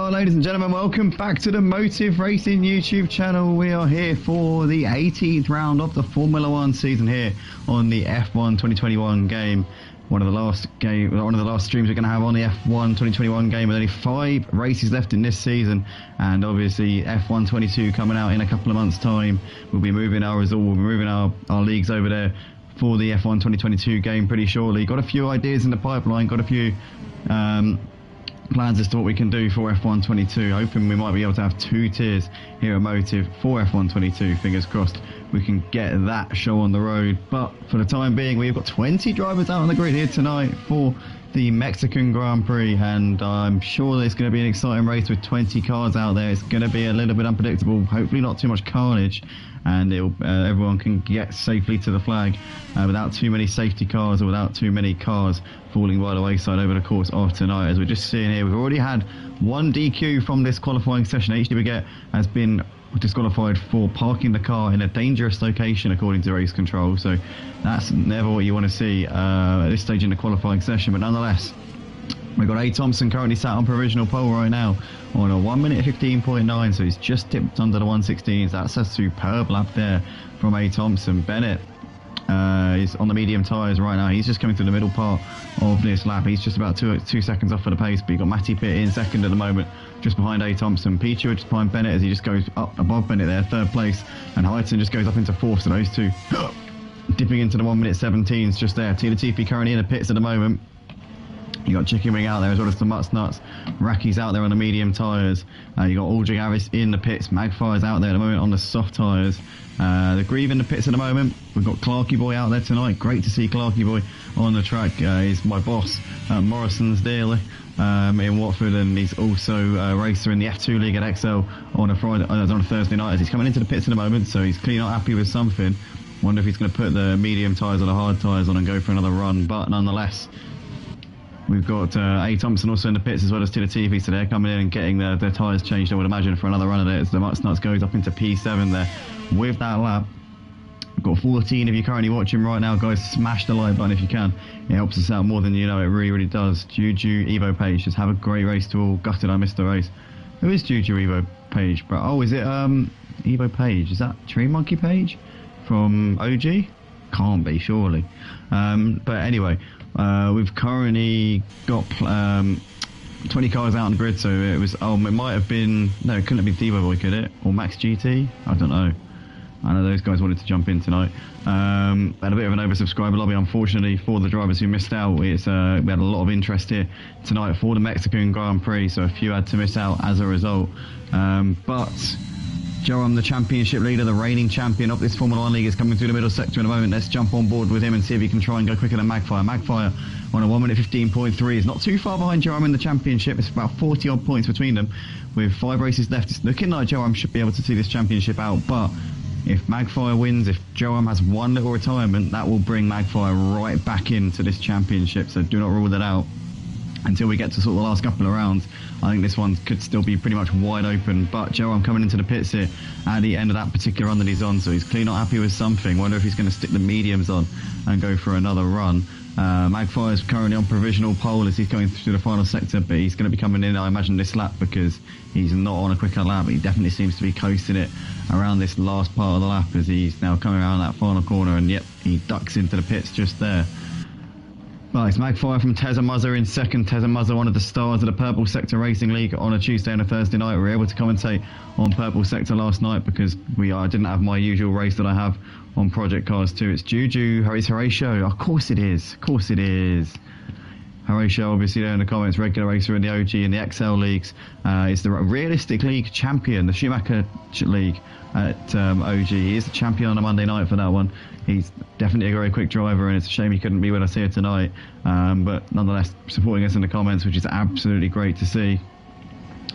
are, ladies and gentlemen. Welcome back to the Motive Racing YouTube channel. We are here for the 18th round of the Formula One season here on the F1 2021 game. One of the last streams we're going to have on the F1 2021 game, with only 5 races left in this season, and obviously F1 22 coming out in a couple of months' time. We'll be moving our leagues over there for the F1 2022 game pretty shortly. Got a few ideas in the pipeline, got a few plans as to what we can do for F1 22. Hoping we might be able to have 2 tiers here at Motive for F1 22. Fingers crossed we can get that show on the road. But for the time being, we've got 20 drivers out on the grid here tonight for the Mexican Grand Prix, and I'm sure there's going to be an exciting race with 20 cars out there. It's going to be a little bit unpredictable, hopefully not too much carnage, and everyone can get safely to the flag without too many safety cars or without too many cars falling by the wayside over the course of tonight. As we're just seeing here, we've already had 1 DQ from this qualifying session. HD Baguette has been disqualified for parking the car in a dangerous location according to race control, so that's never what you want to see at this stage in the qualifying session. But nonetheless, we've got A. Thompson currently sat on provisional pole right now on a 1 minute 15.9, so he's just tipped under the 116s. That's a superb lap there from A. Thompson. Bennett is on the medium tyres right now. He's just coming through the middle part of this lap. He's just about two seconds off of the pace, but you've got Matty Pitt in second at the moment, just behind A. Thompson. Pichu just behind Bennett as he just goes up above Bennett there, 3rd place, and Hyton just goes up into 4th, so those two dipping into the 1 minute 17s just there. Tina Latifi currently in the pits at the moment. You got Chicken Wing out there as well as the Mutts Nuts. Racky's out there on the medium tyres. You got Aldrich Harris in the pits. Magfire's out there at the moment on the soft tyres. The Grieve in the pits at the moment. We've got Clarky Boy out there tonight. Great to see Clarky Boy on the track. He's my boss at Morrison's Daily in Watford, and he's also a racer in the F2 League at XL on a Thursday night. As he's coming into the pits in a moment, so he's clearly not happy with something. Wonder if he's going to put the medium tyres or the hard tyres on and go for another run. But nonetheless, we've got A. Thompson also in the pits as well as Tina Latifi, so they're coming in and getting their tyres changed, I would imagine, for another run of it, as the Mutts Nuts goes up into P7 there with that lap. We've got 14 of you currently watching right now. Guys, smash the like button if you can. It helps us out more than you know. It really, really does. Juju, Evo Page, just have a great race to all. Gutted I missed the race. Who is Juju Evo Page, bro? Oh, is it Evo Page? Is that Tree Monkey Page from OG? Can't be, surely. But anyway, we've currently got 20 cars out on the grid, so it was, it might have been, no, it couldn't have been Devo Boy, could it? Or Max GT? I don't know. I know those guys wanted to jump in tonight. Had a bit of an oversubscriber lobby, unfortunately, for the drivers who missed out. We had a lot of interest here tonight for the Mexican Grand Prix, so a few had to miss out as a result. But Joram, the championship leader, the reigning champion of this Formula 1 league, is coming through the middle sector in a moment. Let's jump on board with him and see if he can try and go quicker than Magfire. Magfire on a 1 minute 15.3 is not too far behind Joram in the championship. It's about 40 odd points between them with 5 races left. It's looking like Joram should be able to see this championship out, but if Magfire wins, if Joram has one little retirement, that will bring Magfire right back into this championship, so do not rule that out until we get to sort of the last couple of rounds. I think this one could still be pretty much wide open, but Joram coming into the pits here at the end of that particular run that he's on, so he's clearly not happy with something. Wonder if he's going to stick the mediums on and go for another run. Magfire is currently on provisional pole as he's going through the final sector, but he's going to be coming in, I imagine, this lap, because he's not on a quicker lap, but he definitely seems to be coasting it around this last part of the lap as he's now coming around that final corner, and yep, he ducks into the pits just there. Well, it's Magfire from Tezza Muzzer in second. Tezza Muzzer, one of the stars of the Purple Sector Racing League on a Tuesday and a Thursday night. We were able to commentate on Purple Sector last night because I didn't have my usual race that I have on Project Cars 2. It's Juju, Horatio. Of course it is. Of course it is. Horatio, obviously, there in the comments, regular racer in the OG and the XL leagues. Is the Realistic League champion, the Schumacher League at OG. He is the champion on a Monday night for that one. He's definitely a very quick driver, and it's a shame he couldn't be with us here tonight. But nonetheless, supporting us in the comments, which is absolutely great to see.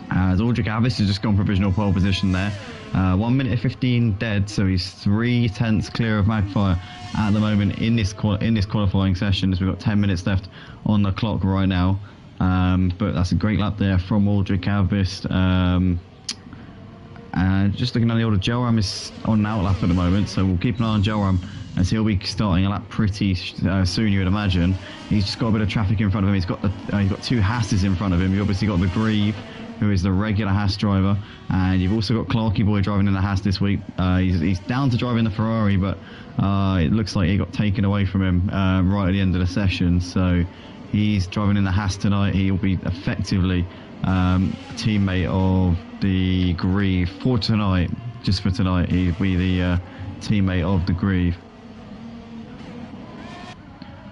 As Aldrich Avis has just gone provisional pole position there. 1 minute 15 dead, so he's 3/10 clear of Magfire at the moment in this qualifying session, as we've got 10 minutes left on the clock right now. But that's a great lap there from Aldrich Avis. Just looking on the order, Joram is on an out lap at the moment, so we'll keep an eye on Joram as he'll be starting a lap pretty soon, you would imagine. He's just got a bit of traffic in front of him. He's got 2 Hasses in front of him. You've obviously got the Grieve who is the regular Haas driver, and you've also got Clarky Boy driving in the Haas this week. He's down to driving the Ferrari, but it looks like he got taken away from him right at the end of the session, so he's driving in the Haas tonight. He'll be effectively a teammate of the Grieve for tonight. Just for tonight, he'll be the teammate of the Grieve.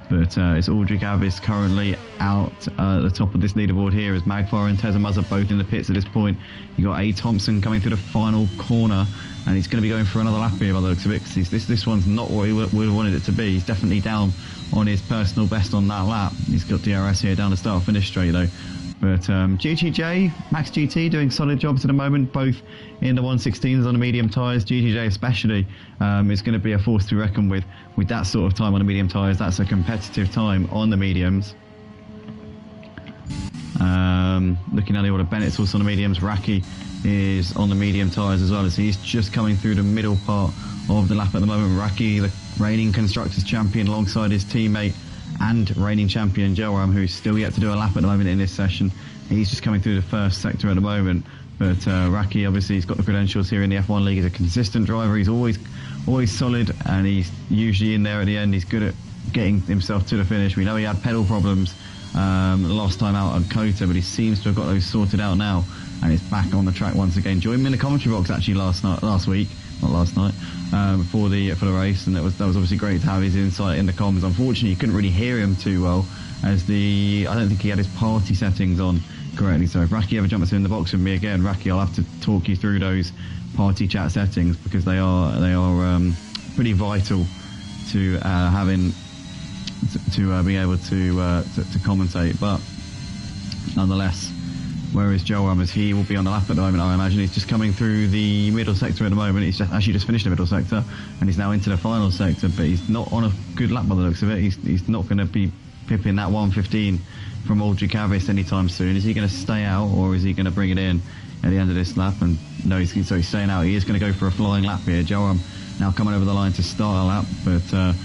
But it's Aldrich Avis currently out at the top of this leaderboard here, as Magfire and Tezamaz are both in the pits at this point. You've got A. Thompson coming through the final corner, and he's going to be going for another lap here by the looks of it, because this one's not what he would have wanted it to be. He's definitely down on his personal best on that lap. He's got DRS here down the start finish straight though. But GTJ, Max GT doing solid jobs at the moment, both in the 116s on the medium tyres. GTJ especially is going to be a force to reckon with that sort of time on the medium tyres. That's a competitive time on the mediums. Looking at the order, Bennett's also on the mediums. Raki is on the medium tyres as well, as he's just coming through the middle part of the lap at the moment. Raki, the reigning Constructors champion, alongside his teammate and reigning champion Joram, who's still yet to do a lap at the moment in this session. He's just coming through the first sector at the moment. But Raki, obviously, he's got the credentials here in the F1 League. He's a consistent driver. He's always solid, and he's usually in there at the end. He's good at getting himself to the finish. We know he had pedal problems last time out on Kota, but he seems to have got those sorted out now, and he's back on the track once again. Joined me in the commentary box actually last week, not last night, for the race, and that was obviously great to have his insight in the comms. Unfortunately, you couldn't really hear him too well, as I don't think he had his party settings on correctly. So if Raki ever jumps in the box with me again, Raki, I'll have to talk you through those party chat settings, because they are pretty vital to having to being able to commentate. But nonetheless, where is Joe Ramos? He will be on the lap at the moment, I imagine. He's just coming through the middle sector at the moment. He's actually just finished the middle sector, and he's now into the final sector, but he's not on a good lap by the looks of it. He's not going to be pipping that 115 from Aldrich Avis anytime soon. Is he going to stay out, or is he going to bring it in at the end of this lap? And no, he's staying out. He is going to go for a flying lap here. Joram now coming over the line to start a lap, but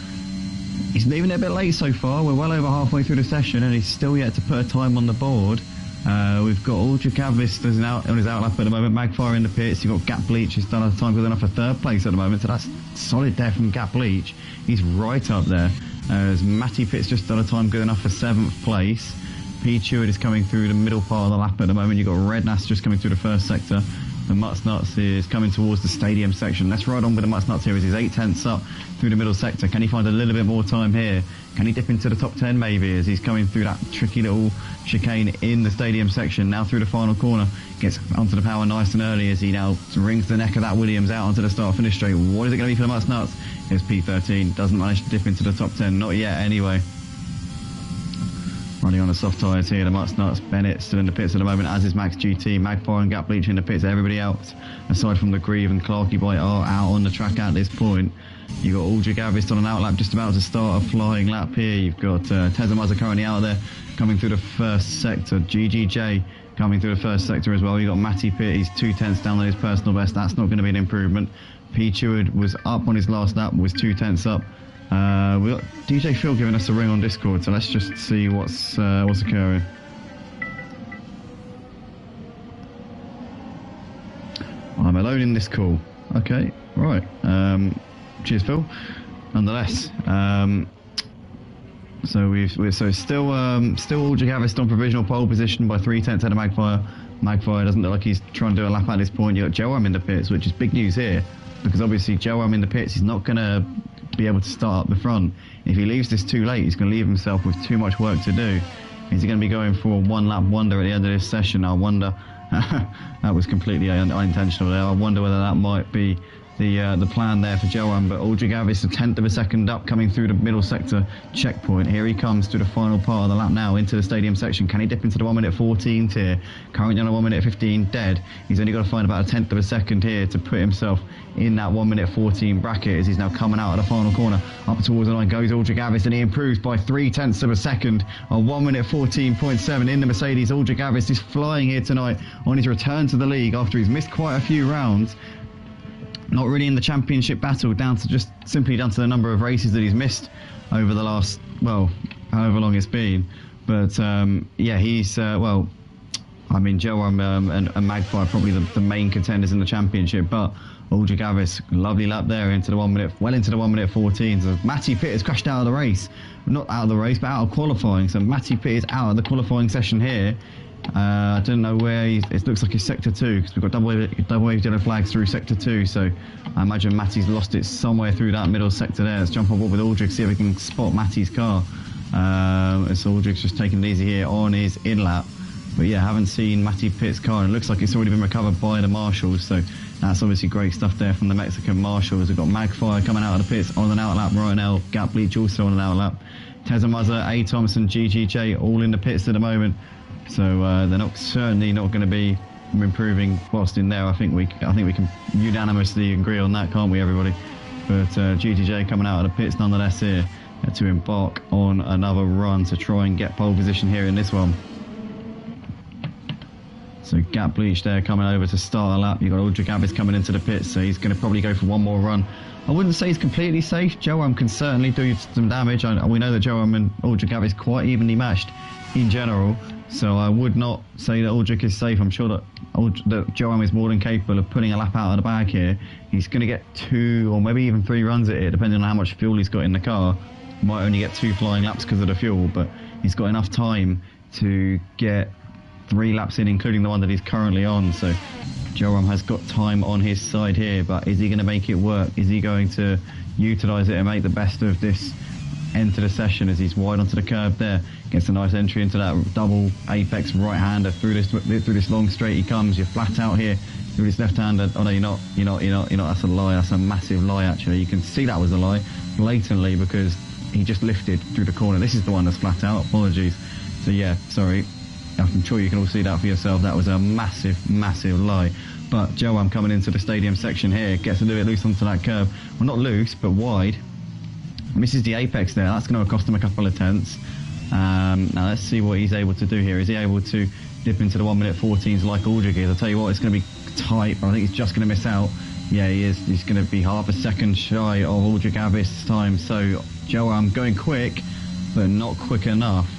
he's leaving it a bit late so far. We're well over halfway through the session, and he's still yet to put a time on the board. We've got Aldrich Avis on his outlap at the moment. Magfire in the pits. You've got Gap Bleach, who's done a time good enough for third place at the moment, so that's solid there from Gap Bleach. He's right up there. As Matty Pitt's just done a time good enough for 7th place. P. Cheward is coming through the middle part of the lap at the moment. You've got Rednass just coming through the first sector. The Mutts Nuts is coming towards the stadium section. Let's ride on with the Mutts Nuts here as he's 8/10ths up through the middle sector. Can he find a little bit more time here? Can he dip into the top 10 maybe, as he's coming through that tricky little chicane in the stadium section? Now through the final corner, gets onto the power nice and early as he now rings the neck of that Williams out onto the start finish straight. What is it going to be for the Mutts Nuts? Here's P13, doesn't manage to dip into the top 10, not yet anyway. Running on the soft tyres here, the Mutts Nuts. Bennett still in the pits at the moment, as is Max GT. Magpie and Gap Bleach in the pits. Everybody else, aside from the Grieve and Clarky Boy, are out on the track at this point. You've got Aldrich Avis on an outlap, just about to start a flying lap here. You've got Tezamaz currently out there, coming through the first sector. GGJ coming through the first sector as well. You've got Matty Pitt, he's 2/10ths down on his personal best. That's not going to be an improvement. P. Cheward was up on his last lap, was 2/10ths up. We've got DJ Phil giving us a ring on Discord, so let's just see what's occurring. I'm alone in this call. Okay, right. Cheers, Phil. Nonetheless, so still Aldrich Avis on provisional pole position by 3/10ths ahead of Magfire. Magfire doesn't look like he's trying to do a lap at this point. You've got Joam in the pits, which is big news here, because obviously Joam in the pits, he's not going to be able to start up the front. If he leaves this too late, he's going to leave himself with too much work to do. Is he going to be going for a one-lap wonder at the end of this session? I wonder. That was completely unintentional there. I wonder whether that might be the plan there for Joam. But Aldrich Avis, a 10th of a second up, coming through the middle sector checkpoint. Here he comes to the final part of the lap now, into the stadium section. Can he dip into the 1:14 tier? Currently on a 1:15 dead. He's only got to find about a 10th of a second here to put himself in that 1:14 bracket, as he's now coming out of the final corner. Up towards the line goes Aldrich Avis, and he improves by 3/10ths of a second on 1:14.7 in the Mercedes. Aldrich Avis is flying here tonight on his return to the league after he's missed quite a few rounds. Not really in the championship battle, simply down to the number of races that he's missed over the last, well, however long it's been. But yeah, he's I I mean, Joram and Magpie are probably the main contenders in the championship, but Uldrich Avis, lovely lap there into the 1 minute, well into the 1 minute 14. So Matty Pitt has crashed out of the race. Not out of the race, but out of qualifying. So Matty Pitt is out of the qualifying session here. I don't know where it looks like it's sector 2 because we've got double wave yellow flags through sector 2. So I imagine Matty's lost it somewhere through that middle sector there. Let's jump on board with Uldrich, see if we can spot Matty's car. So Uldrich's just taking it easy here on his in lap. But yeah, haven't seen Matty Pitt's car, and it looks like it's already been recovered by the marshals. So that's obviously great stuff there from the Mexican marshals. We've got Magpie coming out of the pits on an out lap right now. Gap Bleach also on an out lap. Tezza A. Thompson, GGJ all in the pits at the moment. So they're certainly not going to be improving whilst in there. I think we can unanimously agree on that, can't we, everybody? But GGJ coming out of the pits nonetheless here to embark on another run to try and get pole position here in this one. So Gap Bleach there coming over to start a lap. You've got Uldrich Avis coming into the pits, so he's going to probably go for one more run. I wouldn't say he's completely safe. Joram can certainly do some damage. We know that Joram and Uldrich Avis quite evenly matched in general, so I would not say that Uldrich is safe. I'm sure that Joram is more than capable of putting a lap out of the bag here. He's going to get 2 or maybe even 3 runs at it, depending on how much fuel he's got in the car. He might only get 2 flying laps because of the fuel, but he's got enough time to get 3 laps in, including the one that he's currently on. So Joram has got time on his side here, but is he going to make it work? Is he going to utilise it and make the best of this end to the session as he's wide onto the curb there? Gets a nice entry into that double apex right-hander through this long straight. He comes. You're flat out here through this left-hander. Oh no, you're not. That's a lie. That's a massive lie. Actually, you can see that was a lie blatantly because he just lifted through the corner. This is the one that's flat out. Apologies. So yeah, sorry. I'm sure you can all see that for yourself. That was a massive, massive lie. But Joram coming into the stadium section here gets a little bit loose onto that curb. Well, not loose, but wide. Misses the apex there. That's going to cost him a couple of tenths. Now let's see what he's able to do here. Is he able to dip into the 1 minute 14s like Uldrich is? I'll tell you what, it's going to be tight, but I think he's just going to miss out. Yeah, he is. He's going to be half a second shy of Uldrich Avis' time. So Joram going quick, but not quick enough.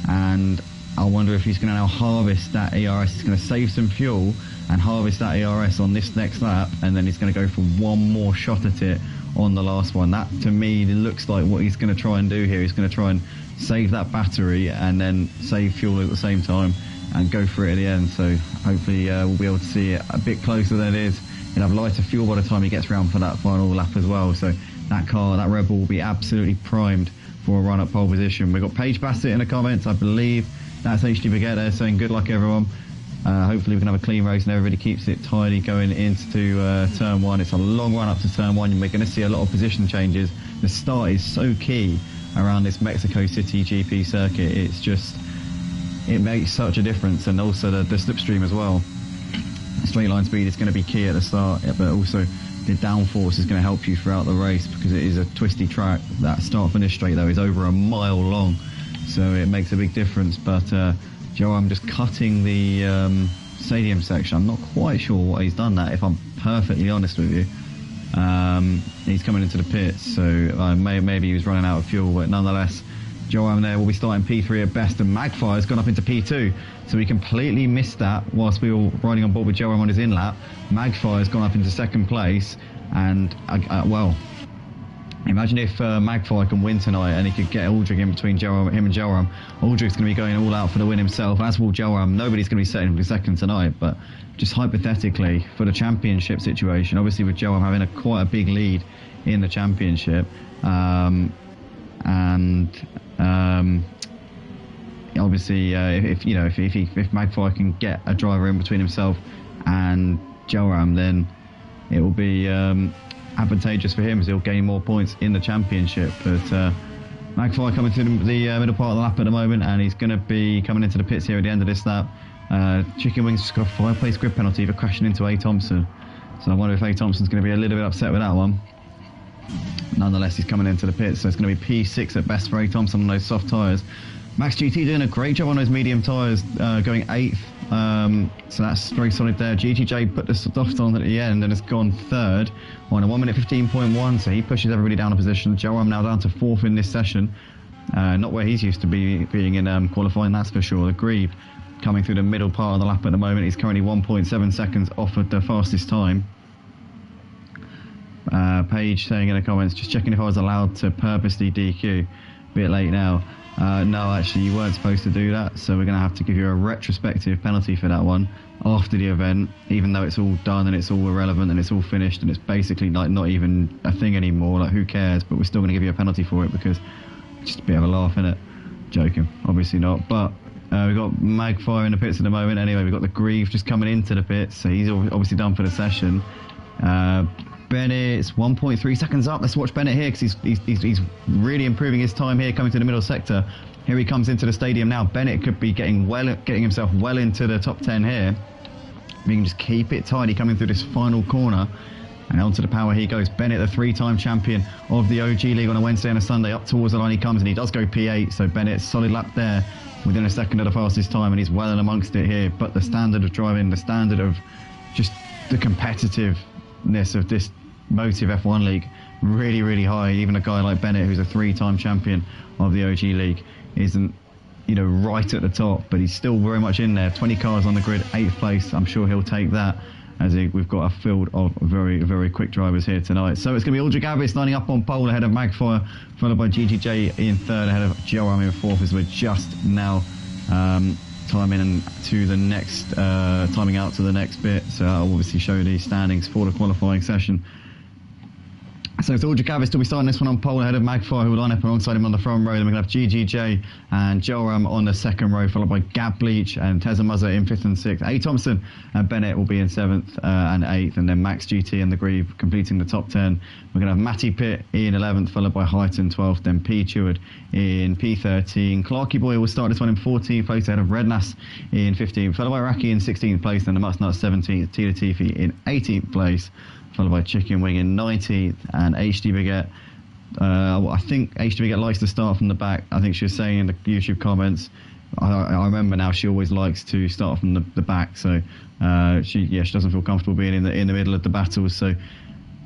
And I wonder if he's going to now harvest that ERS. He's going to save some fuel and harvest that ERS on this next lap, and then he's going to go for one more shot at it on the last one. That, to me, looks like what he's going to try and do here. He's going to try and save that battery and then save fuel at the same time and go for it at the end. So hopefully we'll be able to see it a bit closer than it is. He'll have lighter fuel by the time he gets round for that final lap as well. So that car, that Red Bull, will be absolutely primed for a run at pole position. We've got Paige Bassett in the comments, I believe. That's HD Baguette there saying good luck everyone. Hopefully we can have a clean race and everybody keeps it tidy going into turn 1. It's a long run up to turn 1 and we're going to see a lot of position changes. The start is so key around this Mexico City GP circuit. It's just, it makes such a difference, and also the slipstream as well. Straight line speed is going to be key at the start, but also the downforce is going to help you throughout the race because it is a twisty track. That start finish straight though is over a mile long, so it makes a big difference. But I'm just cutting the stadium section. I'm not quite sure what he's done that, if I'm perfectly honest with you. He's coming into the pits, so maybe he was running out of fuel, but nonetheless, Joram there will be starting P3 at best, and Magpie has gone up into P2, so we completely missed that whilst we were riding on board with Joram on his in lap. Magpie has gone up into second place, and well, imagine if Magpie can win tonight and he could get Uldrich in between him and Joram. Uldrich's going to be going all out for the win himself, as will Joram. Nobody's going to be setting for second tonight, but just hypothetically, for the championship situation, obviously with Joram having quite a big lead in the championship, obviously if Magpie can get a driver in between himself and Joram, then it will be advantageous for him as he'll gain more points in the championship. But Magpie coming to the middle part of the lap at the moment, and he's going to be coming into the pits here at the end of this lap. Chicken Wings just got a 5-place grid penalty for crashing into A. Thompson, so I wonder if A. Thompson's going to be a little bit upset with that one. Nonetheless, he's coming into the pits, so it's going to be P6 at best for A. Thompson on those soft tyres. Max GT doing a great job on those medium tyres, going 8th, so that's very solid there. GTJ put the soft on at the end and has gone 3rd on a 1 minute 15.1, so he pushes everybody down a position. Joram now down to 4th in this session, not where he's used to being in qualifying, that's for sure. Agreed. coming through the middle part of the lap at the moment. He's currently 1.7 seconds off of the fastest time. Paige saying in the comments, just checking if I was allowed to purposely DQ. Bit late now. No, actually, you weren't supposed to do that, so we're going to have to give you a retrospective penalty for that one after the event, even though it's all done and it's all irrelevant and it's all finished and it's basically like not even a thing anymore. Like, who cares? But we're still going to give you a penalty for it because it's just a bit of a laugh, innit? Joking, obviously not. But we've got Magfire in the pits at the moment. Anyway, we've got the Grieve just coming into the pits, so he's obviously done for the session. Bennett's 1.3 seconds up. Let's watch Bennett here because he's really improving his time here coming to the middle sector. Here he comes into the stadium now. Bennett could be getting himself well into the top 10 here. We can just keep it tidy coming through this final corner. And onto the power he goes. Bennett, the 3-time champion of the OG League on a Wednesday and a Sunday. Up towards the line he comes and he does go P8. So Bennett, solid lap there within a second of the fastest time and he's well and amongst it here. But the standard of driving, the standard of just the competitiveness of this Motive F1 League, really, really high. Even a guy like Bennett, who's a 3-time champion of the OG League, isn't, right at the top, but he's still very much in there. 20 cars on the grid, 8th place. I'm sure he'll take that, as we've got a field of very, very quick drivers here tonight. So it's going to be Aldrich Avis lining up on pole ahead of Magfire, followed by GGJ in third, ahead of Joram in fourth, as we're just now timing out to the next bit. So I'll obviously show the standings for the qualifying session. So it's Aldrich Avis to be starting this one on pole ahead of Magfire, who will line up alongside him on the front row. Then we're going to have GGJ and Joram on the second row, followed by Gab Bleach and Tezza Muzza in 5th and 6th. A. Thompson and Bennett will be in 7th and 8th, and then Max GT and the Grieve completing the top 10. We're going to have Matty Pitt in 11th, followed by Highton 12th, then P. Cheward in P13. Clarky Boy will start this one in 14th place ahead of Rednass in 15th, followed by Raki in 16th place, then the Mustnut 17th, T. Latifi in 18th place, followed by Chicken Wing in 19th, and HD Baguette. I think HD Baguette likes to start from the back. I think she was saying in the YouTube comments, I remember now, she always likes to start from the back, so she doesn't feel comfortable being in the middle of the battles, so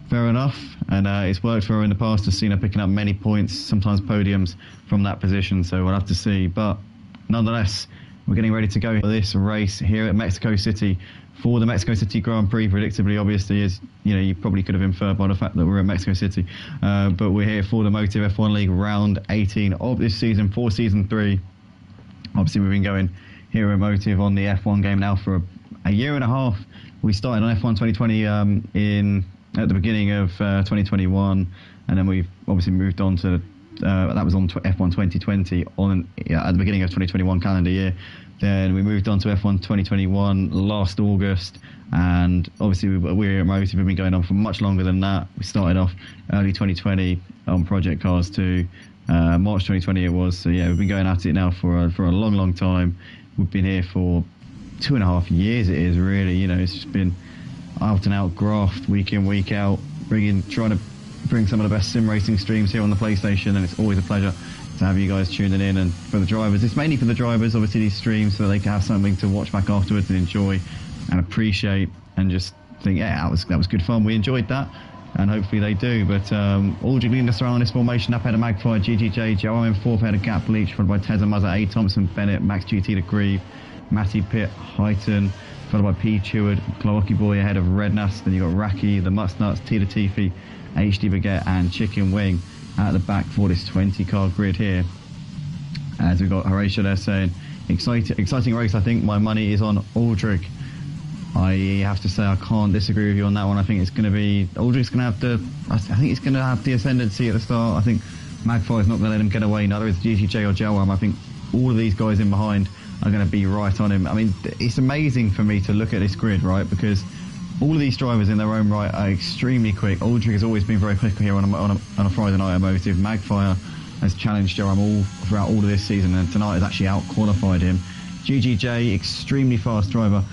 fair enough. And it's worked for her in the past. I've seen her picking up many points, sometimes podiums from that position, so we'll have to see. But nonetheless, we're getting ready to go for this race here at Mexico City for the Mexico City Grand Prix. Predictably, obviously, as you probably could have inferred by the fact that we're at Mexico City, but we're here for the Motive F1 League round 18 of this season for season 3. Obviously, we've been going here at Motive on the F1 game now for a year and a half. We started on F1 2020 at the beginning of 2021, and then we've obviously moved on to that was on F1 2020 at the beginning of 2021 calendar year. Then we moved on to F1 2021 last August, and obviously we're at Motive. We've been going on for much longer than that. We started off early 2020 on Project Cars 2, March 2020 it was. So yeah, we've been going at it now for a long, long time. We've been here for 2.5 years. It is really, it's just been out and out graft, week in, week out, trying to bring some of the best sim racing streams here on the PlayStation, and it's always a pleasure to have you guys tuning in. And for the drivers, it's mainly for the drivers, obviously, these streams, so they can have something to watch back afterwards and enjoy and appreciate and just think, yeah, that was good fun, we enjoyed that, and hopefully they do. But Aldrich leading us around this formation up ahead of Magpie, GGJ, Joe in 4th ahead of Gap Bleach, followed by Tezza Muzza, A. Thompson, Bennett, Max GT to Grieve, Matty Pitt, Highton, followed by P. Cheward, Clarky Boy ahead of Rednass. Then you've got Raki, the Mustnuts, T. Latifi, HD Baguette and Chicken Wing at the back for this 20-car grid here. As we've got Horatio there saying, exciting race. I think my money is on Aldrich. I have to say I can't disagree with you on that one. I think it's going to be Aldrich's going to have the ascendancy at the start. I think Magpie's not going to let him get away. Neither is GGJ or Jelram. I think all of these guys in behind are going to be right on him. I mean, it's amazing for me to look at this grid, right? Because all of these drivers in their own right are extremely quick. Aldrich has always been very quick here on a Friday night at Motive. Magfire has challenged Joram throughout all of this season, and tonight has actually out-qualified him. GGJ, extremely fast driver.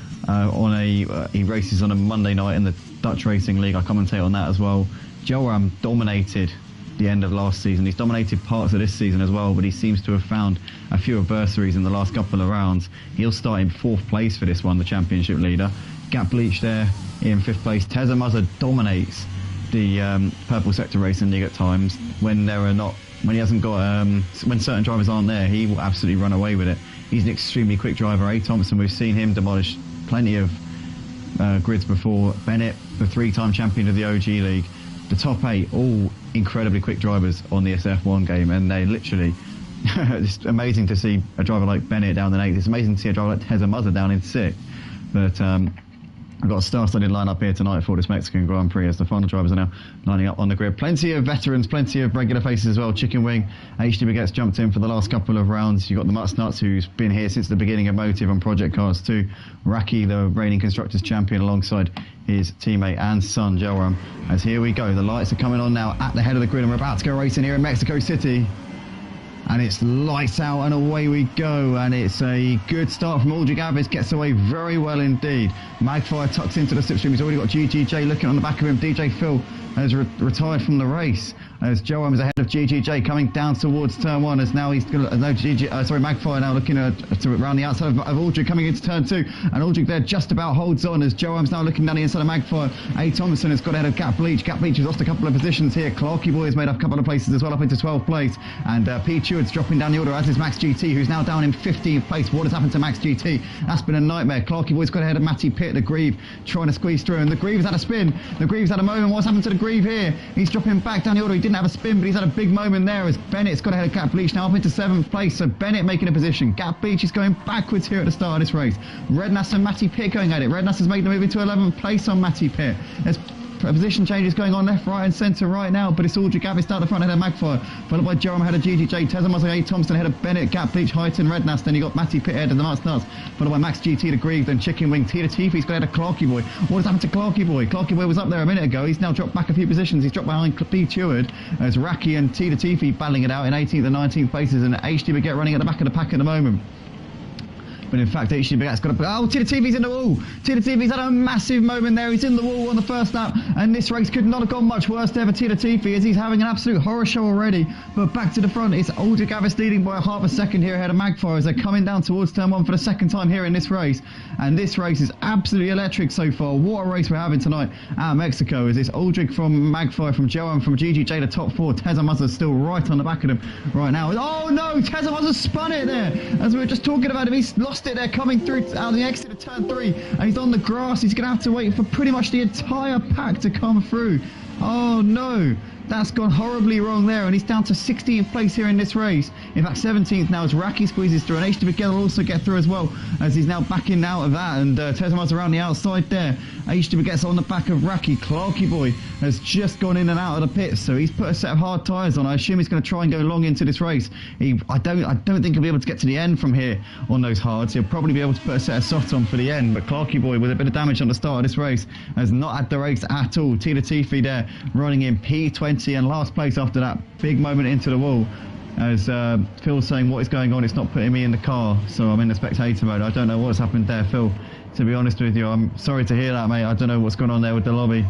He races on a Monday night in the Dutch Racing League. I commentate on that as well. Joram dominated the end of last season. He's dominated parts of this season as well, but he seems to have found a few adversaries in the last couple of rounds. He'll start in 4th place for this one, the championship leader. Gap Bleach there in 5th place. Tezza Muzza dominates the Purple Sector Racing League at times when he hasn't got when certain drivers aren't there. He will absolutely run away with it. He's an extremely quick driver. A. Thompson, we've seen him demolish plenty of grids before. Bennett, the 3-time champion of the OG League. The top 8, all incredibly quick drivers on the SF1 game, and they literally... it's amazing to see a driver like Bennett down in 8th. It's amazing to see a driver like Teza Muzza down in 6th. But I've got a star-studded lineup here tonight for this Mexican Grand Prix as the final drivers are now lining up on the grid. Plenty of veterans, plenty of regular faces as well. Chicken Wing, HDB gets jumped in for the last couple of rounds. You've got the Mutts Nuts, who's been here since the beginning of Motive and Project Cars 2. Raki, the reigning Constructors champion, alongside his teammate and son, Joram. As here we go, the lights are coming on now at the head of the grid, and we're about to go racing here in Mexico City. And it's lights out and away we go, and it's a good start from Aldrich Abbas, gets away very well indeed. Magfire tucks into the slipstream. He's already got GGJ looking on the back of him. DJ Phil has retired from the race as Joram is ahead of GGJ coming down towards turn 1, as now he's Magfire now looking around the outside of Aldrich coming into turn 2, and Aldrich there just about holds on as Joram's now looking down the inside of Magfire. A. Thompson has got ahead of Gap Bleach. Gap Bleach has lost a couple of positions here. Clarky Boy has made up a couple of places as well, up into 12th place, and P. Cheward's dropping down the order, as is Max GT, who's now down in 15th place. What has happened to Max GT? That's been a nightmare. Clarky Boy's got ahead of Matty Pitt. The Grieve trying to squeeze through, and the Grieve's had a spin. The Grieve's had a moment. What's happened to the Grieve here? He's dropping back down the order. He didn't have a spin, but he's had a big moment there as Bennett's got ahead of Gap Bleach, now up into 7th place. So Bennett making a position. Gap Bleach is going backwards here at the start of this race. Rednass and Matty Pitt going at it. Rednass has made the move into 11th place on Matty Pitt. There's position changes going on left, right and centre right now, but it's Aldrich Abbas down the front ahead of Magfire, followed by Joram ahead of GGJ, Teza Muzza, A. Thompson ahead of Bennett, Gap Bleach, Highton, Rednass. Then you got Matty Pitt ahead of the Mutts Nuts, followed by Max GT, the Grieve, then Chicken Wing, Tita Tifi's got ahead of Clarky Boy. What has happened to Clarky Boy? Clarky Boy was up there a minute ago. He's now dropped back a few positions. He's dropped behind P. Cheward as Raki and Tita Tifi battling it out in 18th and 19th places, and HD Baguette running at the back of the pack at the moment. But in fact, HD Baguette's got a... Oh, Tita TV's in the wall. Tita TV's had a massive moment there. He's in the wall on the first lap, and this race could not have gone much worse there for Tita TV, as he's having an absolute horror show already. But back to the front, it's Aldrich Abbas leading by half a second here ahead of Magfire as they're coming down towards turn 1 for the second time here in this race. And this race is absolutely electric so far. What a race we're having tonight at Mexico. As it's Aldrich from Magfire, from Joram, from GGJ, the top 4. Teza Muzza's still right on the back of him right now. Oh no, Teza Muzza spun it there. As we were just talking about him, he's lost it there coming through out of the exit of turn 3, and he's on the grass. He's going to have to wait for pretty much the entire pack to come through. Oh no, that's gone horribly wrong there, and he's down to 16th place here in this race. In fact, 17th now as Raki squeezes through, and HDB will also get through as well, as he's now backing out of that, and Tezamaz around the outside there. HDB gets on the back of Raki. Clarky Boy has just gone in and out of the pits, so he's put a set of hard tyres on. I assume he's going to try and go long into this race. I don't think he'll be able to get to the end from here on those hards. He'll probably be able to put a set of softs on for the end, but Clarky Boy, with a bit of damage on the start of this race, has not had the race at all. Tina Tifi there running in P20 and last place after that big moment into the wall. As Phil's saying, what is going on? It's not putting me in the car, so I'm in the spectator mode. I don't know what's happened there, Phil. To be honest with you, I'm sorry to hear that, mate. I don't know what's going on there with the lobby.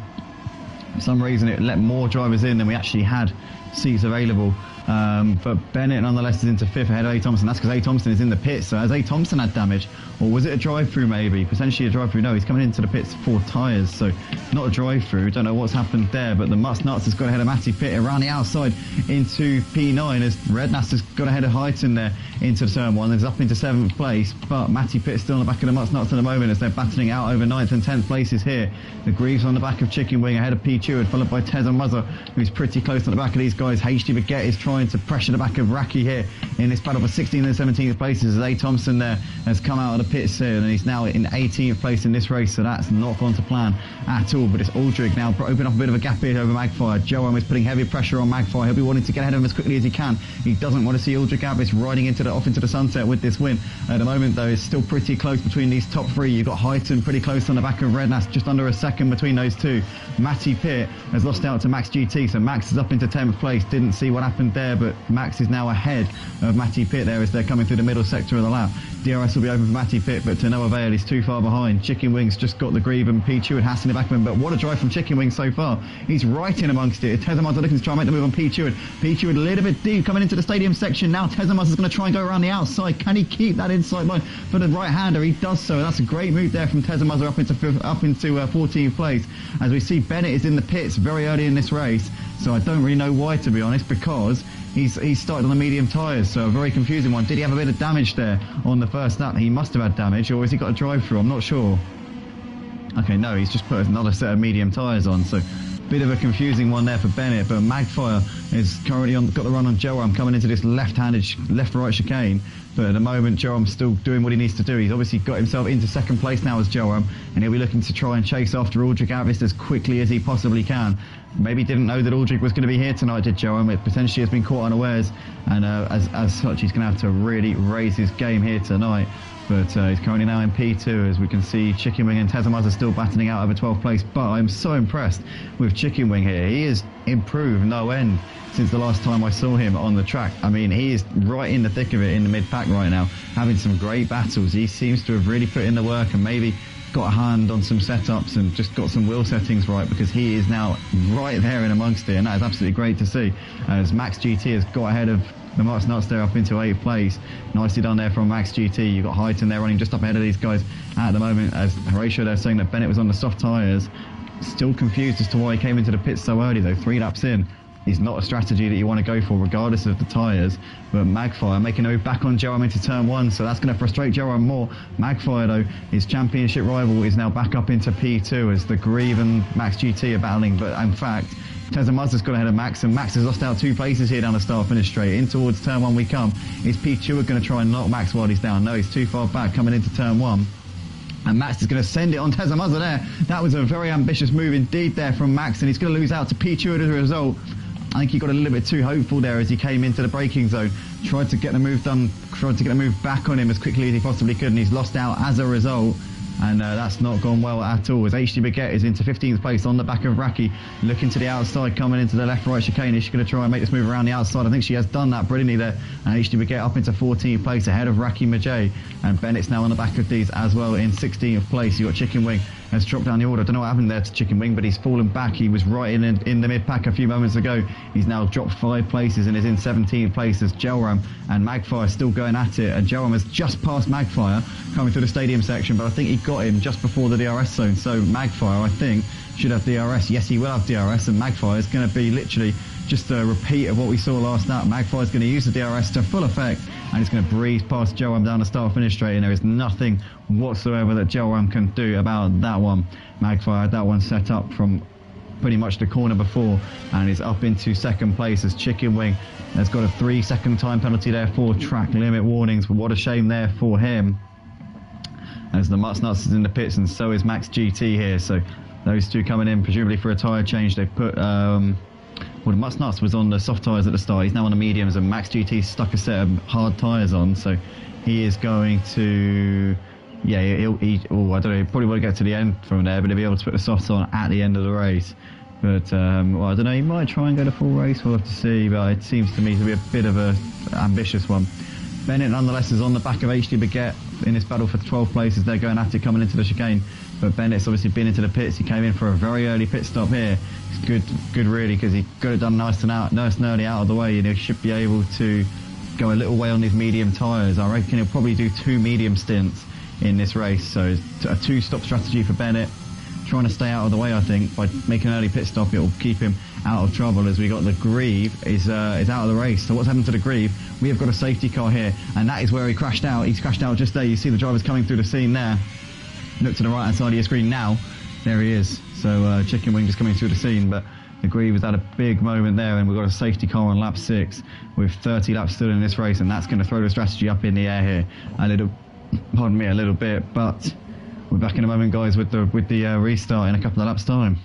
For some reason, it let more drivers in than we actually had seats available. But Bennett nonetheless is into 5th ahead of A. Thompson. That's because A. Thompson is in the pits. So has A. Thompson had damage? Or was it a drive-through maybe? Potentially a drive-through. No, he's coming into the pits 4 tyres. So not a drive-through. Don't know what's happened there. But the Mutts Nuts has got ahead of Matty Pitt around the outside into P9 as Rednass has got ahead of Highton there into turn 1. It's up into 7th place. But Matty Pitt still on the back of the Mutts Nuts at the moment as they're battling out over 9th and 10th places here. The Grieves on the back of Chicken Wing ahead of P. Cheward, followed by Teza Muzza, who's pretty close to the back of these guys. HD Baguette is trying to pressure the back of Raki here in this battle for 16th and 17th places as A. Thompson there has come out of the pits here, and he's now in 18th place in this race, so that's not gone to plan at all. But it's Aldrich now opening up a bit of a gap here over Magfire. Joram is putting heavy pressure on Magfire. He'll be wanting to get ahead of him as quickly as he can. He doesn't want to see Aldrich Abbas riding off into the sunset with this win. At the moment though, it's still pretty close between these top 3. You've got Highton pretty close on the back of Rednass, just under a second between those two. Matty Pitt has lost out to Max GT, so Max is up into 10th place. Didn't see what happened there, but Max is now ahead of Matty Pitt there as they're coming through the middle sector of the lap. DRS will be open for Matty Pitt, but to no avail. He's too far behind. Chicken Wings just got the Grieve, and P. Cheward has in the back of him, but what a drive from Chicken Wings so far. He's right in amongst it. Tezamaz looking to try and make the move on P. Cheward. P. Cheward a little bit deep coming into the stadium section. Now Tezamaz is going to try and go around the outside. Can he keep that inside line for the right-hander? He does so. That's a great move there from Tezamaz up into 14th place. As we see, Bennett is in the pits very early in this race. So I don't really know why, to be honest, because he's started on the medium tyres, so a very confusing one. Did he have a bit of damage there on the first lap? He must have had damage, or has he got a drive-through? I'm not sure. Okay, no, he's just put another set of medium tyres on, so bit of a confusing one there for Bennett, but Magfire is currently got the run on Joram coming into this left-right chicane, but at the moment Joram's still doing what he needs to do. He's obviously got himself into second place now as Joram, and he'll be looking to try and chase after Aldrich out of this as quickly as he possibly can. Maybe didn't know that Aldrich was going to be here tonight, did Joram? It potentially has been caught unawares, and as such he's going to have to really raise his game here tonight. But he's currently now in P2, as we can see Chicken Wing and Tezamaz are still battling out over 12th place. But I'm so impressed with Chicken Wing here. He has improved no end since the last time I saw him on the track. I mean, he is right in the thick of it in the mid-pack right now, having some great battles. He seems to have really put in the work and maybe got a hand on some setups and just got some wheel settings right, because he is now right there in amongst it, and that is absolutely great to see, as Max GT has got ahead of the Marks Nuts there up into 8th place. Nicely done there from Max GT. You've got Highton there running just up ahead of these guys at the moment, as Horatio there saying that Bennett was on the soft tyres. Still confused as to why he came into the pits so early though. 3 laps in is not a strategy that you want to go for regardless of the tyres. But Magfire making a move back on Joram into turn 1, so that's going to frustrate Joram more. Magfire though, his championship rival, is now back up into P2 as the Grieve and Max GT are battling, but in fact Tezamaz's got ahead of Max, and Max has lost out 2 places here down the start-finish straight. In towards turn 1 we come. Is P2 going to try and knock Max while he's down? No, he's too far back coming into turn 1. And Max is going to send it on Tezamazza there. That was a very ambitious move indeed there from Max, and he's going to lose out to P2 as a result. I think he got a little bit too hopeful there as he came into the braking zone. Tried to get the move done, tried to get the move back on him as quickly as he possibly could, and he's lost out as a result. And that's not gone well at all, as HD Baguette is into 15th place on the back of Raki, looking to the outside, coming into the left-right chicane. Is she going to try and make this move around the outside? I think she has done that brilliantly there. And HD Baguette up into 14th place ahead of Raki Majay, and Bennett's now on the back of these as well in 16th place. You've got Chicken Wing has dropped down the order. I don't know what happened there to Chicken Wing, but he's fallen back. He was right in the mid-pack a few moments ago. He's now dropped 5 places and is in 17th place as Jelram and Magfire still going at it. And Jelram has just passed Magfire coming through the stadium section, but I think he got him just before the DRS zone. So Magfire, I think, should have DRS. Yes, he will have DRS, and Magfire is going to be literally just a repeat of what we saw last night. Magfire is going to use the DRS to full effect, and it's going to breeze past Jelram down the start-finish straight, and there is nothing whatsoever that Jelram can do about that one. Magfire had that one set up from pretty much the corner before, and is up into second place as Chicken Wing has got a 3-second time penalty there for track limit warnings. But what a shame there for him, as the Mutts Nuts is in the pits, and so is Max GT here. So those two coming in presumably for a tyre change. They've put well, the Mutts Nuts was on the soft tyres at the start. He's now on the mediums, and Max GT stuck a set of hard tyres on, so he is going to, yeah, I don't know, he probably won't get to the end from there, but he'll be able to put the softs on at the end of the race. But well, I don't know, he might try and go the full race, we'll have to see, but it seems to me to be a bit of a ambitious one. Bennett nonetheless is on the back of HD Baguette in this battle for 12th place as they're going at it coming into the chicane. But Bennett's obviously been into the pits. He came in for a very early pit stop here. It's good really, because he got it done nice and early out of the way, and he should be able to go a little way on these medium tyres. I reckon he'll probably do 2 medium stints in this race. So it's a 2-stop strategy for Bennett, trying to stay out of the way. I think by making an early pit stop, it will keep him out of trouble, as we got the Grieve is out of the race. So what's happened to the Grieve? We have got a safety car here, and that is where he crashed out. He's crashed out just there. You see the drivers coming through the scene there. Look to the right hand side of your screen now. There he is. So Chicken Wing just coming through the scene, but the Grieve has had a big moment there, and we've got a safety car on lap 6 with 30 laps still in this race, and that's going to throw the strategy up in the air here a little bit. But we're back in a moment, guys, with the restart in a couple of laps time.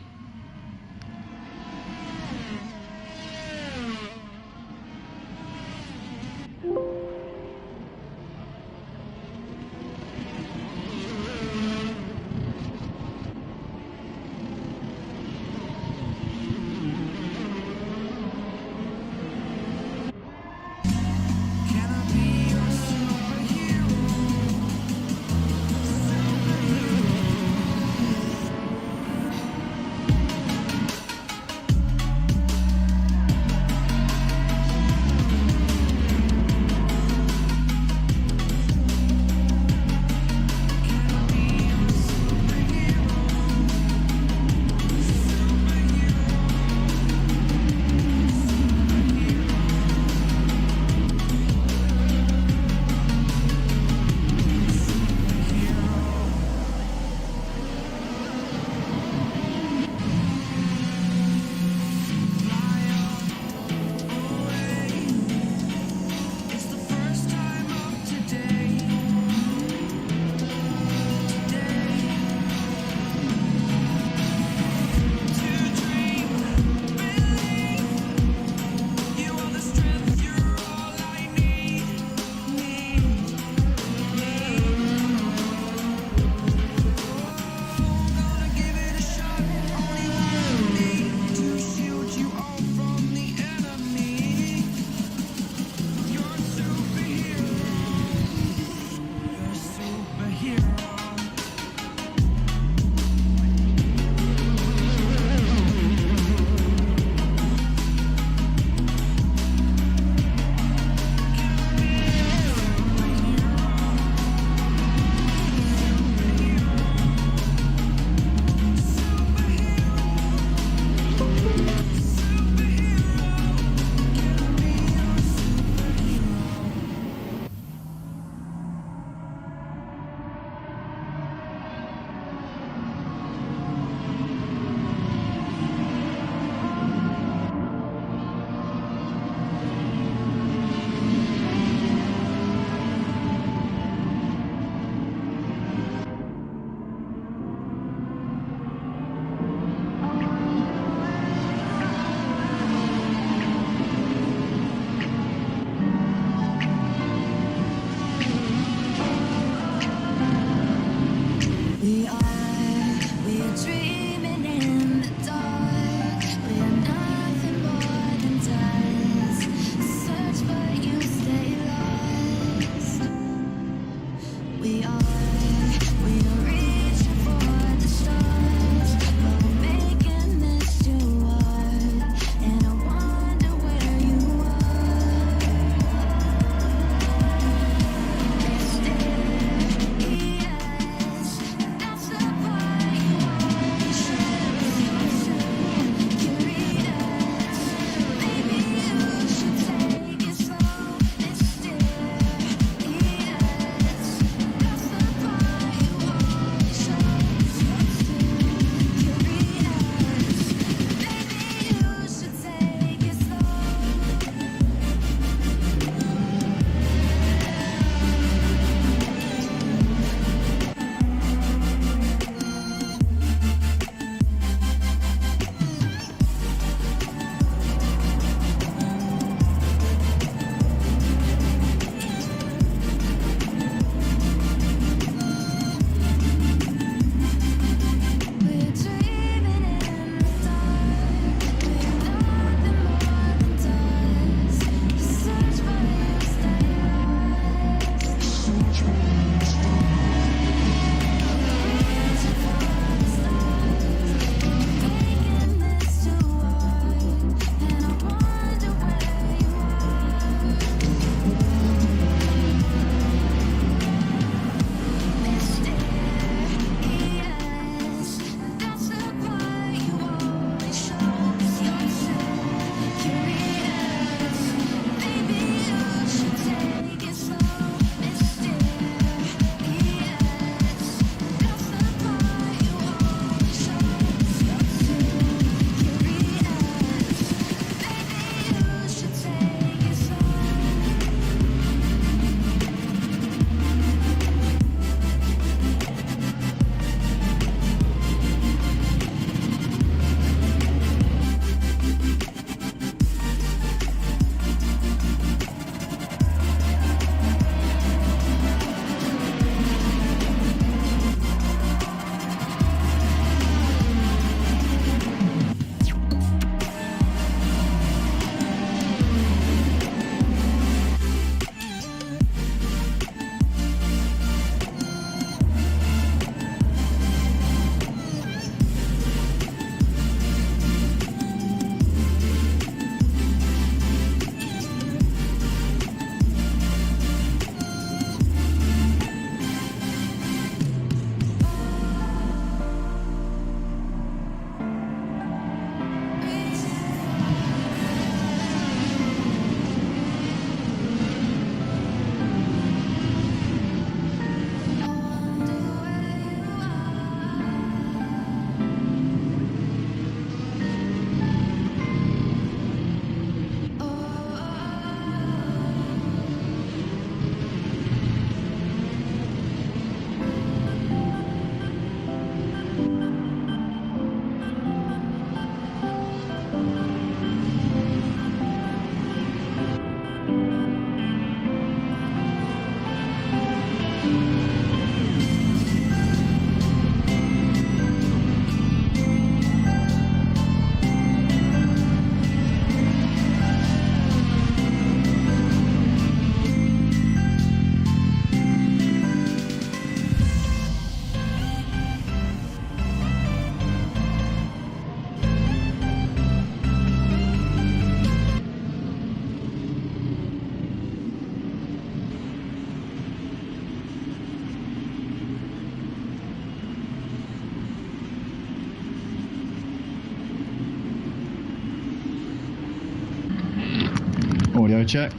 Audio check.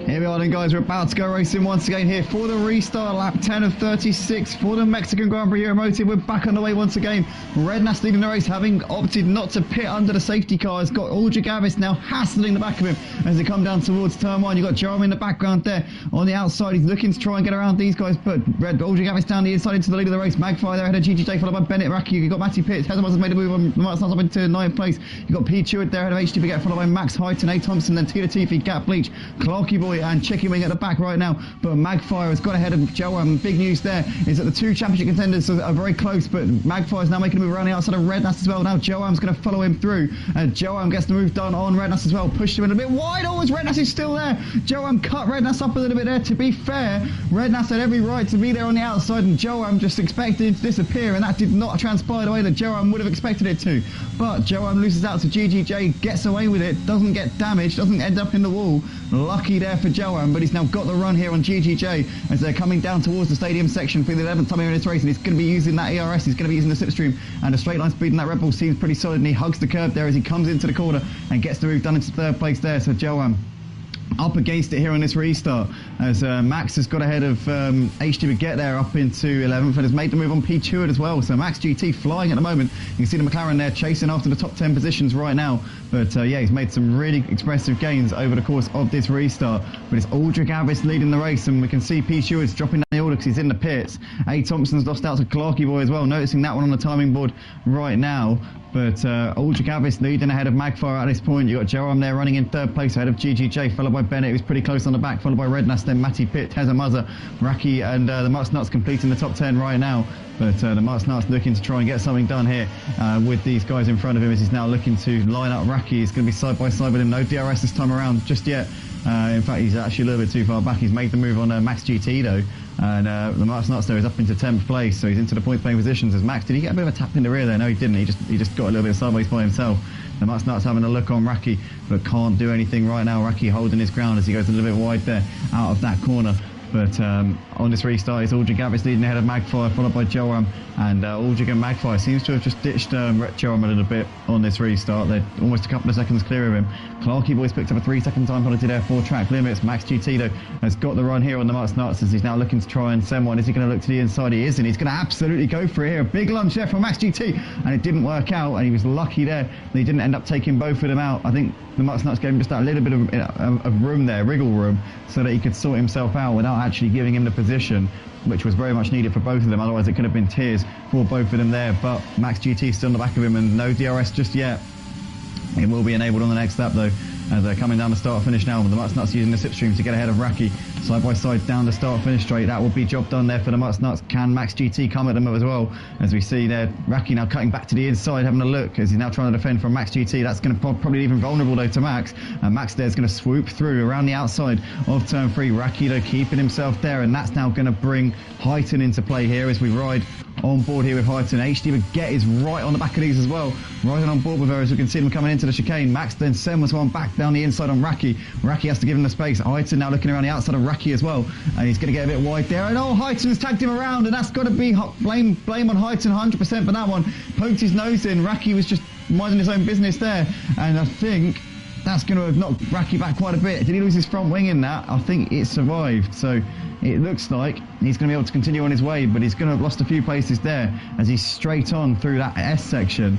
Here we are then, guys. We're about to go racing once again here for the restart. Lap 10 of 36 for the Mexican Grand Prix Automotive. We're back on the way once again. Red Nass leading the race, having opted not to pit under the safety car. Has got Aldrich Avis now hassling the back of him as they come down towards turn 1. You've got Jerome in the background there on the outside. He's looking to try and get around these guys, but Aldrich Avis down the inside into the lead of the race. Magpie there ahead of GGJ, followed by Bennett Raki. You've got Matty Pitts. Hezemaz has made a move on Martin up into 9th place. You've got P. Cheward there ahead of HT Baguette, followed by Max Hyton, A. Thompson, then Tina Teefy, Gap Bleach, Clarky Boy and Chicken Wing at the back right now, but Magfire has got ahead of Joam. Big news there is that the two championship contenders are very close, but Magfire is now making a move around the outside of Red Nass as well. Now Joam's going to follow him through, and Joam gets the move done on Red Nass as well. Pushed him in a bit wide. Oh, as Red Nass is still there. Joam cut Red Nass up a little bit there. To be fair, Red Nass had every right to be there on the outside, and Joam just expected him to disappear, and that did not transpire the way that Joam would have expected it to. But Joam loses out to GGJ, gets away with it, doesn't get damaged, doesn't end up in the wall. Lucky there for Joam, but he's now got the run here on GGJ as they're coming down towards the stadium section for the 11th time here in this race, and he's going to be using that ERS, he's going to be using the slipstream, and the straight line speed in that Red Bull seems pretty solid, and he hugs the curb there as he comes into the corner and gets the move done into 3rd place there. So Joam up against it here on this restart as Max has got ahead of HT Baguette there up into 11th and has made the move on P. Cheward as well. So Max GT flying at the moment. You can see the McLaren there chasing after the top 10 positions right now. But yeah, he's made some really expressive gains over the course of this restart. But it's Aldrich Avis leading the race, and we can see P. Cheward's dropping down the order because he's in the pits. A. Thompson's lost out to Clarky Boy as well, noticing that one on the timing board right now. But Aldrich Avis leading ahead of Magfire at this point. You've got Jerome there running in 3rd place ahead of GGJ, followed by Bennett, who's pretty close on the back, followed by Red Nass, then Matty Pitt, Hezemaz, Raki, and the Mutts Nuts completing the top 10 right now. But the Mutts Nuts looking to try and get something done here with these guys in front of him as he's now looking to line up Raki. He's going to be side by side with him. No DRS this time around just yet. In fact, he's actually a little bit too far back. He's made the move on Max GT though. And the Mutts Nuts there is up into 10th place, so he's into the point playing positions as Max. Did he get a bit of a tap in the rear there? No, he didn't. He just got a little bit sideways by himself. The Mutts Nuts having a look on Raki, but can't do anything right now. Raki holding his ground as he goes a little bit wide there out of that corner. But on this restart, it's Aldrich Avis leading ahead of Magfire, followed by Joram. And Aldrich and Magfire seems to have just ditched Joram a little bit on this restart. They're almost a couple of seconds clear of him. Clarky Boy's picked up a 3-second time penalty there for track limits. Max GT, though, has got the run here on the Mutts Nuts as he's now looking to try and send one. Is he going to look to the inside? He isn't. He's going to absolutely go for it here. A big lunge there from Max GT, and it didn't work out, and he was lucky there that he didn't end up taking both of them out. I think the Mutts Nuts gave him just that little bit of room there, wriggle room, so that he could sort himself out without actually giving him the position, which was very much needed for both of them. Otherwise it could have been tears for both of them there. But Max GT still on the back of him, and no DRS just yet. It will be enabled on the next lap though, as they're coming down the start finish now. The Mutts Nuts using the slipstream to get ahead of Raki side by side down the start finish straight. That will be job done there for the Mutts Nuts. Can Max GT come at them as well? As we see there, Raki now cutting back to the inside, having a look as he's now trying to defend from Max GT. That's going to probably leave him vulnerable though to Max, and Max there's going to swoop through around the outside of turn 3. Raki though keeping himself there, and that's now going to bring Hyton into play here as we ride on board here with Hyton. HT Baguette is right on the back of these as well, riding on board with her as we can see them coming into the chicane. Max then sends one back down the inside on Raki. Raki has to give him the space. Hyton now looking around the outside of Raki as well, and he's going to get a bit wide there, and oh, Hyton's tagged him around, and that's got to be blame on Hyton 100% for that one. Poked his nose in. Raki was just minding his own business there, and I think that's going to have knocked Raki back quite a bit. Did he lose his front wing in that? I think it survived, so it looks like he's going to be able to continue on his way, but he's going to have lost a few places there as he's straight on through that S section.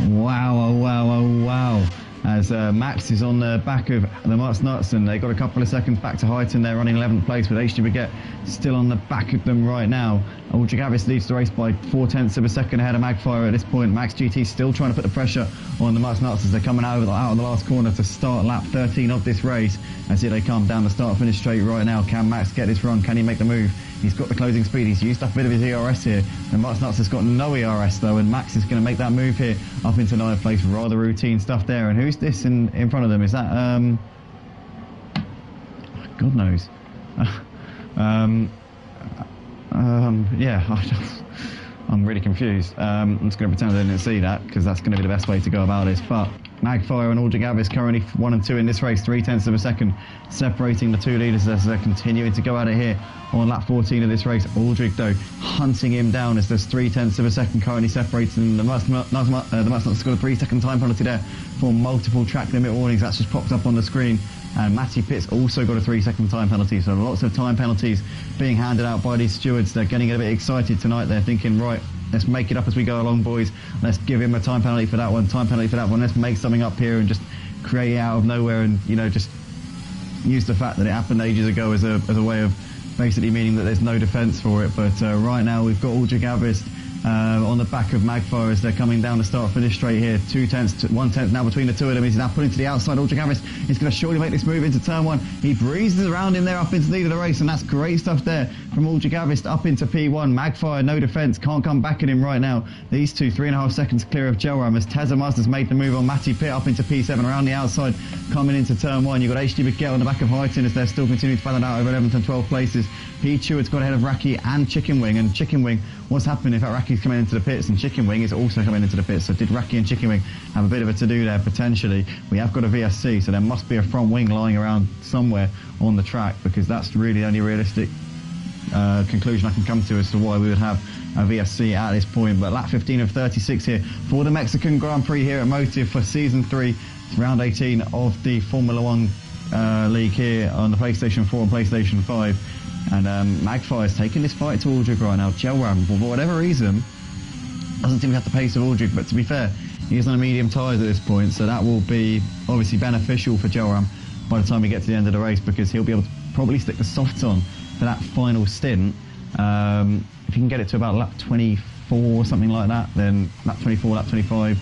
Wow, oh wow, oh wow. As Max is on the back of the Mutts Nuts, and they got a couple of seconds back to Hyton there, running 11th place, with HT Baguette still on the back of them right now. Aldrich Avis leads the race by 0.4 of a second ahead of Magfire at this point. Max GT still trying to put the pressure on the Mutts Nuts as they're coming out of the last corner to start lap 13 of this race. As here they come down the start finish straight right now. Can Max get this run? Can he make the move? He's got the closing speed. He's used up a bit of his ERS here. And Mutts Nuts has got no ERS though, and Max is going to make that move here up into 9th place. Rather routine stuff there. And who's this in front of them? Is that God knows. Yeah, I'm really confused. I'm just going to pretend I didn't see that, because that's going to be the best way to go about this. But Magfire and Aldrich Avis currently 1 and 2 in this race, 0.3 of a second separating the two leaders as they're continuing to go at it here on lap 14 of this race. Aldrich though hunting him down as there's 0.3 of a second currently separating the Mustnut's got a 3-second time penalty there for multiple track limit warnings. That's just popped up on the screen. And Matty Pitts also got a 3-second time penalty, so lots of time penalties being handed out by these stewards. They're getting a bit excited tonight. They're thinking, right, let's make it up as we go along, boys. Let's give him a time penalty for that one, time penalty for that one. Let's make something up here and just create it out of nowhere and, you know, just use the fact that it happened ages ago as a way of basically meaning that there's no defence for it. But right now we've got Aldrich Avis on the back of Magfire as they're coming down the start-finish straight here. 0.2 to 1/10 now between the two of them. He's now pulling to the outside. Aldrich Avis is going to surely make this move into turn one. He breezes around him there up into the lead of the race, and that's great stuff there from Aldrich Avis up into P1. Magfire, no defence, can't come back at him right now. These two, 3.5 seconds clear of Jelram as Tezza Mazda's made the move on Matty Pitt up into P7 around the outside coming into turn one. You've got HD Baguette on the back of Highton as they're still continuing to battle out over 11th and 12th places. P. Cheward's got ahead of Raki and Chicken Wing, and Chicken Wing, what's happening if Raki's coming into the pits and Chicken Wing is also coming into the pits? So did Raki and Chicken Wing have a bit of a to-do there potentially? We have got a VSC, so there must be a front wing lying around somewhere on the track, because that's really the only realistic conclusion I can come to as to why we would have a VSC at this point. But lap 15 of 36 here for the Mexican Grand Prix here at Motive for season 3, round 18 of the Formula 1 league here on the PlayStation 4 and PlayStation 5. And Magfire's taking this fight to Aldrich right now. Jelram, for whatever reason, doesn't seem to have the pace of Aldrich, but to be fair, he's on a medium tyres at this point, so that will be obviously beneficial for Jelram by the time we get to the end of the race, because he'll be able to probably stick the softs on for that final stint. If you can get it to about lap 24 or something like that, then lap 24, lap 25,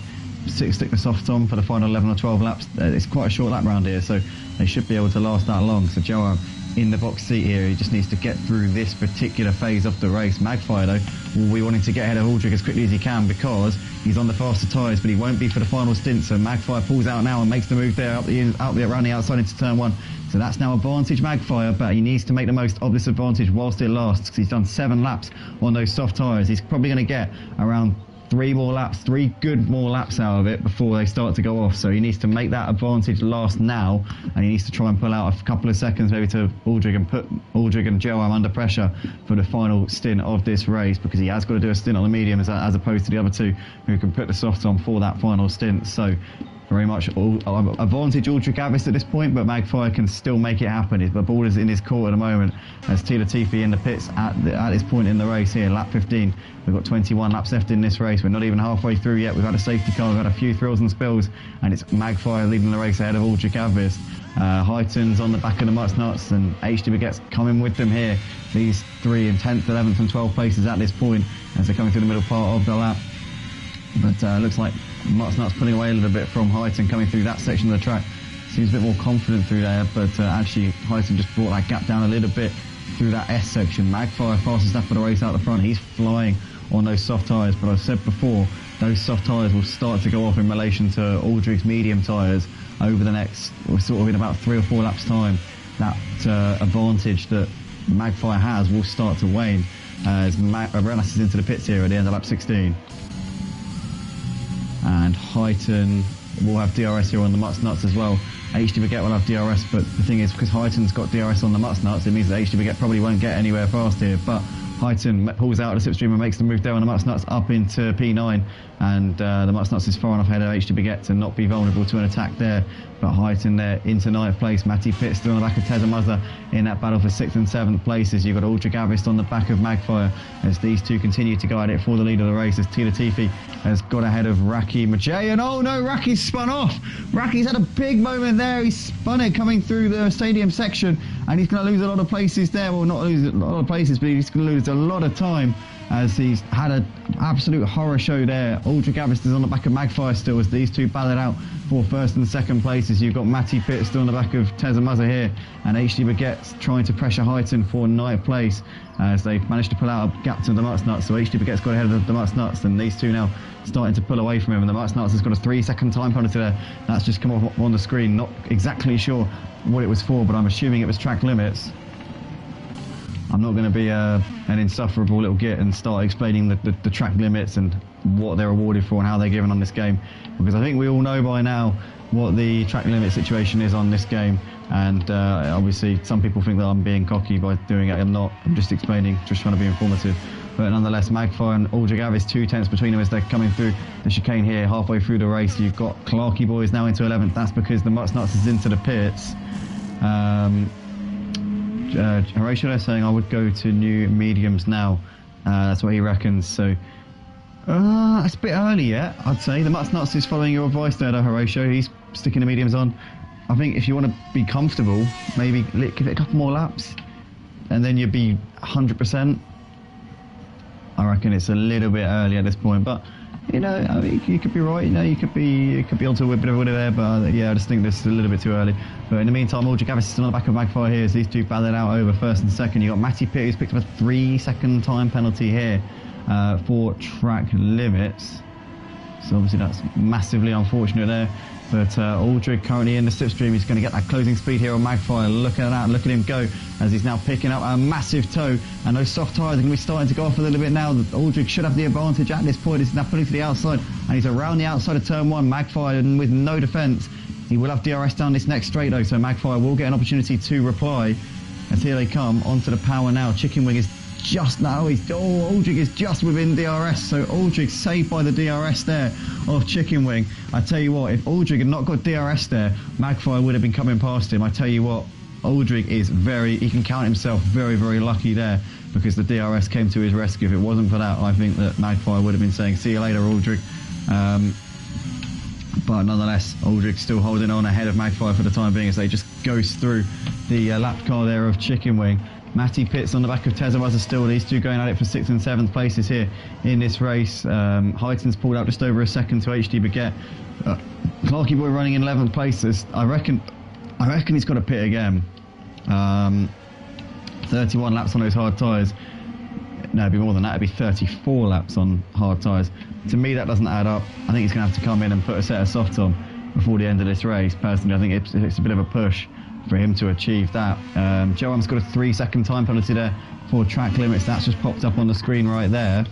stick the softs on for the final 11 or 12 laps. It's quite a short lap round here, so they should be able to last that long. So Jelram in the box seat here, he just needs to get through this particular phase of the race. Magfire though will be wanting to get ahead of Aldrich as quickly as he can, because he's on the faster tyres, but he won't be for the final stint. So Magfire pulls out now and makes the move there around the outside into turn one. So that's now advantage Magfire, but he needs to make the most of this advantage whilst it lasts, because he's done 7 laps on those soft tyres. He's probably going to get around 3 good more laps out of it before they start to go off. So he needs to make that advantage last now, and he needs to try and pull out a couple of seconds maybe to Aldrich and put Aldrich and Jelram under pressure for the final stint of this race, because he has got to do a stint on the medium as opposed to the other two who can put the softs on for that final stint. So very much advantage Aldrich Avis at this point, but Magfire can still make it happen. The ball is in his court at the moment as T. Latifi in the pits at this point in the race here, lap 15. We've got 21 laps left in this race. We're not even halfway through yet. We've had a safety car, we've had a few thrills and spills, and it's Magfire leading the race ahead of Aldrich Avis. Highton's on the back of the Mustnuts, and HD Baguette's coming with them here. These three in 10th, 11th and 12th places at this point as they're coming through the middle part of the lap. But looks like Mustnut's pulling away a little bit from Highton coming through that section of the track. Seems a bit more confident through there, but actually Highton just brought that gap down a little bit through that S section. Magfire fastest lap of the race out the front. He's flying on those soft tyres, but I've said before, those soft tyres will start to go off in relation to Aldrich's medium tyres over the next, sort of in about 3 or 4 laps time. That advantage that Magfire has will start to wane as Renas is into the pits here at the end of lap 16. And Highton will have DRS here on the Mustnuts as well. HD Baguette will have DRS, but the thing is, because Highton's got DRS on the Mustnuts, it means that HD Baguette probably won't get anywhere fast here. But Highton pulls out of the slipstream and makes the move there on the Mustnuts up into P9, and the Mustnuts is far enough ahead of HD Baguette to not be vulnerable to an attack there. But Highton there into 9th place. Matty Pitt still on the back of Tezza Mazda in that battle for 6th and 7th places. You've got Aldrich Avis on the back of Magfire as these two continue to go at it for the lead of the race, as T. Latifi has got ahead of Raki Majay. And oh no, Raki's spun off. Raki's had a big moment there. He spun it coming through the stadium section, and he's going to lose a lot of places there. Well, not lose a lot of places, but he's going to lose a lot of time as he's had an absolute horror show there. Aldrich Avis is on the back of Magfire still as these two battle it out for 1st and 2nd places. You've got Matty Pitt still on the back of Tezza Mazda here, and HD Baguette trying to pressure Highton for 9th place as they've managed to pull out a gap to the Mustnuts. So HD Baguette's got ahead of the Mustnuts, and these two now starting to pull away from him, and the Mustnuts has got a 3-second time penalty there. That's just come off on the screen. Not exactly sure what it was for, but I'm assuming it was track limits. I'm not going to be an insufferable little git and start explaining the track limits and what they're awarded for and how they're given on this game, because I think we all know by now what the track limit situation is on this game, and obviously some people think that I'm being cocky by doing it. I'm not. I'm just explaining, just trying to be informative. But nonetheless, Magpie and Aldrich Avis 2 tenths between them as they're coming through the chicane here halfway through the race. You've got Clarky Boys now into 11th. That's because the Mutts Nuts is into the pits. Horatio is saying I would go to new mediums now. That's what he reckons. So it's a bit early yet, I'd say. The Mutts Nuts is following your advice there, though, Horatio. He's sticking the mediums on. I think if you want to be comfortable, maybe give it a couple more laps, and then you'd be 100%. I reckon it's a little bit early at this point, but you know, I mean, you could be right. You know, you could be onto a bit of a winner there, but yeah, I just think this is a little bit too early. But in the meantime, Aldrich Avis is still on the back of Magpie here as these two battle it out over first and second. You got Matty Pitt, who's picked up a 3-second time penalty here for track limits. So obviously that's massively unfortunate there. But Aldrich currently in the slipstream. He's going to get that closing speed here on Magpie. Look at that, look at him go as he's now picking up a massive toe. And those soft tyres are going to be starting to go off a little bit now. Aldrich should have the advantage at this point. He's now pulling to the outside, and he's around the outside of turn 1. Magpie, and with no defence, he will have DRS down this next straight though. So Magpie will get an opportunity to reply. As here they come onto the power now. Chicken Wing is just now, Aldrich is just within DRS, so Aldrich saved by the DRS there of Chicken Wing. I tell you what, if Aldrich had not got DRS there, Magpie would have been coming past him. I tell you what, Aldrich is he can count himself very, very lucky there, because the DRS came to his rescue. If it wasn't for that, I think that Magpie would have been saying, see you later, Aldrich. But nonetheless, Aldrich still holding on ahead of Magpie for the time being as they just ghost through the lap car there of Chicken Wing. Matty Pitts on the back of Tezza still. These two going at it for 6th and 7th places here in this race. Heighton's pulled out just over a second to HD Baguette. Clarky Boy running in 11th places. I reckon he's got to pit again. 31 laps on those hard tyres. No, it'd be more than that. It'd be 34 laps on hard tyres. To me, that doesn't add up. I think he's going to have to come in and put a set of softs on before the end of this race. Personally, I think it's a bit of a push for him to achieve that. Joam's got a 3-second time penalty there for track limits. That's just popped up on the screen right there.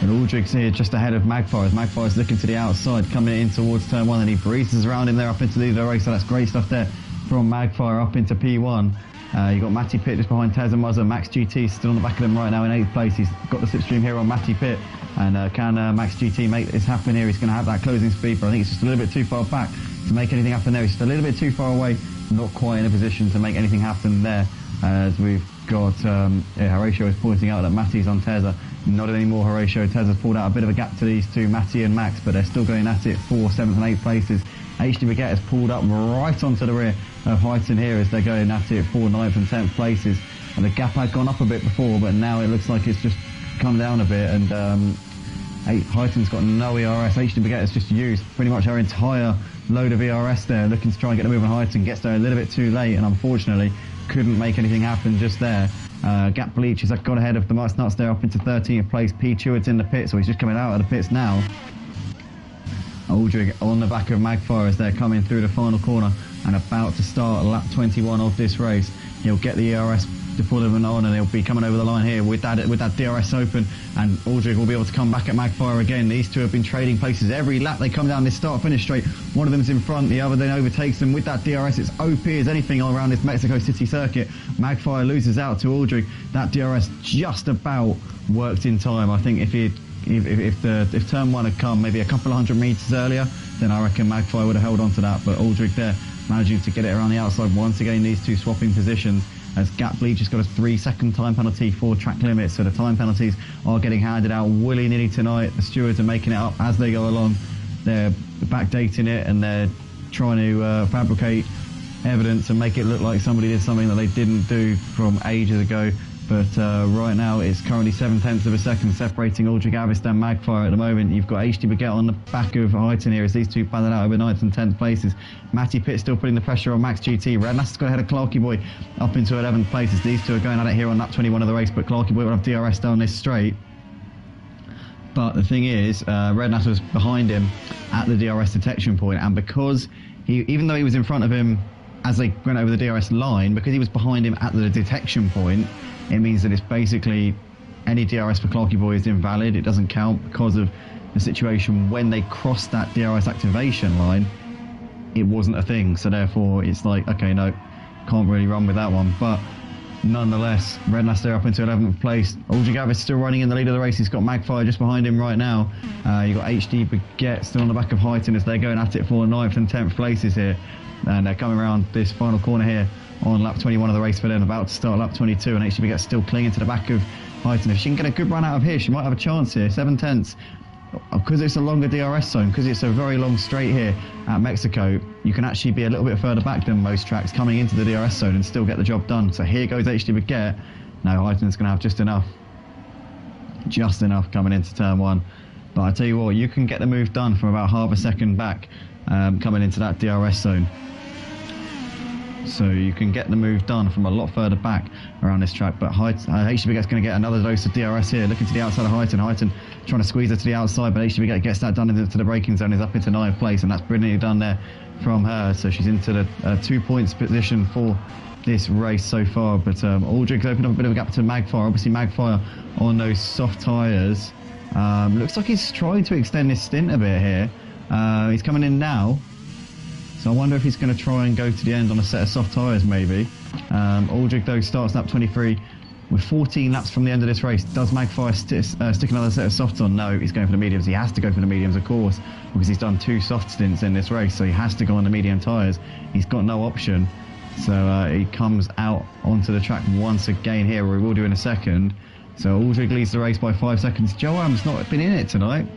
But Aldrich's here just ahead of Magpie. Magpie's looking to the outside, coming in towards turn 1, and he breezes around him there up into the race. So that's great stuff there from Magpie up into P1. You've got Matty Pitt just behind Tez and Muzzer. Max GT still on the back of them right now in 8th place. He's got the slipstream here on Matty Pitt. And can Max GT make this happen here? He's going to have that closing speed, but I think it's just a little bit too far back to make anything happen there. He's just a little bit too far away, not quite in a position to make anything happen there. As we've got Horatio is pointing out that Matty's on Tezza. Not anymore, Horatio. Tezza's pulled out a bit of a gap to these two, Matty and Max, but they're still going at it for 7th and 8th places. HD Baguette has pulled up right onto the rear of Heighton here as they're going at it for 9th and 10th places. And the gap had gone up a bit before, but now it looks like it's just come down a bit, and Heighton's got no ERS. HD Baguette has just used pretty much her entire load of ERS there, looking to try and get a move on Heighton. Gets there a little bit too late, and unfortunately couldn't make anything happen just there. Gap Bleach has got ahead of the Mutts Nuts there up into 13th place. P. Cheward's in the pit, so he's just coming out of the pits now. Aldrich on the back of Magpie as they're coming through the final corner and about to start lap 21 of this race. He'll get the ERS to pull them on, and he'll be coming over the line here with that DRS open, and Aldrich will be able to come back at Magpie again. These two have been trading places every lap they come down this start-finish straight. One of them's in front, the other then overtakes them. With that DRS, it's OP as anything all around this Mexico City circuit. Magpie loses out to Aldrich. That DRS just about worked in time. I think if turn 1 had come maybe a couple of 100 metres earlier, then I reckon Magpie would have held on to that. But Aldrich there managing to get it around the outside once again. These two swapping positions, as Gap Bleach has got a 3-second time penalty for track limits. So the time penalties are getting handed out willy-nilly tonight. The stewards are making it up as they go along. They're backdating it, and they're trying to fabricate evidence and make it look like somebody did something that they didn't do from ages ago. But right now it's currently 7/10 of a second separating Aldrich Avis and Magpie at the moment. You've got HD Baguette on the back of Heighton here as these two battle out over 9th and 10th places. Matty Pitt still putting the pressure on Max GT. Rednass has got ahead of Clarky Boy up into 11th places. These two are going at it here on lap 21 of the race, but Clarky Boy will have DRS down this straight. But the thing is, Rednass was behind him at the DRS detection point, and because even though he was in front of him as they went over the DRS line, because he was behind him at the detection point, it means that it's basically any DRS for Clarky Boy is invalid. It doesn't count because of the situation when they crossed that DRS activation line. It wasn't a thing, so therefore it's like, okay, no, can't really run with that one. But nonetheless, Rednass there up into 11th place. Aldrich Avis still running in the lead of the race. He's got Magfire just behind him right now. You've got HD Baguette still on the back of Heighton as they're going at it for 9th and 10th places here. And they're coming around this final corner here on lap 21 of the race for them, about to start lap 22, and HD Baguette still clinging to the back of Heighton. If she can get a good run out of here, she might have a chance here. 7/10. Because it's a longer DRS zone, because it's a very long straight here at Mexico, you can actually be a little bit further back than most tracks coming into the DRS zone and still get the job done. So here goes HD Baguette. Now Heighton's going to have just enough coming into turn 1. But I tell you what, you can get the move done from about half a second back coming into that DRS zone. So you can get the move done from a lot further back around this track. But HD Baguette's going to get another dose of DRS here, looking to the outside of Heighton. Heighton trying to squeeze her to the outside, but HD Baguette gets that done into the braking zone, is up into 9th place, and that's brilliantly done there from her. So she's into the 2 points position for this race so far. But Aldrich's opened up a bit of a gap to Magfire. Obviously Magfire on those soft tyres. Looks like he's trying to extend his stint a bit here. He's coming in now. So I wonder if he's going to try and go to the end on a set of soft tyres, maybe. Aldrich, though, starts lap 23 with 14 laps from the end of this race. Does Magfire stick another set of softs on? No, he's going for the mediums. He has to go for the mediums, of course, because he's done 2 soft stints in this race, so he has to go on the medium tyres. He's got no option. So he comes out onto the track once again here, where he will do in a second. So Aldrich leads the race by 5 seconds. Joam's not been in it tonight.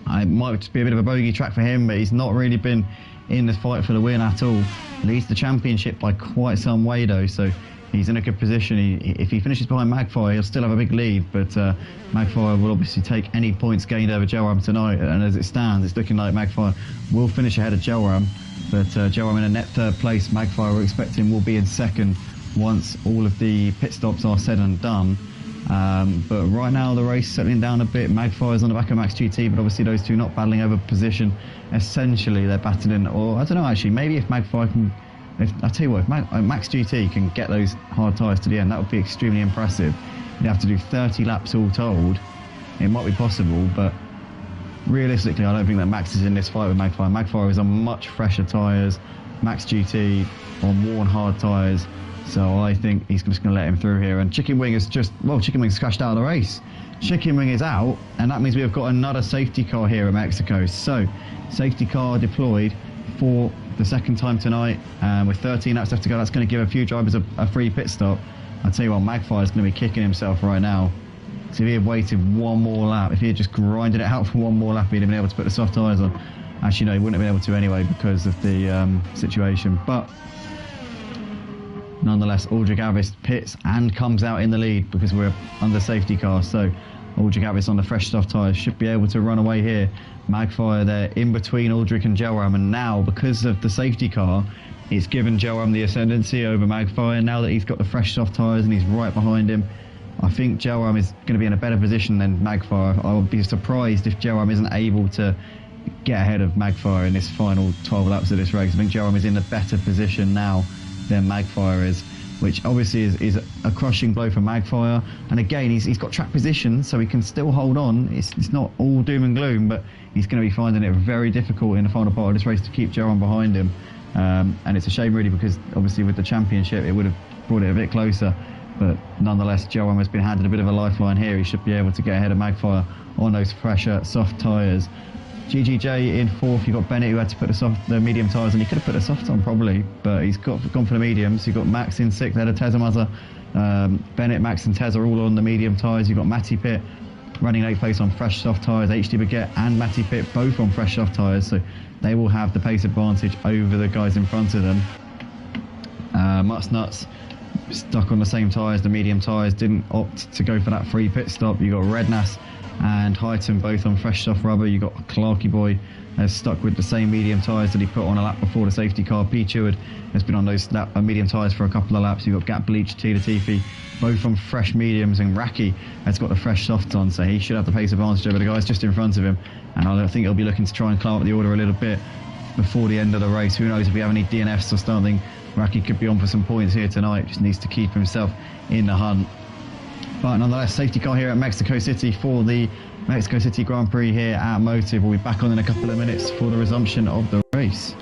It might just be a bit of a bogey track for him, but he's not really been in the fight for the win at all. Leads the championship by quite some way though, so he's in a good position. If he finishes behind Magfire, he'll still have a big lead, but Magfire will obviously take any points gained over Joam tonight, and as it stands, it's looking like Magfire will finish ahead of Joam, but Joam in a net 3rd place. Magfire, we're expecting, will be in 2nd once all of the pit stops are said and done. But right now the race settling down a bit. Magfire's on the back of Max GT, but obviously those two not battling over position. Essentially they're battling, or I don't know actually, maybe if Magfire can, I tell you what, if Max GT can get those hard tyres to the end, that would be extremely impressive. You'd have to do 30 laps all told. It might be possible, but realistically I don't think that Max is in this fight with Magfire. Magfire is on much fresher tyres. Max GT on worn hard tyres. So I think he's just going to let him through here. And Chicken Wing is Chicken Wing's crashed out of the race. Chicken Wing is out, and that means we have got another safety car here in Mexico. So, safety car deployed for the 2nd time tonight. With 13 laps left to go, that's going to give a few drivers a free pit stop. I'll tell you what, Magfire is going to be kicking himself right now. So if he had waited one more lap, if he had just grinded it out for one more lap, he'd have been able to put the soft tyres on. Actually, no, he wouldn't have been able to anyway because of the situation. But nonetheless, Aldrich Avis pits and comes out in the lead because we're under safety car. So Aldrich Avis on the fresh soft tyres should be able to run away here. Magfire there in between Aldrich and Joam, and now because of the safety car, it's given Joam the ascendancy over Magfire. Now that he's got the fresh soft tyres and he's right behind him, I think Joam is going to be in a better position than Magfire. I would be surprised if Joam isn't able to get ahead of Magfire in this final 12 laps of this race. I think Joam is in a better position now than Magfire is, which obviously is a crushing blow for Magfire. And again, he's got track position, so he can still hold on. It's not all doom and gloom, but he's going to be finding it very difficult in the final part of this race to keep Joam behind him. And it's a shame really, because obviously with the championship it would have brought it a bit closer. But nonetheless, Joam has been handed a bit of a lifeline here. He should be able to get ahead of Magfire on those fresher soft tyres. GGJ in 4th. You've got Bennett, who had to put the medium tyres on. He could have put the softs on probably, but he's gone for the mediums. You've got Max in 6th, ahead of Tezamaza. Bennett, Max and Tez are all on the medium tyres. You've got Matty Pitt running 8th place on fresh soft tyres. HD Baguette and Matty Pitt both on fresh soft tyres, so they will have the pace advantage over the guys in front of them. Mutts Nuts stuck on the same tyres, the medium tyres, didn't opt to go for that free pit stop. You've got Rednass and Heighton both on fresh soft rubber. You've got Clarky Boy has stuck with the same medium tyres that he put on a lap before the safety car. P. Cheward has been on those medium tyres for a couple of laps. You've got Gap Bleach, T. Latifi, both on fresh mediums, and Raki has got the fresh softs on, so he should have the pace advantage over the guys just in front of him. And I think he'll be looking to try and climb up the order a little bit before the end of the race. Who knows if we have any DNFs or something. Raki could be on for some points here tonight. Just needs to keep himself in the hunt. But nonetheless, safety car here at Mexico City for the Mexico City Grand Prix here at Motive. We'll be back on in a couple of minutes for the resumption of the race.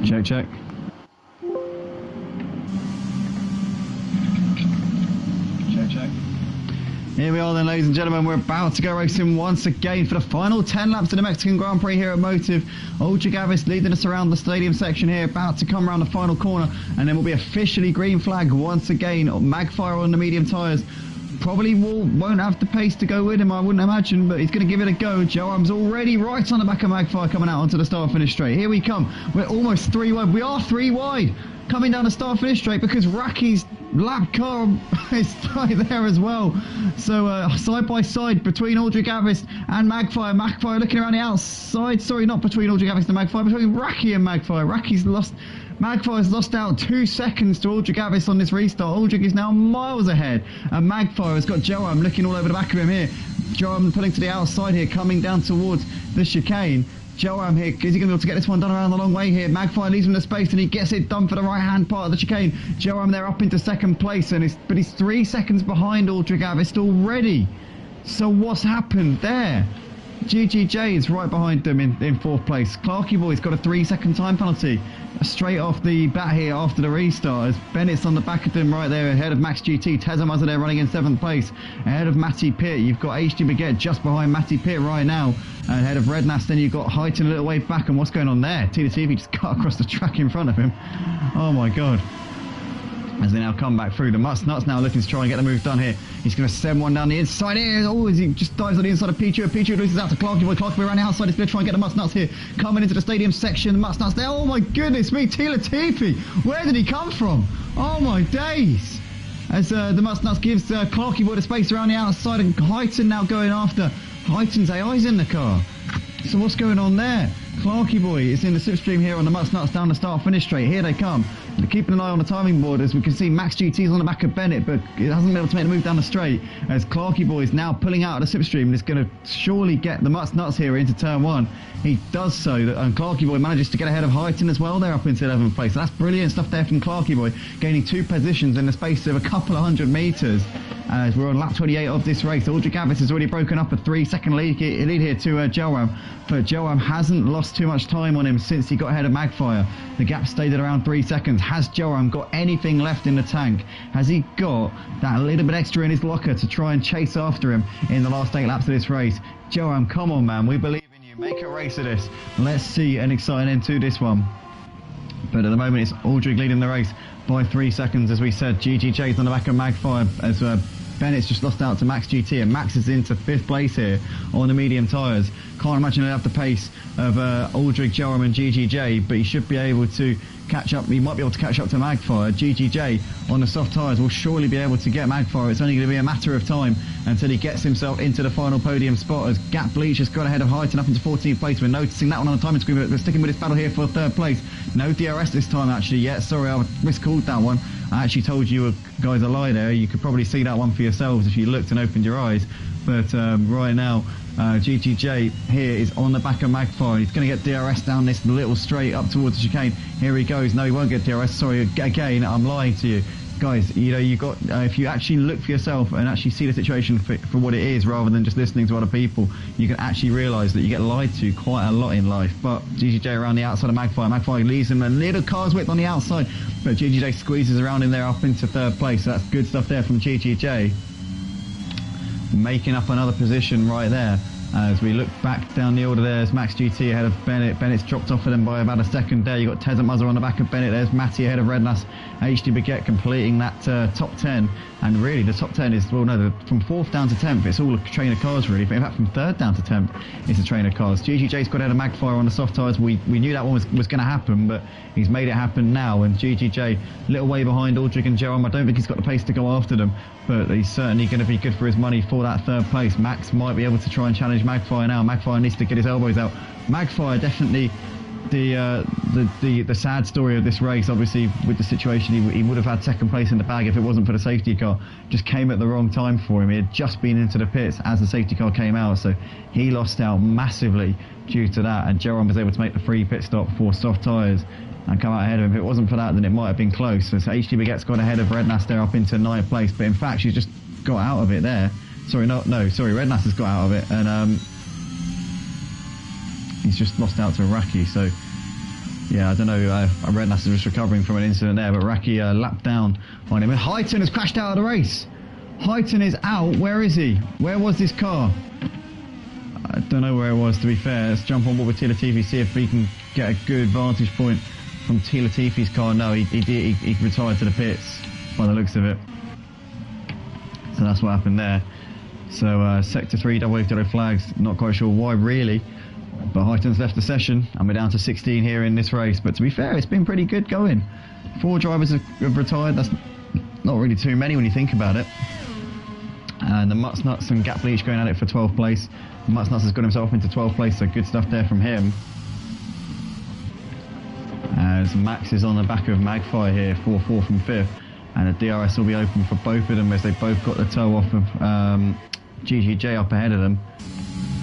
Check, check. Check, check. Here we are then, ladies and gentlemen. We're about to go racing once again for the final 10 laps of the Mexican Grand Prix here at Motive. Ultra Gavis leading us around the stadium section here, about to come around the final corner, and then we'll be officially green flag once again. Magfire on the medium tyres. Probably won't have the pace to go with him, I wouldn't imagine, but he's going to give it a go. Joam's already right on the back of Magfire coming out onto the start-finish straight. Here we come. We're almost 3 wide. We are 3 wide coming down the start-finish straight because Racky's lap car is right there as well. So side by side between Aldrich Gavis and Magfire. Magfire looking around the outside. Sorry, not between Aldrich Gavis and Magfire, between Racky and Magfire. Magfire's lost out 2 seconds to Aldrich Gavis on this restart. Aldrich is now miles ahead, and Magfire has got Joam looking all over the back of him here. Joam pulling to the outside here, coming down towards the chicane. Joam here, is he going to be able to get this one done around the long way here? Magfire leaves him the space and he gets it done for the right-hand part of the chicane. Joam there up into second place, but he's 3 seconds behind Aldrich Gavis already. So what's happened there? GGJ is right behind them in fourth place. Clarky Boy's got a 3-second time penalty straight off the bat here after the restart, as Bennett's on the back of them right there ahead of Max GT. Tezamazza there running in 7th place ahead of Matty Pitt. You've got HD Baguette just behind Matty Pitt right now ahead of Rednas. Then you've got Heighton a little way back, and what's going on there? Tila TV just cut across the track in front of him. Oh my god. As they now come back through, the Nuts now looking to try and get the move done here. He's going to send one down the inside here. Oh, as he just dives on the inside of Pichu. Pichu loses out to Clarky Boy. Clarky Boy around the outside. He's going to try and get the Nuts here. Coming into the stadium section. The Nuts there. Oh my goodness me. Tila Tifi. Where did he come from? Oh my days. As the Nuts gives Clarky Boy the space around the outside, and Heighton now going after. Heighton's AI's in the car. So what's going on there? Clarky Boy is in the slipstream here on the Nuts down the start-finish straight. Here they come. They're keeping an eye on the timing board, as we can see Max GT's on the back of Bennett, but it hasn't been able to make the move down the straight, as Clarky Boy is now pulling out of the slipstream and is going to surely get the Nuts here into turn 1. He does so, and Clarky Boy manages to get ahead of Heighton as well. They're up into 11th place. So that's brilliant stuff there from Clarky Boy, gaining 2 positions in the space of a couple of 100 metres. As we're on lap 28 of this race, Aldrich Abbott has already broken up a 3-second lead here to Jelram, but Jelram hasn't lost too much time on him since he got ahead of Magfire. The gap stayed at around 3 seconds. Has Jelram got anything left in the tank? Has he got that little bit extra in his locker to try and chase after him in the last 8 laps of this race? Jelram, come on man, we believe in you. Make a race of this. Let's see an exciting end to this one. But at the moment it's Aldrich leading the race by 3 seconds, as we said. GGJ's on the back of Magfire, as Bennett's just lost out to Max GT, and Max is into 5th place here on the medium tyres. Can't imagine he'll have the pace of Aldrich, Jelram and GGJ, but he should be able to catch up. He might be able to catch up to Magfire. GGJ on the soft tyres will surely be able to get Magfire. It's only going to be a matter of time until he gets himself into the final podium spot, as Gap Bleach has got ahead of Heighton up into 14th place. We're noticing that one on the timing screen, but we're sticking with this battle here for 3rd place. No DRS this time actually yet. Sorry, I miscalled that one. I actually told you guys a lie there. You could probably see that one for yourselves if you looked and opened your eyes. But right now, GGJ here is on the back of Magfire. He's going to get DRS down this little straight up towards the chicane. Here he goes. No, he won't get DRS. Sorry, again, I'm lying to you. Guys, you know, you got if you actually look for yourself and actually see the situation for what it is, rather than just listening to other people, you can actually realise that you get lied to quite a lot in life. But GGJ around the outside of Magfire. Magfire leaves him a little car's width on the outside, but GGJ squeezes around him there up into 3rd place. So that's good stuff there from GGJ. Making up another position right there. As we look back down the order, there's Max GT ahead of Bennett. Bennett's dropped off of them by about a second there. You've got Tezamazza on the back of Bennett. There's Matty ahead of Rednas. HD Baguette completing that top 10. And really, the top 10 is, well, no, from 4th down to 10th, it's all a train of cars, really. But in fact, from 3rd down to 10th, it's a train of cars. GGJ's got ahead of Magfire on the soft tyres. We knew that one was going to happen, but he's made it happen now. And GGJ, a little way behind Aldrich and Jerome. I don't think he's got the pace to go after them, but he's certainly going to be good for his money for that 3rd place. Max might be able to try and challenge Magfire now. Magfire needs to get his elbows out. Magfire definitely the sad story of this race. Obviously, with the situation, he would have had 2nd place in the bag if it wasn't for the safety car. Just came at the wrong time for him. He had just been into the pits as the safety car came out, so he lost out massively due to that, and Jerome was able to make the free pit stop for soft tyres and come out ahead of him. If it wasn't for that, then it might have been close. So HD Baguette's got ahead of Rednas there up into 9th place, but in fact she's just got out of it there. Sorry, Rednas has got out of it, and he's just lost out to Raki. So yeah, I don't know, Rednas is just recovering from an incident there, but Raki lapped down on him. And Heighton has crashed out of the race. Heighton is out. Where is he? Where was this car? I don't know where it was, to be fair. Let's jump on board with Tila TV, see if we can get a good vantage point from Tila TV's car. No, he retired to the pits by the looks of it. So that's what happened there. So sector 3, double wave yellow flags. Not quite sure why really, but Heighton's left the session and we're down to 16 here in this race. But to be fair, it's been pretty good going. 4 drivers have retired. That's not really too many when you think about it. And the Nuts and Gap Bleach going at it for 12th place. Nuts has got himself into 12th place, so good stuff there from him. As Max is on the back of Magfire here for 4th and 5th, and the DRS will be open for both of them, as they both got the toe off of GGJ up ahead of them.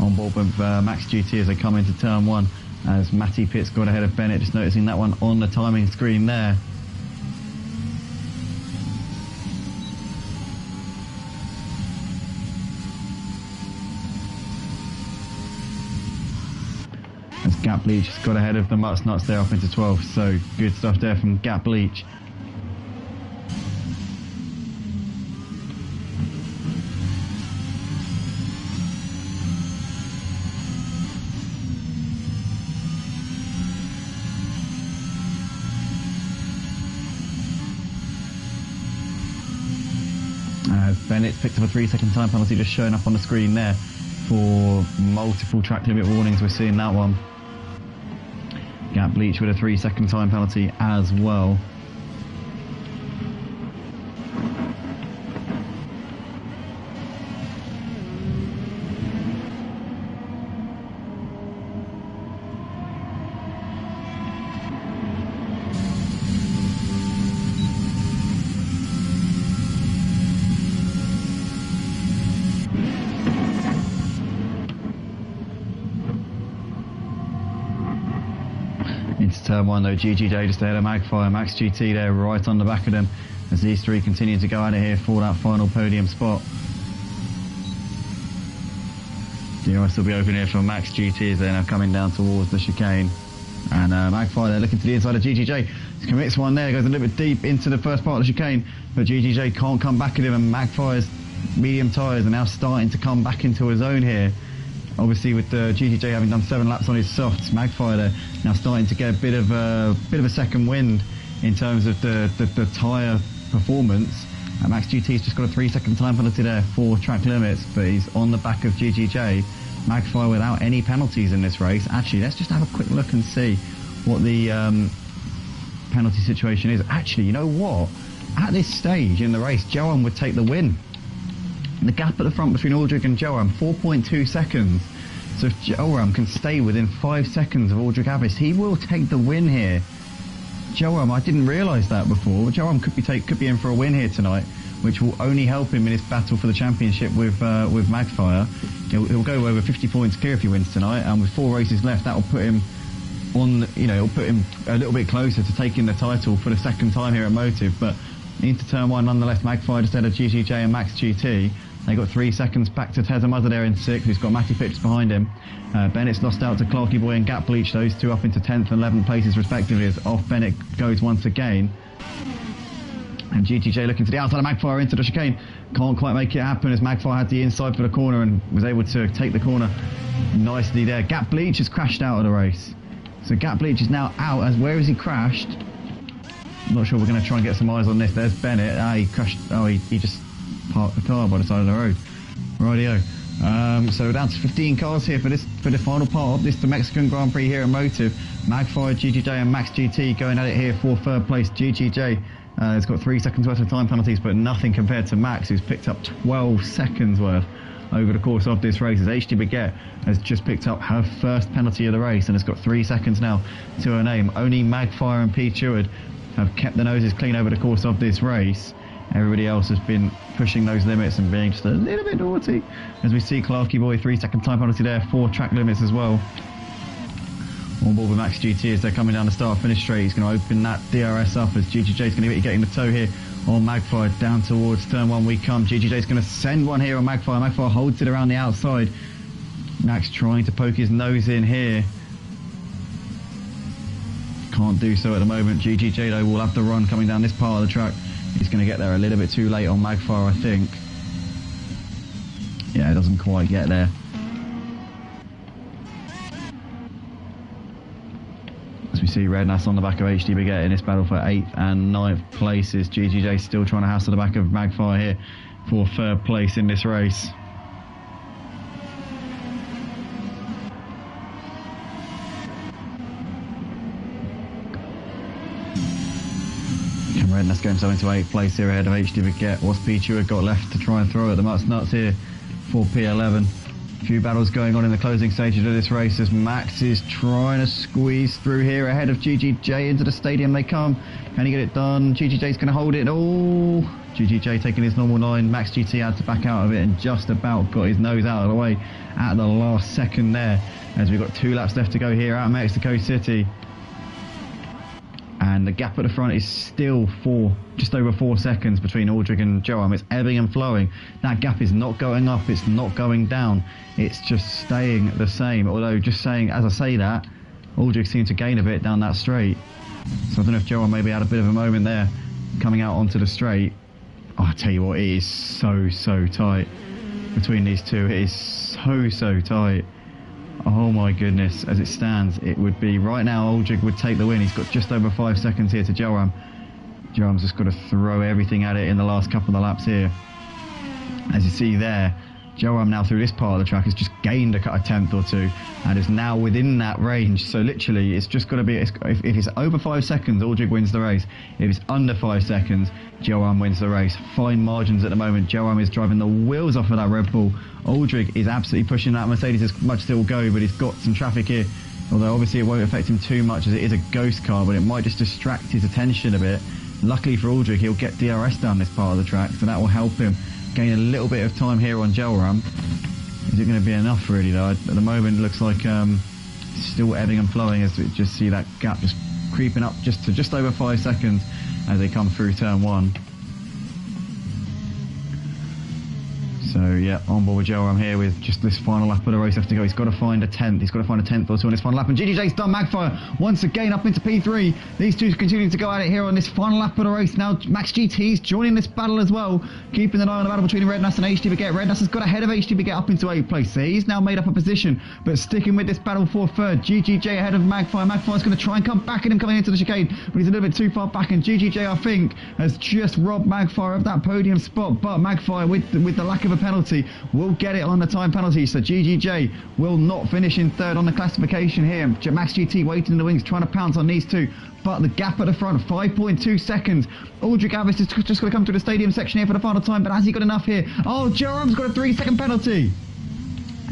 On board with Max GT as they come into turn 1, as Matty Pitt's got ahead of Bennett. Just noticing that one on the timing screen there. Gap Bleach has got ahead of the Mutts Nuts there up into 12th, so good stuff there from Gap Bleach. Bennett's picked up a 3-second time penalty just showing up on the screen there for multiple track limit warnings. We're seeing that one. Gap Bleach with a 3-second time penalty as well. Into turn one though, GGJ just ahead of Magpie, Max GT there right on the back of them as these three continue to go out of here for that final podium spot. DRS will be open here for Max GT as they're now coming down towards the chicane. And Magpie there looking to the inside of GGJ. He commits one there, goes a little bit deep into the first part of the chicane, but GGJ can't come back at him, and Magpie's medium tyres are now starting to come back into his own here. Obviously, with the GGJ having done 7 laps on his softs, Magpie there now starting to get a bit of a second wind in terms of the tyre performance. Max GT's just got a 3-second time penalty there for track limits, but he's on the back of GGJ. Magpie without any penalties in this race. Actually, let's just have a quick look and see what the penalty situation is. Actually, you know what? At this stage in the race, Johan would take the win. The gap at the front between Aldrich and Johan, 4.2 seconds. So if Johan can stay within 5 seconds of Aldrich Avis, he will take the win here. Johan, I didn't realise that before. Johan could be in for a win here tonight, which will only help him in his battle for the championship with Magpie. He'll go over 50 points clear if he wins tonight, and with 4 races left, that will put him on. It'll put him a little bit closer to taking the title for the second time here at Motive. But into turn one, nonetheless, Magpie just ahead of GGJ and Max GT. They got 3 seconds back to Tezza Mother there in 6th, who's got Matty Phipps behind him. Bennett's lost out to Clarky Boy and Gap Bleach, those two up into 10th and 11th places respectively as off Bennett goes once again. And GTJ looking to the outside of Magpie into the chicane. Can't quite make it happen as Magpie had the inside for the corner and was able to take the corner nicely there. Gap Bleach has crashed out of the race. So Gap Bleach is now out. As where has he crashed? I'm not sure. We're going to try and get some eyes on this. There's Bennett. He crashed. He just parked the car by the side of the road. Rightio. So we're down to 15 cars here for the final part of this the Mexican Grand Prix here at Motive. Magpie, GGJ and Max GT going at it here for 3rd place. GGJ has got 3 seconds worth of time penalties, but nothing compared to Max, who's picked up 12 seconds worth over the course of this race, as HD Baguette has just picked up her first penalty of the race and has got 3 seconds now to her name. Only Magpie and P. Cheward have kept the noses clean over the course of this race. Everybody else has been pushing those limits and being just a little bit naughty. As we see Clarky Boy, 3-second time penalty there for track limits as well. On board with Max GT as they're coming down the start-finish straight. He's going to open that DRS up as GGJ's going to be getting the toe here on Magpie. Down towards turn one we come. GGJ's going to send one here on Magpie. Magpie holds it around the outside. Max trying to poke his nose in here. Can't do so at the moment. GGJ though will have the run coming down this part of the track. He's going to get there a little bit too late on Magpie, I think. Yeah, it doesn't quite get there. As we see Rednass on the back of HD Baguette in this battle for 8th and 9th places. GGJ still trying to hassle the back of Magpie here for 3rd place in this race. Rednass going so into 8th place here ahead of HD Baguette. What's P2 got left to try and throw at the Mutts Nuts here for P11? A few battles going on in the closing stages of this race as Max is trying to squeeze through here ahead of GGJ. Into the stadium they come. Can he get it done? GGJ's going to hold it. Oh, GGJ taking his normal line. Max GT had to back out of it and just about got his nose out of the way at the last second there, as we've got 2 laps left to go here at Mexico City. And the gap at the front is still just over 4 seconds between Aldrich and Johan. It's ebbing and flowing. That gap is not going up, it's not going down. It's just staying the same. Although, just saying, as I say that, Aldrich seemed to gain a bit down that straight. So I don't know if Joram maybe had a bit of a moment there coming out onto the straight. Oh, I tell you what, it is so tight between these two. It is so tight. Oh my goodness, as it stands, it would be right now Aldrich would take the win. He's got just over 5 seconds here to Joram. Joram's just got to throw everything at it in the last couple of laps here. As you see there, Joram now through this part of the track has just gained a tenth or two and is now within that range. So literally it's just got to be, if it's over 5 seconds, Aldrich wins the race. If it's under 5 seconds, Joram wins the race. Fine margins at the moment. Joram is driving the wheels off of that Red Bull. Aldrich is absolutely pushing that Mercedes as much as it will go, but he's got some traffic here. Although obviously it won't affect him too much as it is a ghost car, but it might just distract his attention a bit. Luckily for Aldrich, he'll get DRS down this part of the track, so that will help him gain a little bit of time here on Joram. Is it going to be enough really though? At the moment it looks like still ebbing and flowing as we just see that gap just creeping up just to just over 5 seconds as they come through turn 1. So yeah, on board with Joram here with just this final lap of the race left to go. He's got to find a 10th. He's got to find a 10th or two on this final lap. And GGJ's done Magfire once again up into P3. These two continuing to go at it here on this final lap of the race. Now Max GT's joining this battle as well, keeping an eye on the battle between Rednass and HD Baguette. Rednass has got ahead of HD Baguette up into 8th place. So he's now made up a position, but sticking with this battle for 3rd. GGJ ahead of Magfire. Magfire's going to try and come back at him coming into the chicane, but he's a little bit too far back. And GGJ, I think, has just robbed Magfire of that podium spot. But Magfire, with the lack of a penalty, will get it on the time penalty, so GGJ will not finish in 3rd on the classification here. Max GT waiting in the wings, trying to pounce on these two, but the gap at the front, 5.2 seconds. Aldrich Avis is just going to come through the stadium section here for the final time, but has he got enough here? Oh, Joram's got a 3-second penalty.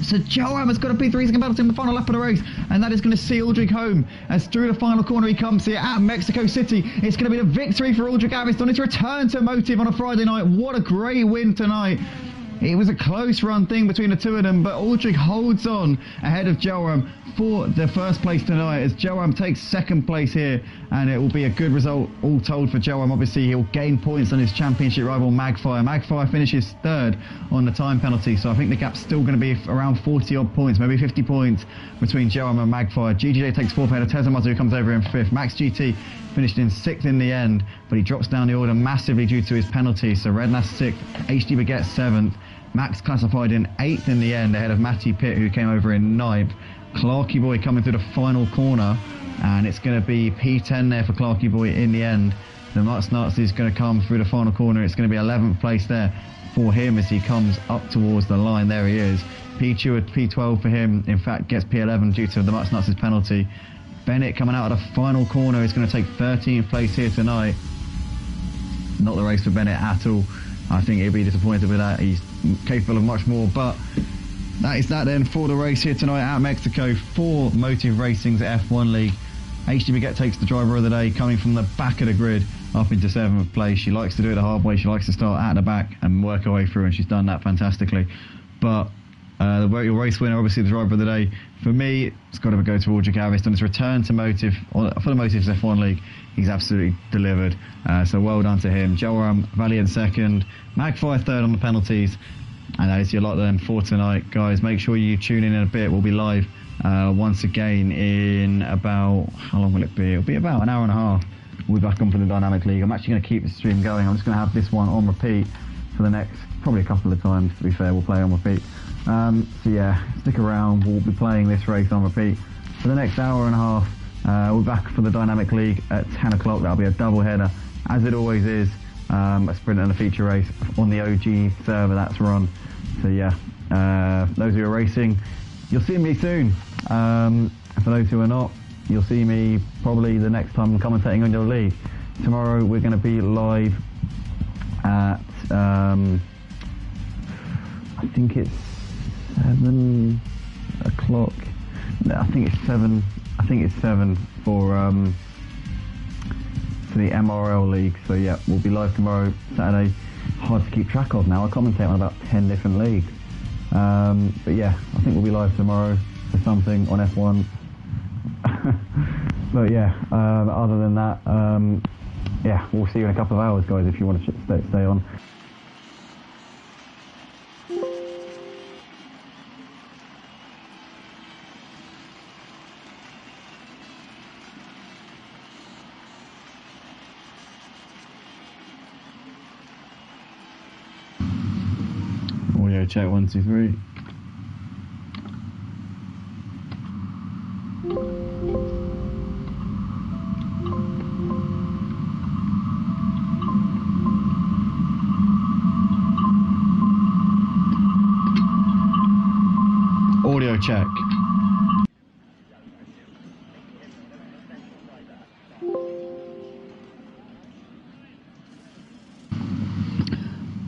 So Joram has got a P3-second penalty in the final lap of the race, and that is going to see Aldrich home as through the final corner he comes here at Mexico City. It's going to be the victory for Aldrich Avis on his return to Motive on a Friday night. What a great win tonight. It was a close run thing between the two of them, but Aldrich holds on ahead of Joram for the first place tonight as Joram takes 2nd place here, and it will be a good result all told for Joram. Obviously he'll gain points on his championship rival Magfire. Magfire finishes 3rd on the time penalty, so I think the gap's still going to be around 40 odd points, maybe 50 points between Joram and Magfire. GGJ takes 4th ahead of Tesla Mazda, who comes over in 5th. Max GT finished in 6th in the end, but he drops down the order massively due to his penalty. So Rednass 6th, HD Baguette 7th. Max classified in 8th in the end ahead of Matty Pitt, who came over in 9th. Clarky Boy coming through the final corner, and it's going to be P10 there for Clarky Boy in the end. The Nazi is going to come through the final corner. It's going to be 11th place there for him as he comes up towards the line. There he is. P2 P12 for him. In fact, gets P11 due to the Nazi's penalty. Bennett coming out of the final corner is going to take 13th place here tonight. Not the race for Bennett at all. I think he'll be disappointed with that. He's capable of much more, but that is that then for the race here tonight at Mexico for Motive Racing's F1 League. HD Baguette takes the driver of the day, coming from the back of the grid up into 7th place. She likes to do it the hard way. She likes to start at the back and work her way through, and she's done that fantastically. But the race winner, obviously the driver of the day, for me, it's got to go to Aldrich Avis on his return to Motive, for the Motive's F1 League. He's absolutely delivered, so well done to him. Joram, Valiant 2nd, Magfire 3rd on the penalties, and that is your lot then for tonight. Guys, make sure you tune in a bit. We'll be live once again in about, how long will it be? It'll be about an hour and a half. We'll be back on for the Dynamic League. I'm actually going to keep the stream going. I'm just going to have this one on repeat for the next, probably a couple of times, to be fair. We'll play on repeat. So yeah, stick around. We'll be playing this race on repeat for the next hour and a half. We're back for the Dynamic League at 10 o'clock. That'll be a double header, as it always is. A sprint and a feature race on the OG server that's run. So yeah, those who are racing, you'll see me soon. For those who are not, you'll see me probably the next time I'm commentating on your league. Tomorrow we're going to be live at, I think it's 7 o'clock. No, I think it's 7. I think it's 7 for the MRL League. So yeah, we'll be live tomorrow, Saturday. Hard to keep track of now. I commentate on about 10 different leagues. But yeah, I think we'll be live tomorrow for something on F1. But yeah, other than that, yeah, we'll see you in a couple of hours, guys, if you want to stay on. Audio check, 1, 2, 3. Audio check.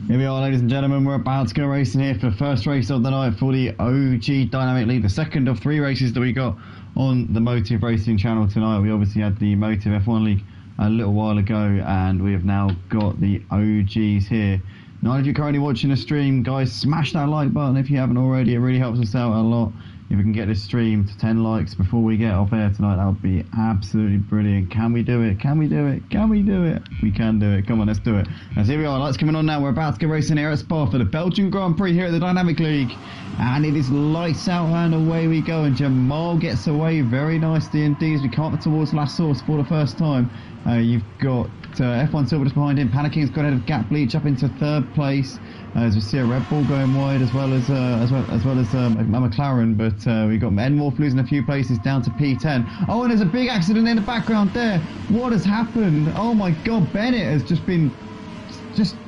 Here we are, ladies and gentlemen, we're about to go racing here for the first race of the night for the OG Dynamic League, the second of 3 races that we got on the Motive Racing channel tonight. We obviously had the Motive F1 League a little while ago, and we have now got the OGs here. Now, if you're currently watching the stream, guys, smash that like button if you haven't already. It really helps us out a lot. If we can get this stream to 10 likes before we get off air tonight, that would be absolutely brilliant. Can we do it? Can we do it? Can we do it? We can do it. Come on, let's do it. As here we are, lights coming on now. We're about to go racing here at Spa for the Belgian Grand Prix here at the Dynamic League. And it is lights out and away we go. And Jamal gets away very nicely indeed as we come up towards La Source for the first time. You've got F1 Silver just behind him. Panickin's got ahead of Gap Bleach up into 3rd place. As we see a Red Bull going wide as well as a McLaren, but we've got Enmorph losing a few places down to P10. Oh, and there's a big accident in the background there. What has happened? Oh my God, Bennett has just been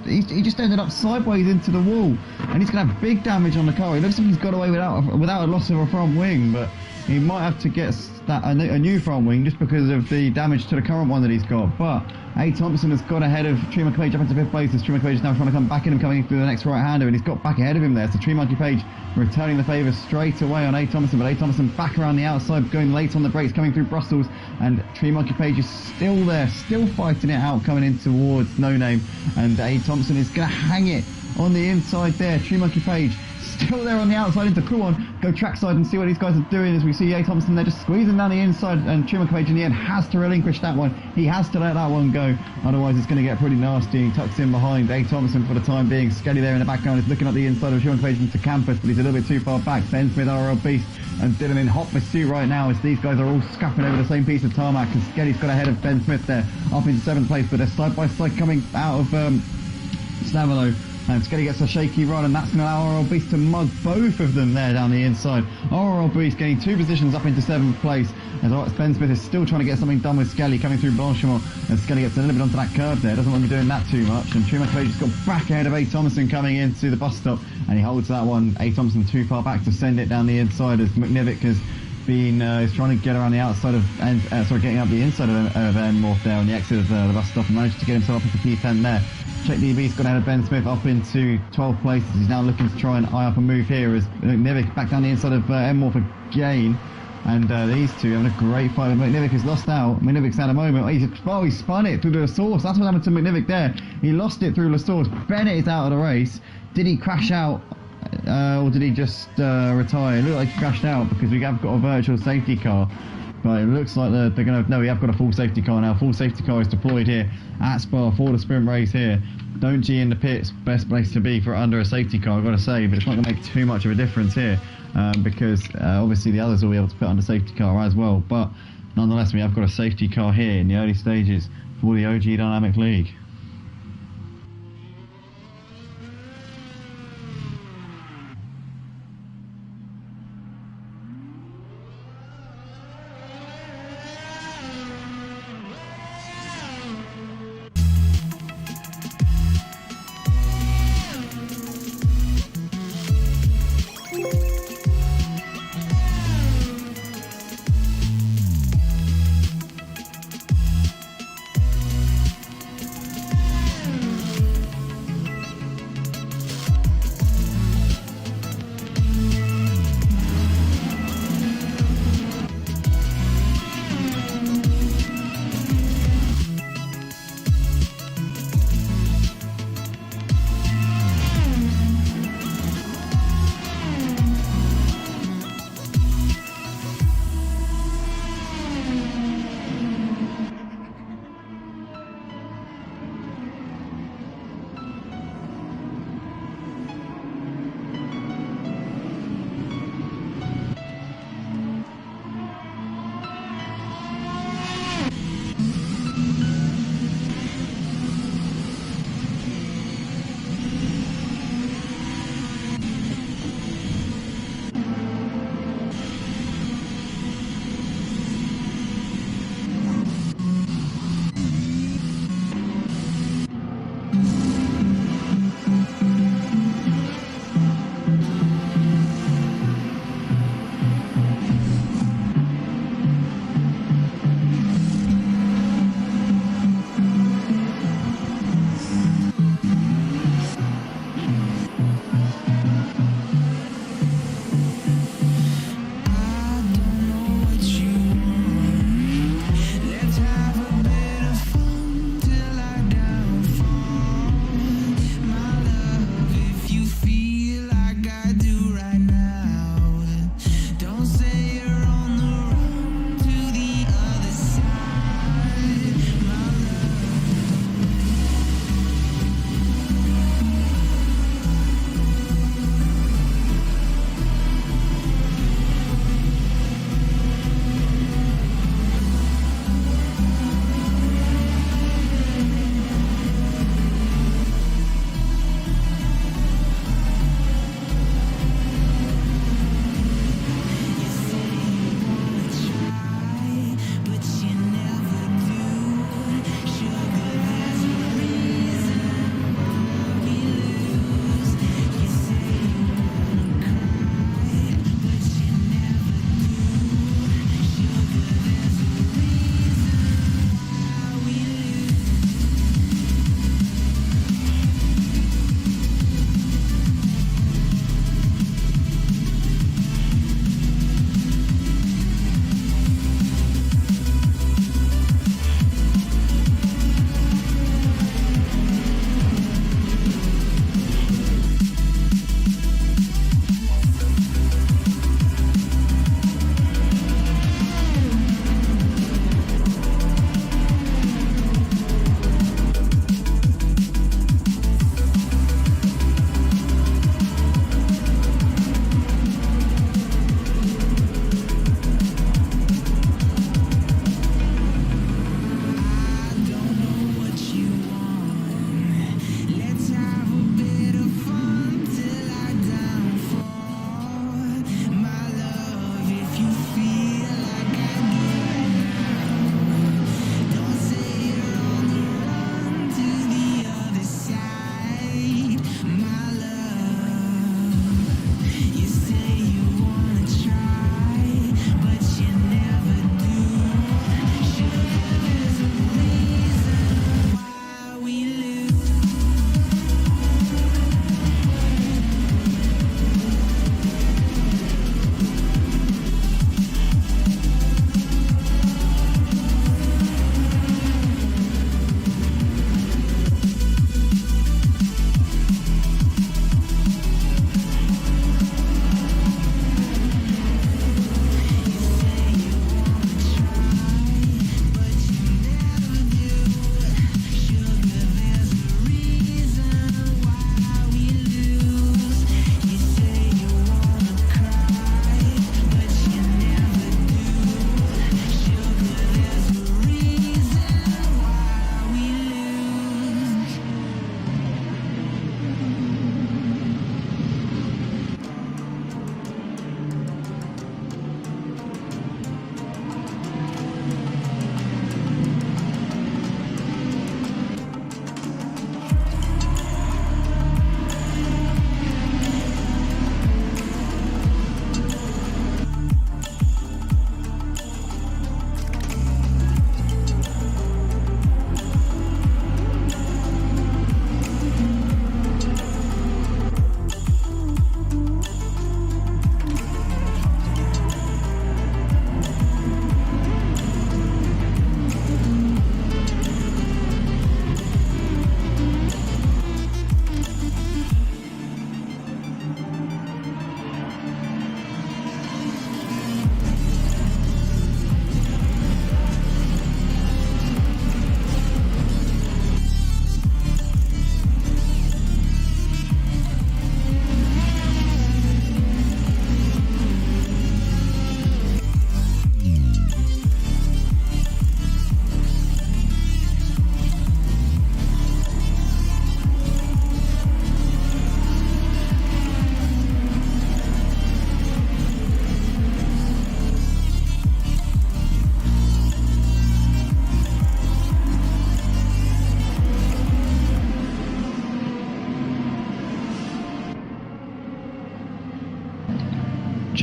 he just ended up sideways into the wall, and he's gonna have big damage on the car. It looks like he's got away without a loss of a front wing, but he might have to get a new front wing just because of the damage to the current one that he's got. But A. Thompson has got ahead of Tree Monkey Page up into 5th place, as Tree Monkey Page is now trying to come back in and coming through the next right-hander, and he's got back ahead of him there. So Tree Monkey Page returning the favour straight away on A. Thompson, but A. Thompson back around the outside, going late on the brakes, coming through Brussels, and Tree Monkey Page is still there, still fighting it out, coming in towards No Name, and A. Thompson is going to hang it on the inside there. Tree Monkey Page still there on the outside into Crew On. Go trackside and see what these guys are doing as we see A. Thompson there just squeezing down the inside, and Tree Monkey Page in the end has to relinquish that one. He has to let that one go, otherwise it's going to get pretty nasty. He tucks in behind A. Thompson for the time being. Skelly there in the background is looking at the inside of Tree Monkey Page into Campus, but he's a little bit too far back. Ben Smith, RL Beast, and Dylan in hot pursuit right now as these guys are all scrapping over the same piece of tarmac, and Skelly's got ahead of Ben Smith there up into 7th place, but they're side by side coming out of Stavelo. And Skelly gets a shaky run, and that's going to allow RL Beast to mug both of them there down the inside. RL Beast getting 2 positions up into 7th place, as Ben Smith is still trying to get something done with Skelly coming through Blanchimont, and Skelly gets a little bit onto that curve there, doesn't want to be doing that too much, and Tree Monkey just got back ahead of A. Thompson coming into the bus stop, and he holds that one. A. Thompson too far back to send it down the inside as McNivick has been is trying to get around the outside of getting up the inside of Enmorph there on the exit of the bus stop, and managed to get himself up into P10 there. Check DB's got ahead of Ben Smith up into 12th place. He's now looking to try and eye up a move here as McNivick back down the inside of Enmorph again. And these two having a great fight. McNivick has lost out. McNivick's had a moment. He spun it through the Source. That's what happened to McNivick there. He lost it through the Source. Bennett is out of the race. Did he crash out? Or did he just retire? It looked like he crashed out because we have got a virtual safety car. But it looks like they're going to... No, we have got a full safety car now. Full safety car is deployed here at Spa for the sprint race here. Don't G in the pits. Best place to be for under a safety car, I've got to say. But it's not going to make too much of a difference here because obviously the others will be able to put under safety car as well. But nonetheless, we have got a safety car here in the early stages for the OG Dynamic League.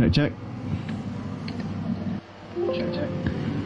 Check, check. Check, check.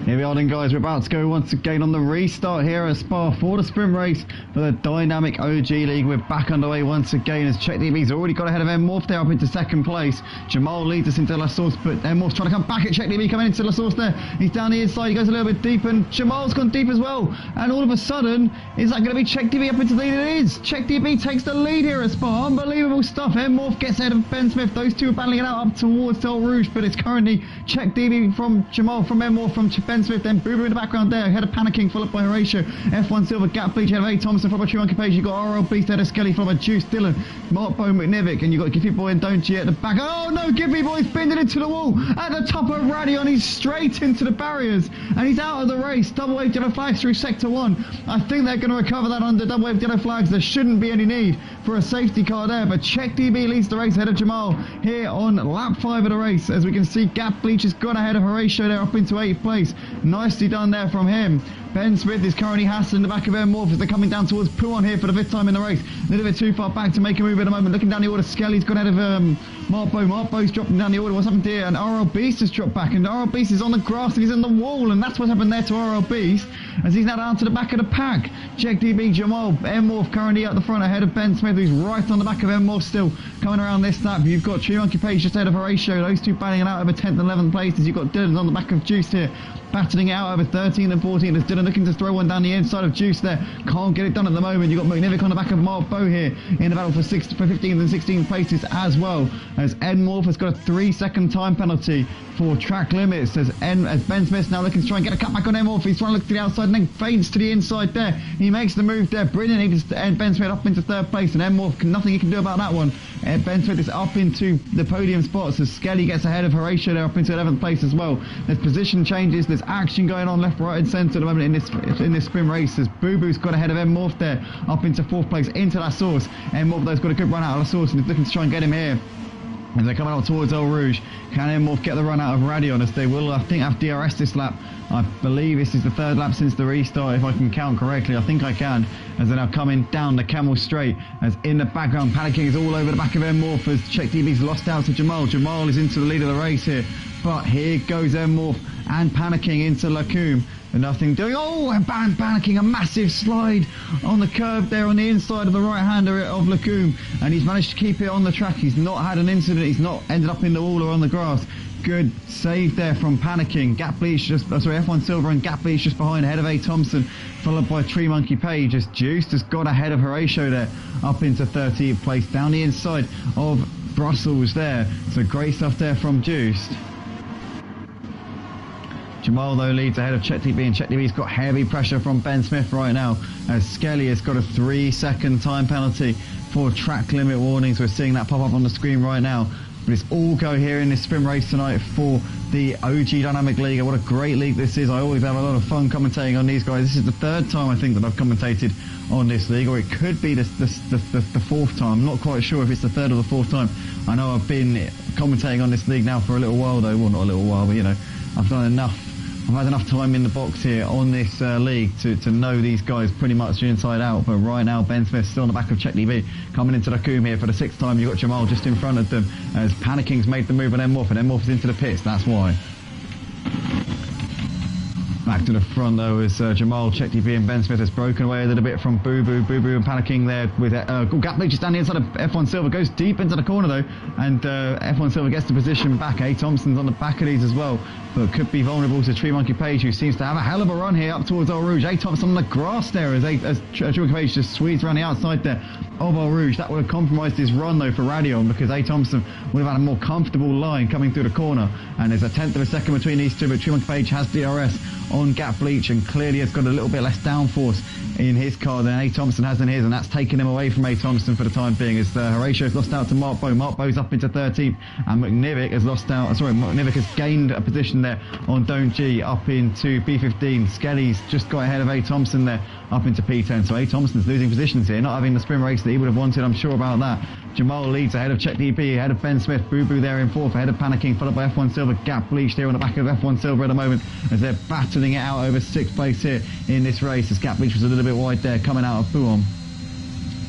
Here we are then, guys. We're about to go once again on the restart here at Spa for the sprint race for the Dynamic OG League. We're back underway once again as CheckDB's already got ahead of M-Morph there up into second place. Jamal leads us into La Source, but M-Morph's trying to come back at CheckDB, coming into La Source there. He's down the inside, he goes a little bit deep, and Jamal's gone deep as well. And all of a sudden, is that going to be CheckDB up into the lead? It is. CheckDB takes the lead here at Spa. Unbelievable stuff. M-Morph gets ahead of Ben Smith. Those two are battling it out up towards Del Rouge, but it's currently CheckDB from Jamal, from M-Morph, from Ben Smith, then Boober in the background there, ahead of Panicking, followed by Horatio, F1 Silver, Gap Bleach, ahead of A. Thompson, followed by True Monkey Page. You've got RL Beast, ahead of Skelly, followed by Juice Dillon, Mark Bo McNivick, and you've got Giffy Boy and Don't You at the back. Oh no, Giffy Boy's pinned it into the wall at the top of Radion. He's straight into the barriers, and he's out of the race. Double wave yellow flags through sector 1. I think they're going to recover that under double wave yellow flags. There shouldn't be any need for a safety car there, but CheckDB leads the race ahead of Jamal here on lap 5 of the race. As we can see, Gap Bleach has gone ahead of Horatio there up into 8th place. Nicely done there from him. Ben Smith is currently hassling the back of M-Morph as they're coming down towards Puon here for the 5th time in the race. A little bit too far back to make a move at the moment. Looking down the order, Skelly's gone ahead of Mark Bo. Mark Bo's dropping down the order. What's happened here? And RL Beast has dropped back, and RL Beast is on the grass and he's in the wall, and that's what's happened there to RL Beast as he's now down to the back of the pack. CheckDB, Jamal, M-Morph currently at the front ahead of Ben Smith, who's right on the back of M-Morph still coming around this lap. You've got True Monkey Page just ahead of Horatio. Those two battling it out over 10th and 11th places. You've got Dylan on the back of Juice here, battling it out over 13th and 14th as Dylan looking to throw one down the inside of Juice there. Can't get it done at the moment. You've got McNivick on the back of Mark Bo here in the battle for 15th and 16th places as well, as M-Morph has got a 3-second time penalty for track limits as Ben Smith's now looking to try and get a cut back on M-Morph. He's trying to look to the outside and then fades to the inside there. He makes the move there. Brilliant. He just Ben Smith up into 3rd place, and M-Morph, nothing he can do about that one. Ben Smith is up into the podium spots as Skelly gets ahead of Horatio there up into 11th place as well. There's position changes, there's action going on left, right and centre at the moment in this sprint race as Boo Boo's got ahead of M-Morph there up into 4th place into La Source. M-Morph though's got a good run out of La Source and is looking to try and get him here. As they're coming up towards El Rouge, can M-Morph get the run out of Radion as they will, I think, have DRS this lap. I believe this is the 3rd lap since the restart, if I can count correctly. I think I can, as they're now coming down the Camel Straight, as in the background Panicking is all over the back of M-Morph as CheckDB's lost out to Jamal. Jamal is into the lead of the race here, but here goes M-Morph and Panicking into Lacombe. And nothing doing. Oh, and Panicking, a massive slide on the curve there on the inside of the right hander of Lacombe, and he's managed to keep it on the track. He's not had an incident. He's not ended up in the wall or on the grass. Good save there from Panicking. Gap Bleach just, F1 Silver and Gap Bleach just behind, ahead of A. Thompson, followed by Tree Monkey Page as Juice just got ahead of Horatio there up into 30th place down the inside of Brussels there. So great stuff there from Juice. Jamal though leads ahead of CheckDB, and CheckDB's got heavy pressure from Ben Smith right now as Skelly has got a 3-second time penalty for track limit warnings. We're seeing that pop up on the screen right now. But it's all go here in this sprint race tonight for the OG Dynamic League. What a great league this is. I always have a lot of fun commentating on these guys. This is the 3rd time I think that I've commentated on this league, or it could be the 4th time. I'm not quite sure if it's the 3rd or the 4th time. I know I've been commentating on this league now for a little while though. Well, not a little while, but you know, I've done enough. I've had enough time in the box here on this league to know these guys pretty much inside out. But right now, Ben Smith's still on the back of CheckDB, coming into Lacombe here for the 6th time. You've got Jamal just in front of them as Panicking's made the move on M-Morph, and M-Morph is into the pits. That's why. Back to the front though as Jamal, CheckDB and Ben Smith has broken away a little bit from Boo Boo and Panicking there with Gap Bleach just down the inside of F1 Silver, goes deep into the corner though, and F1 Silver gets the position back. A. Thompson's on the back of these as well, but could be vulnerable to Tree Monkey Page, who seems to have a hell of a run here up towards El Rouge. A. Thompson on the grass there as Tree Monkey Page just squeezed around the outside there of El Rouge. That would have compromised his run though for Radion, because A. Thompson would have had a more comfortable line coming through the corner, and there's a 1/10 of a second between these two, but Tree Monkey Page has DRS on Gap Bleach and clearly has got a little bit less downforce in his car than A. Thompson has in his, and that's taken him away from A. Thompson for the time being as Horatio's lost out to Mark Bo. Mark Bo's up into 13th, and McNivick has gained a position there on Don't G up into P15. Skelly's just got ahead of A. Thompson there up into P10, so A. Thompson's losing positions here, not having the sprint race that he would have wanted, I'm sure about that. Jamal leads ahead of CheckDB, ahead of Ben Smith. Boo Boo there in 4th, ahead of Panicking, followed by F1 Silver. Gap Bleach there on the back of F1 Silver at the moment as they're battling it out over 6th place here in this race as Gap Bleach was a little bit wide there coming out of Puon.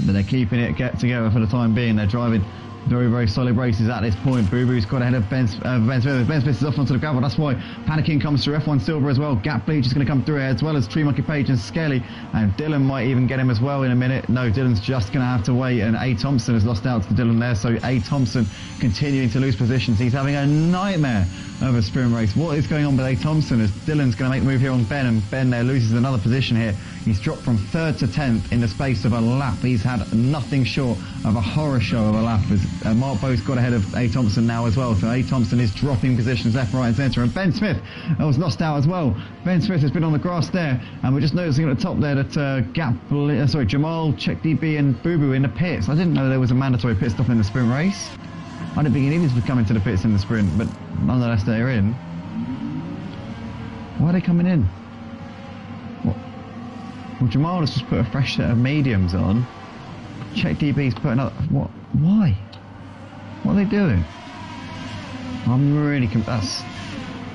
but they're keeping it together for the time being. They're driving very, very solid races at this point. Boo Boo's got ahead of Ben Smith. Ben Smith is off onto the gravel. That's why Panicking comes through. F1 Silver as well. Gap Bleach is going to come through as well as Tree Monkey Page and Skelly. And Dylan might even get him as well in a minute. No, Dylan's just going to have to wait. And A. Thompson has lost out to Dylan there. So A. Thompson continuing to lose positions. He's having a nightmare of a sprint race. What is going on with A. Thompson as Dylan's going to make the move here on Ben, and Ben there loses another position here. He's dropped from 3rd to 10th in the space of a lap. He's had nothing short of a horror show of a lap as Mark Bowe's got ahead of A. Thompson now as well. So A. Thompson is dropping positions left, right and centre, and Ben Smith was lost out as well. Ben Smith has been on the grass there, and we're just noticing at the top there that Jamal, Check DB and Boo Boo in the pits. I didn't know there was a mandatory pit stop in the sprint race. I didn't think he needed to come into the pits in the sprint, but nonetheless they're in. Why are they coming in? What? Well, Jamal has just put a fresh set of mediums on. Check DB's put another. What? Why? What are they doing? I'm really. That's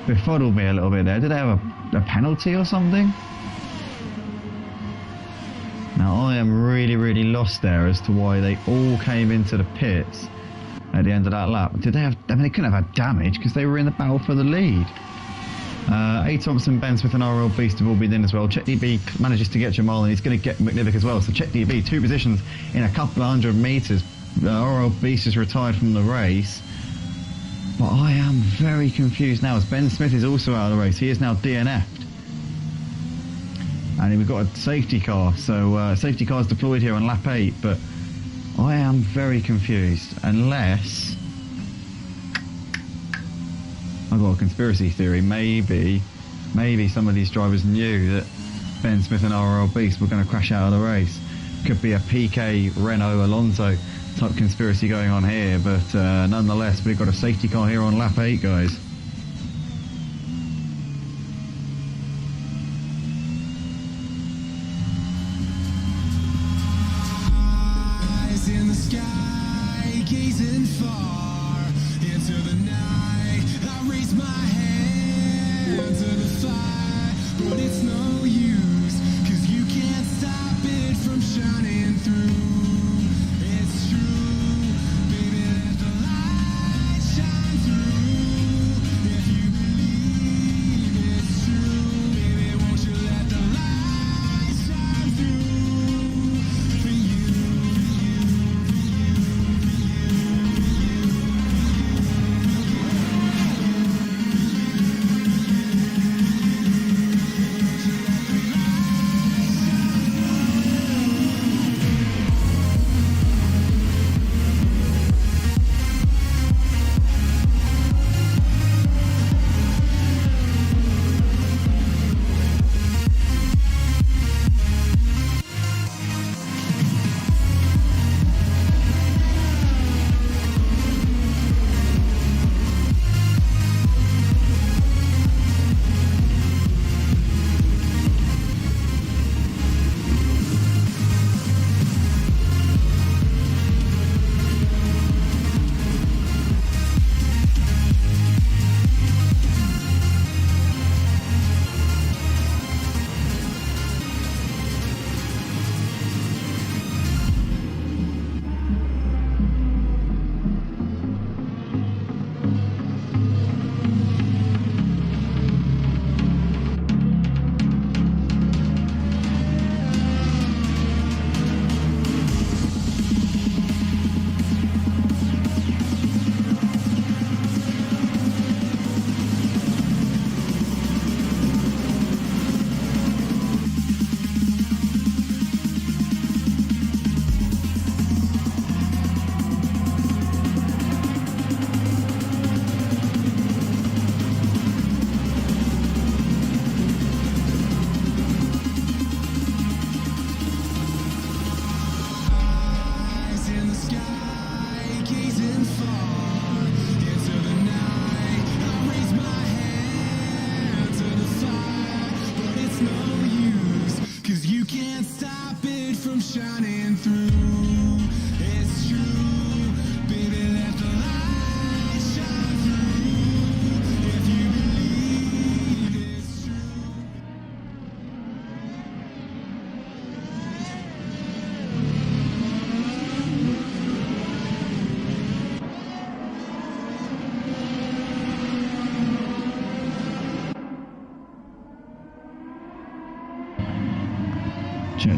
befuddled me a little bit there. Did they have a penalty or something? Now I am really, really lost there as to why they all came into the pits at the end of that lap. Did they have? I mean, they couldn't have had damage because they were in the battle for the lead. A. Thompson, Ben Smith and RL Beast have all been in as well. Check DB manages to get Jamal and he's going to get McNivick as well. So Check DB, 2 positions in a couple of 100 metres. RL Beast is retired from the race. But I am very confused now as Ben Smith is also out of the race. He is now DNF'd. And we've got a safety car. So safety car is deployed here on lap 8. But I am very confused unless I've got a conspiracy theory. Maybe some of these drivers knew that Ben Smith and RL Beast were going to crash out of the race. Could be a PK, Renault, Alonso type conspiracy going on here, but nonetheless, we've got a safety car here on lap 8, guys. Eyes in the sky, gazing far into the night. I raise my hand to the fire, but it's no use, 'cause you can't stop it from shining through. It's true, baby, let the light shine through. If you believe it's true, baby, won't you let the light shine through for you, for you, for you, for you.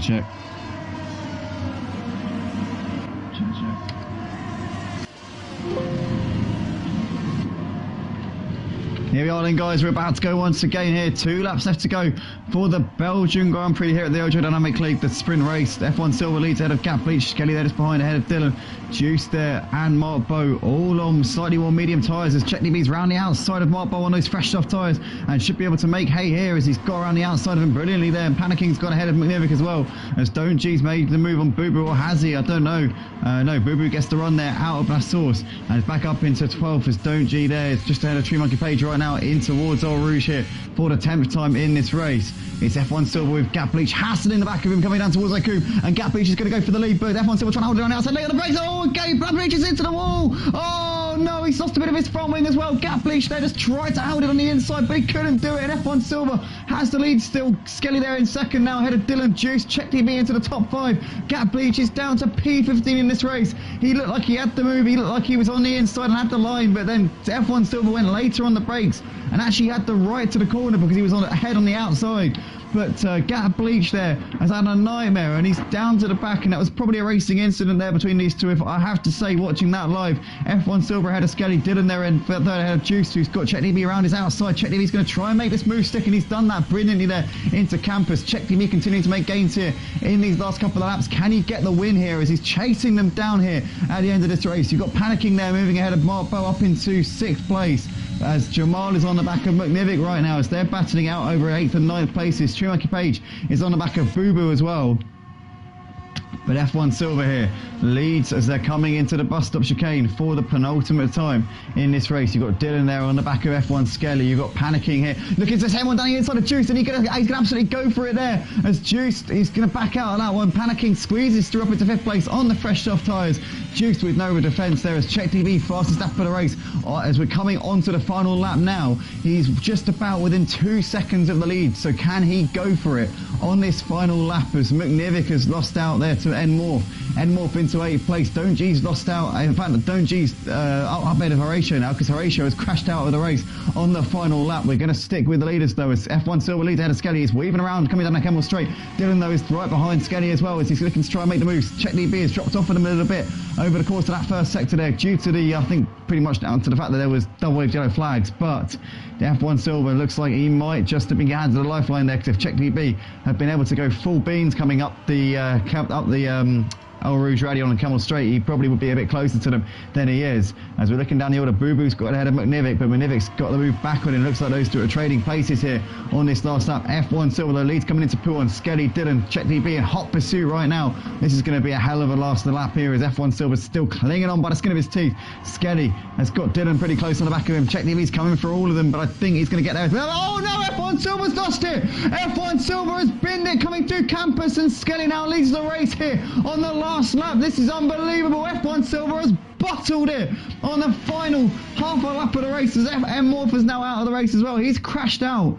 Check. Here we are then, guys. We're about to go once again here. 2 laps left to go for the Belgian Grand Prix here at the Aerodynamic League, the sprint race. F1 Silver leads ahead of Gap Bleach. Kelly there just behind, ahead of Dylan. Juice there and Mark Bow all on slightly more medium tyres as Chetney B's round the outside of Mark Bow on those fresh soft tyres and should be able to make hay here as he's got around the outside of him brilliantly there. And Panicking's gone ahead of McNivick as well as Don't G's made the move on Boo Boo, or has he? I don't know. No, Boo Boo gets the run there out of Blast Source and it's back up into 12th as Don't G there is just ahead of Tree Monkey Page right now in towards Eau Rouge here for the 10th time in this race. It's F1 Silver with Gap Bleach hassling in the back of him coming down towards Iku, and Gap Bleach is going to go for the lead, but F1 Silver trying to hold it on the outside leg of the brakes. Oh, okay, Gap Bleach is into the wall. Oh no, he's lost a bit of his front wing as well. Gap Bleach there just tried to hold it on the inside, but he couldn't do it. And F1 Silver has the lead still. Skelly there in second now, ahead of Dylan. Juice, Check TV into the top 5. Gap Bleach is down to P15 in this race. He looked like he had the move, he looked like he was on the inside and had the line, but then F1 Silver went later on the brakes and actually had the right to the corner because he was on ahead on the outside. But Gap Bleach there has had a nightmare and he's down to the back, and that was probably a racing incident there between these two, if I have to say, watching that live. F1 Silver ahead of Skelly, Dylan there in third ahead of Juice, who's got Check TV around his outside. Check TV's going to try and make this move stick, and he's done that brilliantly there into Campus. Check TV continuing to make gains here in these last couple of laps. Can he get the win here as he's chasing them down here at the end of this race? You've got Panicking there moving ahead of Mark Bow up into 6th place as Jamal is on the back of McNivick right now as they're battling out over 8th and 9th places. Tree Monkey Page is on the back of Boo Boo as well. But F1 Silver here leads as they're coming into the bus stop chicane for the penultimate time in this race. You've got Dylan there on the back of F1 Skelly. You've got Panicking here. Look, it's this M1 down the inside of Juice, and he's going to absolutely go for it there. As Juice, he's going to back out of that one. Panicking squeezes through up into 5th place on the fresh soft tyres. Juice with no defence there as Check TV fastest lap for the race. As we're coming onto the final lap now, he's just about within 2 seconds of the lead. So can he go for it on this final lap as McNivick has lost out there to Enmorph. Enmorph into 8th place. Don't G's lost out. In fact, Don't G's up ahead of Horatio now because Horatio has crashed out of the race on the final lap. We're going to stick with the leaders though as F1 Silver leads ahead of Skelly. He's weaving around, coming down the Camel straight. Dylan though is right behind Skelly as well as he's looking to try and make the moves. Check DB has dropped off in a little bit over the course of that first sector there due to the, I think, pretty much down to the fact that there was double waved yellow flags. But the F1 Silver looks like he might just have been hands to the lifeline there because if Check DB had been able to go full beans coming up the Eau Rouge Radio on Camel Straight, he probably would be a bit closer to them than he is. As we're looking down the order, Boo Boo's got ahead of McNivick, but McNivick's got the move backward, and it looks like those two are trading places here on this last lap. F1 Silver, the lead's coming into Pooh on Skelly, Dylan, Check DB in hot pursuit right now. This is going to be a hell of a last lap here as F1 Silver's still clinging on by the skin of his teeth. Skelly has got Dylan pretty close on the back of him. Check DB's coming for all of them, but I think he's going to get there. Oh no, F1 Silver's lost it! F1 Silver has binned it coming through Campus, and Skelly now leads the race here on the last lap. This is unbelievable. F1 Silver has bottled it on the final half a lap of the race as Morph is now out of the race as well. He's crashed out.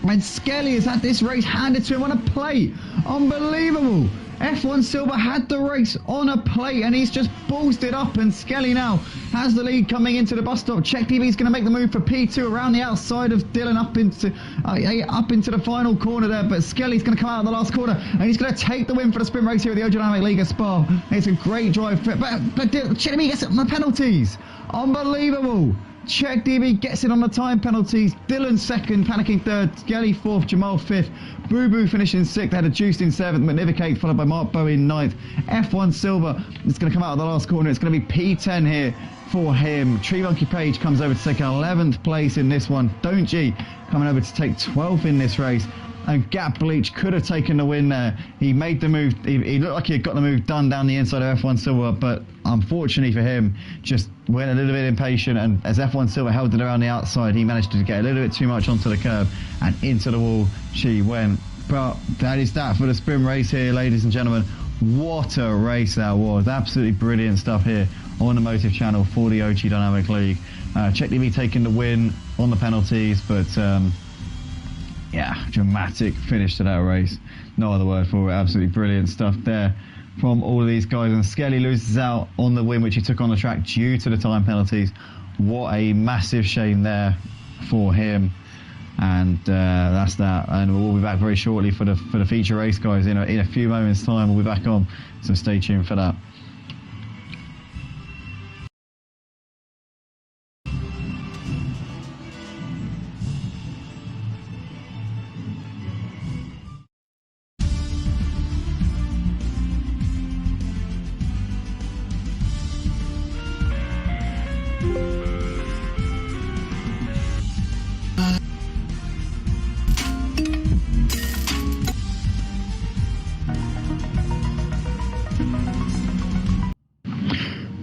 And Skelly has had this race handed to him on a plate. Unbelievable. F1 Silver had the race on a plate and he's just ballsed it up, and Skelly now has the lead coming into the bus stop. Check TV's going to make the move for P2 around the outside of Dylan up into the final corner there, but Skelly's going to come out of the last corner and he's going to take the win for the sprint race here at the Aerodynamic League of Spa. It's a great drive, but Check TV gets it on the penalties. Unbelievable. Check DB gets it on the time penalties. Dylan second, Panicking third, Skelly fourth, Jamal fifth, Boo Boo finishing sixth, had a Juice in seventh, McNivick eighth, followed by Mark Bow in ninth. F1 Silver is going to come out of the last corner. It's going to be P10 here for him. Tree Monkey Page comes over to take 11th place in this one. Don't G coming over to take 12th in this race. And Gap Bleach could have taken the win there. He made the move. He looked like he had got the move done down the inside of F1 Silver, but unfortunately for him, just went a little bit impatient. And as F1 Silver held it around the outside, he managed to get a little bit too much onto the curb, and into the wall she went. But that is that for the sprint race here, ladies and gentlemen. What a race that was. Absolutely brilliant stuff here on the Motive channel for the OG Dynamic League. Check TV taking the win on the penalties, but yeah, dramatic finish to that race. No other word for it. Absolutely brilliant stuff there from all of these guys. And Skelly loses out on the win, which he took on the track due to the time penalties. What a massive shame there for him. And that's that. And we'll be back very shortly for the feature race, guys. In a few moments' time, we'll be back on. So stay tuned for that.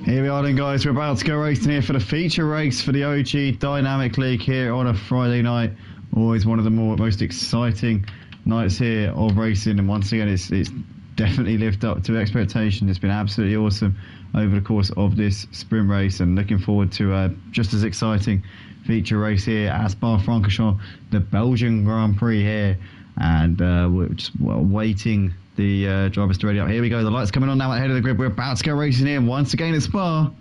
Here we are then, guys. We're about to go racing here for the feature race for the OG Dynamic League here on a Friday night. Always one of the most exciting nights here of racing, and once again it's definitely lived up to expectation. It's been absolutely awesome over the course of this sprint race, and looking forward to just as exciting feature race here at Spa-Francorchamps, the Belgian Grand Prix here, and we're just waiting the drivers to ready up. Here we go, the lights coming on now ahead of the grid. We're about to go racing here once again at Spa.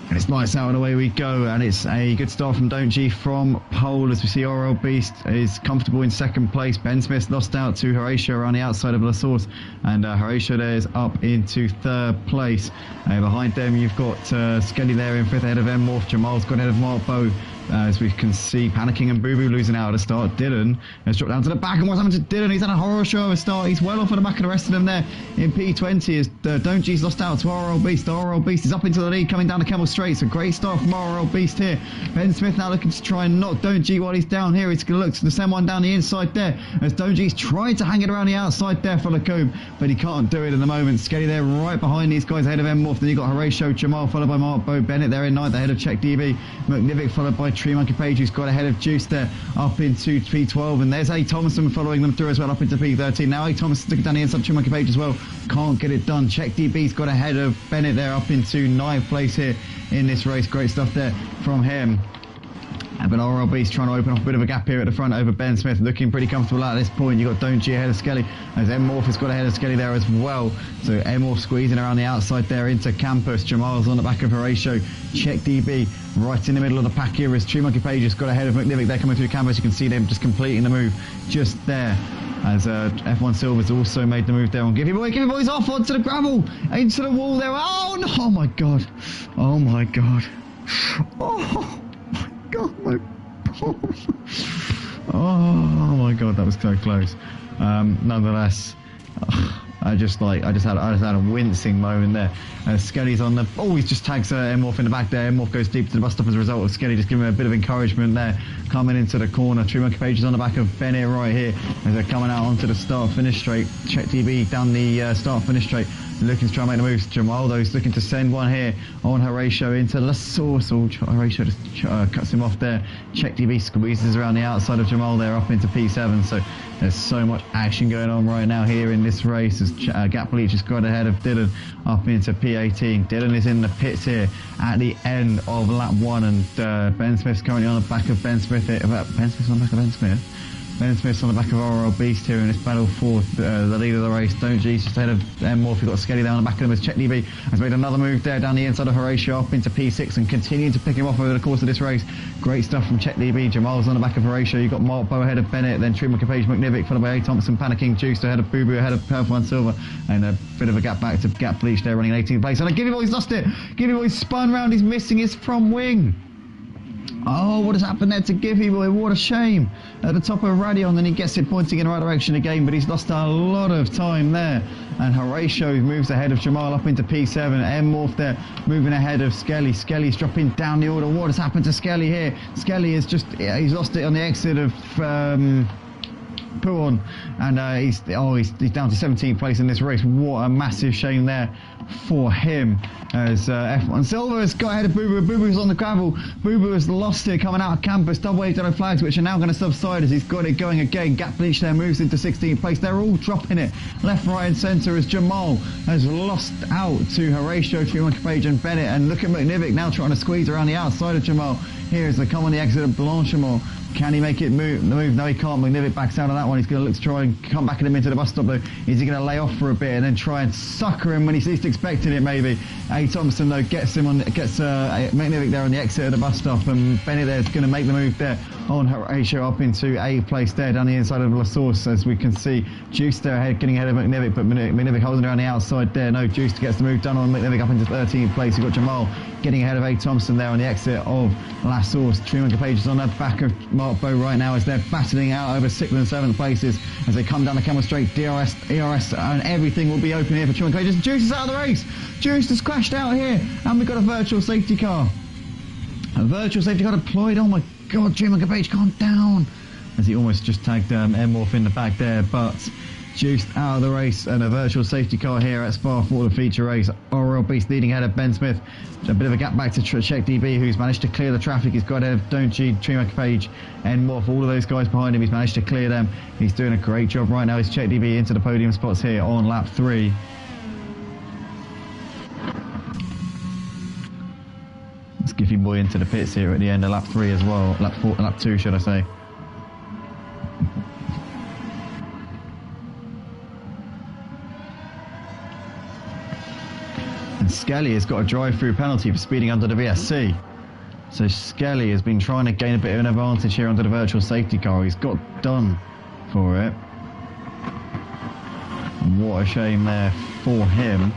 And it's lights out and away we go, and it's a good start from Don't G from pole, as we see RL Beast is comfortable in second place. Ben Smith lost out to Horatio around the outside of La Source, and Horatio there is up into third place. Behind them you've got Skelly there in fifth ahead of M Morph. Jamal's got ahead of Mark Bow. As we can see, Panicking and Boo Boo losing out at the start. Dylan has dropped down to the back, and what's happened to Dylan? He's had a horror show of a start. He's well off at the back of the rest of them there in P20 as Don't G's lost out to RL Beast. RL Beast is up into the lead coming down the Camel Straight. A great start from RL Beast here. Ben Smith now looking to try and knock Don't G while he's down here. He's going to look to send one down the inside there as Don't G's trying to hang it around the outside there for Lacombe, but he can't do it at the moment. Skelly there right behind these guys ahead of M Morph. Then you've got Horatio, Jamal followed by Mark Bow. Bennett there in ninth ahead of Check DB. McNivick followed by Tree Monkey Page, who's got ahead of Juice there up into P12, and there's A. Thomason following them through as well up into P13. Now A. Thomason looking down the inside, Tree Monkey Page as well, can't get it done. Check DB's got ahead of Bennett there up into ninth place here in this race. Great stuff there from him. But RL Beast trying to open up a bit of a gap here at the front over Ben Smith, looking pretty comfortable at this point. You've got Don't G ahead of Skelly, as M Morph has got ahead of Skelly there as well. So M Morph squeezing around the outside there into Campus. Jamal's on the back of Horatio. Check DB right in the middle of the pack here as Tree Monkey Page has got ahead of McNivick. They're coming through Campus. You can see them just completing the move just there. As F1 Silver's also made the move there on Giffy Boy. Giffy Boy's off onto the gravel, into the wall there. Oh no! Oh my god! Oh my god! Oh my god! Oh my god, that was so close. Nonetheless, I just had a wincing moment there. Skelly's on the he just tags M Morph in the back there. M Morph goes deep to the bus stop as a result of Skelly just giving him a bit of encouragement there, coming into the corner. Tree Monkey Page is on the back of Bennett right here as they're coming out onto the start finish straight. Check DB down the start finish straight, looking to try and make the moves. Jamal though is looking to send one here on Horatio into La Source. Horatio just cuts him off there. Check DB squeezes around the outside of Jamal there up into P7. So there's so much action going on right now here in this race as Gap Bleach has got ahead of Dylan up into P18. Dylan is in the pits here at the end of lap 1, and Ben Smith's currently on the back of Ben Smith here. Ben Smith's on the back of Ben Smith. Ben Smith's on the back of RL Beast here in this battle for the lead of the race. Don't G's just ahead of M Morph. You've got Skelly down on the back of him as Check DB has made another move there down the inside of Horatio up into P6 and continuing to pick him off over the course of this race. Great stuff from Check DB. Jamal's on the back of Horatio. You've got Mark Bow ahead of Bennett, then Tree Monkey Page, McNivick, followed by A. Thompson, Panicking, Juice ahead of Boo Boo, ahead of F1 Silver, and a bit of a gap back to Gap Bleach there running 18th place. And Giffy Boy's lost it. Giffy Boy's spun round. He's missing his front wing. Oh, what has happened there to Giffy Boy? What a shame. At the top of Radion, then he gets it pointing in the right direction again, but he's lost a lot of time there. And Horatio moves ahead of Jamal up into P7. M Morph there moving ahead of Skelly. Skelly's dropping down the order. What has happened to Skelly here? Skelly is he's lost it on the exit of Puon, and he's down to 17th place in this race. What a massive shame there for him as F1 Silver has got ahead of Boo Boo. Boo Boo's on the gravel. Boo Boo has lost it coming out of Campus. Double wave yellow flags which are now going to subside as he's got it going again. Gap Bleach there moves into 16th place. They're all dropping it left, right and centre as Jamal has lost out to Horatio, Tree Monkey Page and Bennett, and look at McNivick now trying to squeeze around the outside of Jamal. here as they come on the exit of Blanchimont. Can he make it move? No, he can't. McNivick backs out of that one. He's going to look to try and come back at him into the bus stop, though. Is he going to lay off for a bit and then try and sucker him when he's least expecting it, maybe? A. Thompson, though, gets McNivick there on the exit of the bus stop, and Bennett there is going to make the move there on Horatio up into a place there down the inside of La Source, as we can see. Juice there ahead, getting ahead of McNivick, but McNivick holding around the outside there. No, Juice gets the move done on McNivick up into 13th place. You've got Jamal getting ahead of A. Thompson there on the exit of La Source. Truman Page is on the back of Mark Bow right now as they're battling out over 6th and 7th places as they come down the Camel Straight. DRS, ERS, and everything will be open here for Truman Page. Juice is out of the race. Juice has crashed out here, and we've got a virtual safety car. A virtual safety car deployed. Oh my God, Truman Page, calm down. As he almost just tagged Morph in the back there, but Juiced out of the race, and a virtual safety car here at Spa for the feature race. Oral Beast leading ahead of Ben Smith. A bit of a gap back to Check DB, who's managed to clear the traffic. He's got ahead of Don't G, Truman Page, and Morph. All of those guys behind him, he's managed to clear them. He's doing a great job right now. He's Check DB into the podium spots here on lap 3. Skiffy Boy into the pits here at the end of lap 3 as well. Lap 2, should I say. And Skelly has got a drive-through penalty for speeding under the VSC. So Skelly has been trying to gain a bit of an advantage here under the virtual safety car. He's got done for it. And what a shame there for him.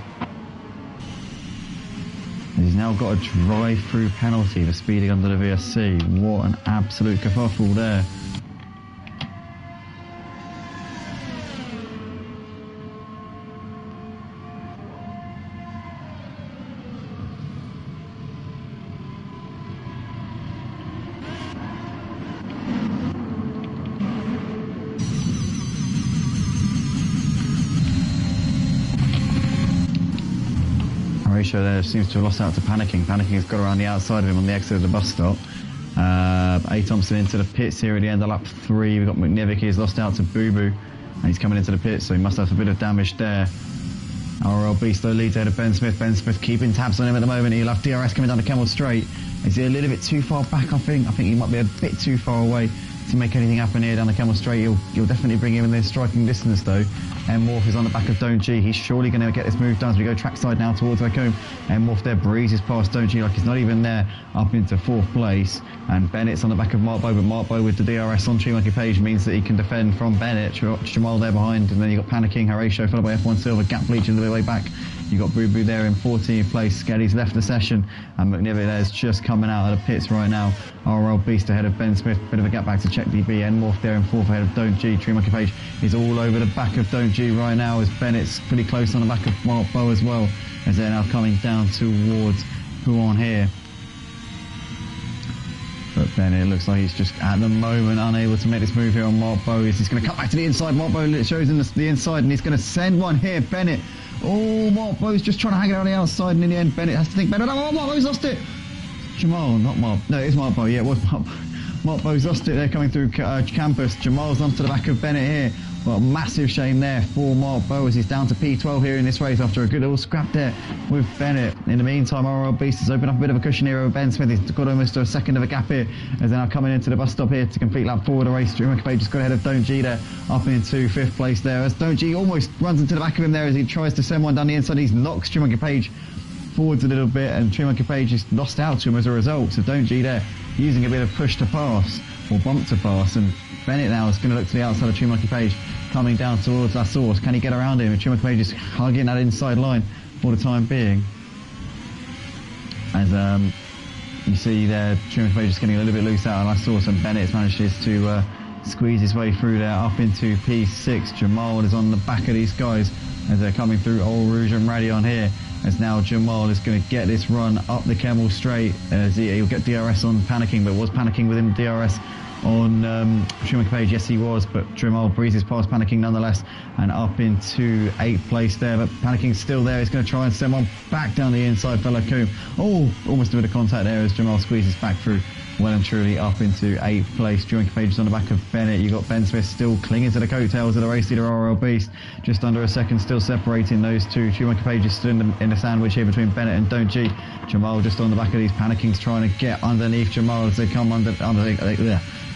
He's now got a drive-through penalty for speeding under the VSC. What an absolute kerfuffle there. Horatio there seems to have lost out to Panicking. Panicking has got around the outside of him on the exit of the bus stop. A. Thompson into the pits here at the end of lap 3. We've got McNivick. He's lost out to Boo Boo, and he's coming into the pits, so he must have a bit of damage there. RL Beast though leads ahead of Ben Smith. Ben Smith keeping tabs on him at the moment. He'll have DRS coming down the Camel Straight. Is he a little bit too far back, I think? I think he might be a bit too far away to make anything happen here down the Camel Straight. You'll definitely bring him in there striking distance though. And Morph is on the back of Don't G. He's surely going to get this move done as we go trackside now towards Vacombe. And Morph there breezes past Don't G like he's not even there, up into 4th place. And Bennett's on the back of Mark Bow, but Mark Bow with the DRS on Tree Monkey Page means that he can defend from Bennett. Jamal there behind, and then you've got Panicking, Horatio followed by F1 Silver, Gap Bleach a little bit way back. You've got Boo Boo there in 14th place. Skelly's left the session, and McNivick there's just coming out of the pits right now. RL Beast ahead of Ben Smith, bit of a gap back to Check DB, and Morph there in 4th ahead of Don't G. Tree Monkey Page is all over the back of Don't G right now, as Bennett's pretty close on the back of Mark Bow as well, as they're now coming down towards who on here. But Bennett looks like he's just at the moment unable to make this move here on Mark Bow. He's going to cut back to the inside. Mark Bow shows him the inside, and he's going to send one here. Bennett. Oh, Mark Bow's just trying to hang it on the outside, and in the end, Bennett has to think better. Oh, Mark Bow's lost it. Jamal, not Mark. No, it's Mark Bow. Yeah, it was Mark Bow. Mark Bow's lost it there coming through campus. Jamal's onto the back of Bennett here. Well, massive shame there for Mark Bow as he's down to P12 here in this race after a good little scrap there with Bennett. In the meantime, RL Beast has opened up a bit of a cushion here over Ben Smith. He's got almost a second of a gap here as they're now coming into the bus stop here to complete lap 4 of the race. Drew McPage just got ahead of Don't G there, up into 5th place there as Don't G almost runs into the back of him there as he tries to send one down the inside. He's knocks Drew McPage forwards a little bit, and Drew McPage is lost out to him as a result. So Don't G there using a bit of push to pass or bump to pass, and Bennett now is going to look to the outside of True Monkey Page coming down towards La Source. Can he get around him? True Monkey Page is hugging that inside line for the time being. As you see there, True Monkey Page is getting a little bit loose out of La Source, and Bennett manages to squeeze his way through there up into P6. Jamal is on the back of these guys as they're coming through Old Rouge and Radion here. As now Jamal is going to get this run up the Camel Straight as he'll get DRS on Panicking, but was Panicking within DRS on Truman Page? Yes, he was, but Jamal breezes past Panicking nonetheless and up into 8th place there. But Panicking's still there. He's going to try and send one back down the inside for Lacombe. Oh, almost a bit of contact there as Jamal squeezes back through well and truly up into 8th place. Joint pages on the back of Bennett. You've got Ben Smith still clinging to the coattails of the race leader RL Beast. Just under a second still separating those two. Joint pages still in the sandwich here between Bennett and Don't G. Jamal just on the back of these Panickings trying to get underneath Jamal as they come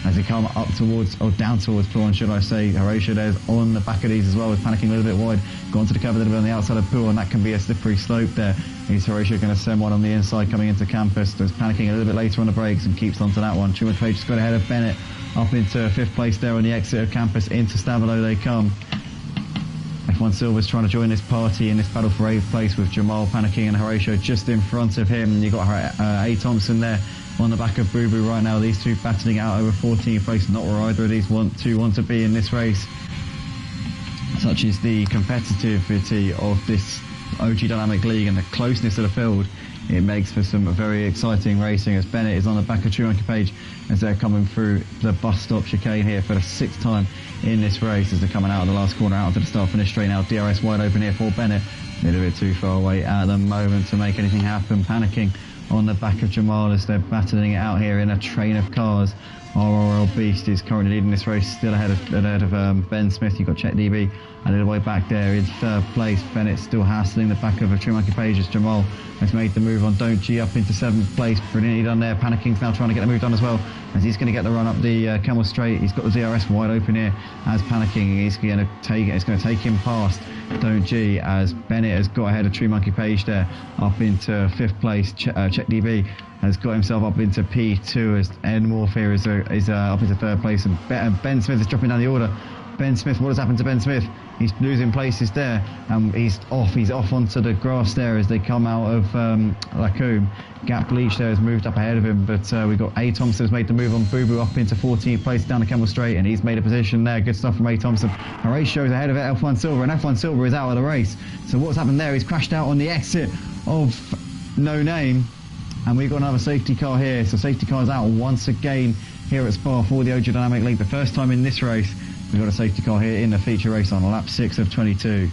as they come up towards, or down towards Paul, should I say. Horatio there's on the back of these as well, is panicking a little bit wide, gone to the cover a little bit on the outside of Pool, and that can be a slippery slope there. Is Horatio going to send one on the inside coming into Campus? There's panicking a little bit later on the brakes and keeps onto that one. Truman Page just got ahead of Bennett up into 5th place there on the exit of Campus. Into Stavilo they come. F1 Silver's trying to join this party in this battle for 8th place with Jamal panicking and Horatio just in front of him. You've got A. Thompson there on the back of Boo Boo right now. These two battling out over 14th place, not where either of these want to be in this race. Such is the competitivity of this OG Dynamic League and the closeness of the field. It makes for some very exciting racing as Bennett is on the back of True Monkey Page as they're coming through the bus stop chicane here for the 6th time in this race as they're coming out of the last corner out to the start finish straight now. DRS wide open here for Bennett, a little bit too far away at the moment to make anything happen. Panicking on the back of Jamal as they're battling it out here in a train of cars. RRL Beast is currently leading this race, still ahead of Ben Smith. You've got Chet DB a little way back there in 3rd place. Bennett still hassling the back of a True Monkey Page as Jamal has made the move on Don't G up into 7th place. Brilliantly done there. Panicking's now trying to get the move done as well as he's going to get the run up the Camel Straight. He's got the DRS wide open here as Panicking is going to take him past Don't G as Bennett has got ahead of True Monkey Page there up into 5th place. Chet DB has got himself up into P2 as Enmorph here is up into 3rd place, and Ben Smith is dropping down the order. Ben Smith, what has happened to Ben Smith? He's losing places there, and he's off onto the grass there as they come out of Lacombe. Gap Bleach there has moved up ahead of him, but we've got A. Thompson has made the move on Boo Boo up into 14th place down the Camel Straight, and he's made a position there. Good stuff from A. Thompson. Horatio is ahead of F1 Silver, and F1 Silver is out of the race. So what's happened there? He's crashed out on the exit of No Name, and we've got another safety car here. So safety car's out once again here at Spa for the OG Dynamic League. The first time in this race we've got a safety car here in the feature race on lap 6 of 22.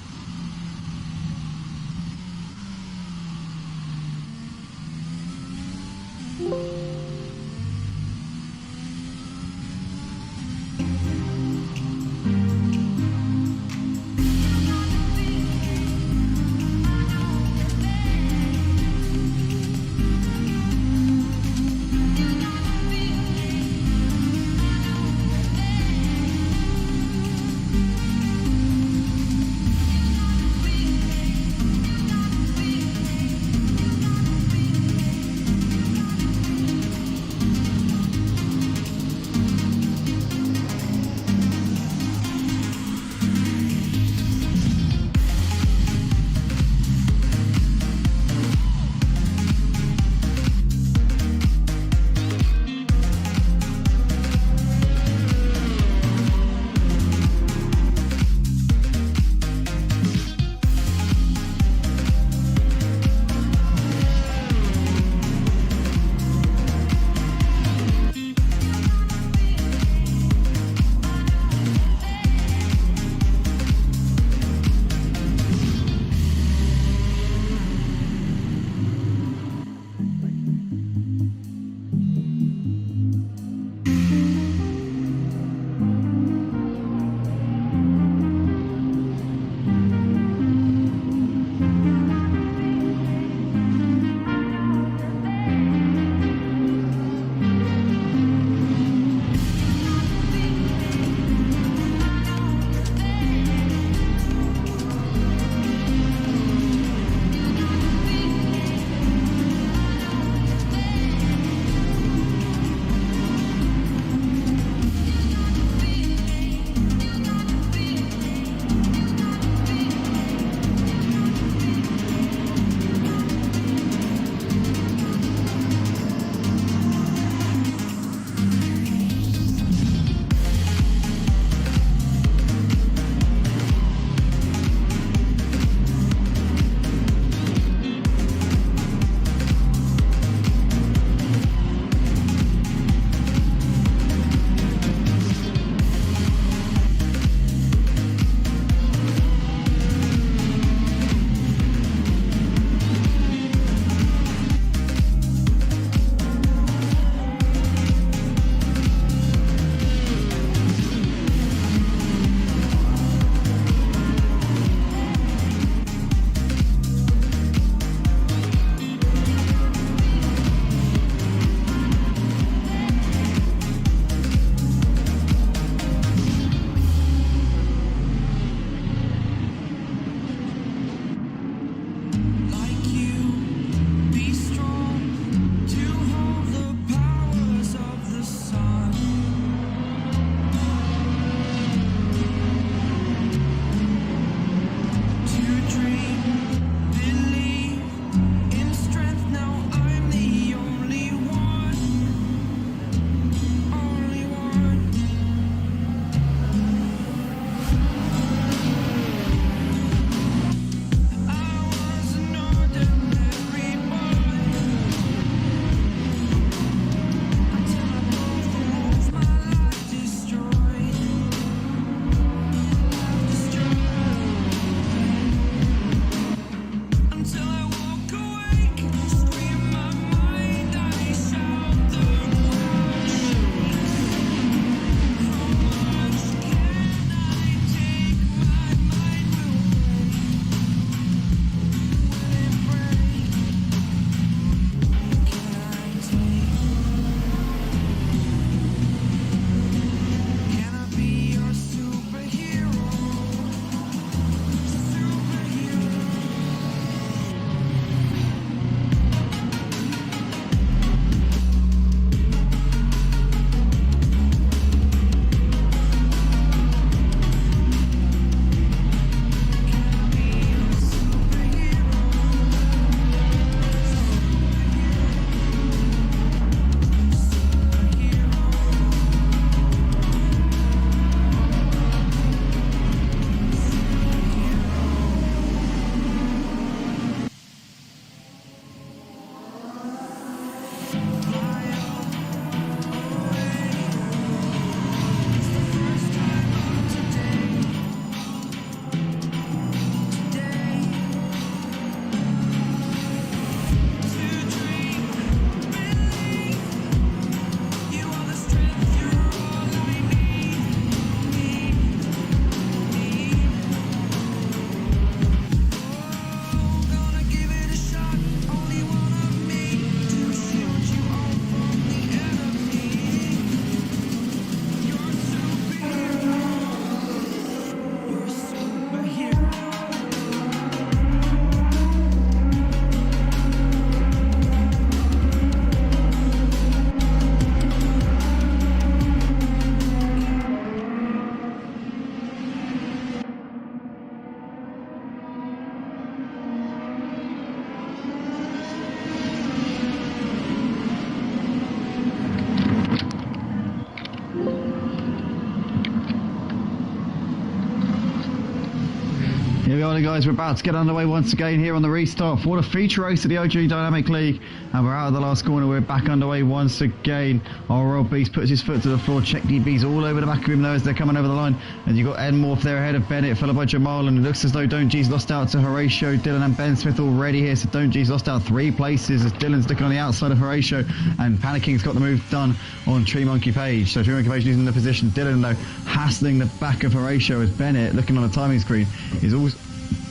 we are, guys. We're about to get underway once again here on the restart for the feature race of the OG Dynamic League. And we're out of the last corner. We're back underway once again. Our Royal Beast puts his foot to the floor. Check DB's all over the back of him though as they're coming over the line. And you've got Edmorph there ahead of Bennett, followed by Jamal. And it looks as though Don't G's lost out to Horatio, Dylan and Ben Smith already here. So Don't G's lost out 3 places as Dylan's looking on the outside of Horatio. And Panicking's got the move done on Tree Monkey Page. So Tree Monkey Page losing the position. Dylan though hassling the back of Horatio as Bennett, looking on the timing screen, is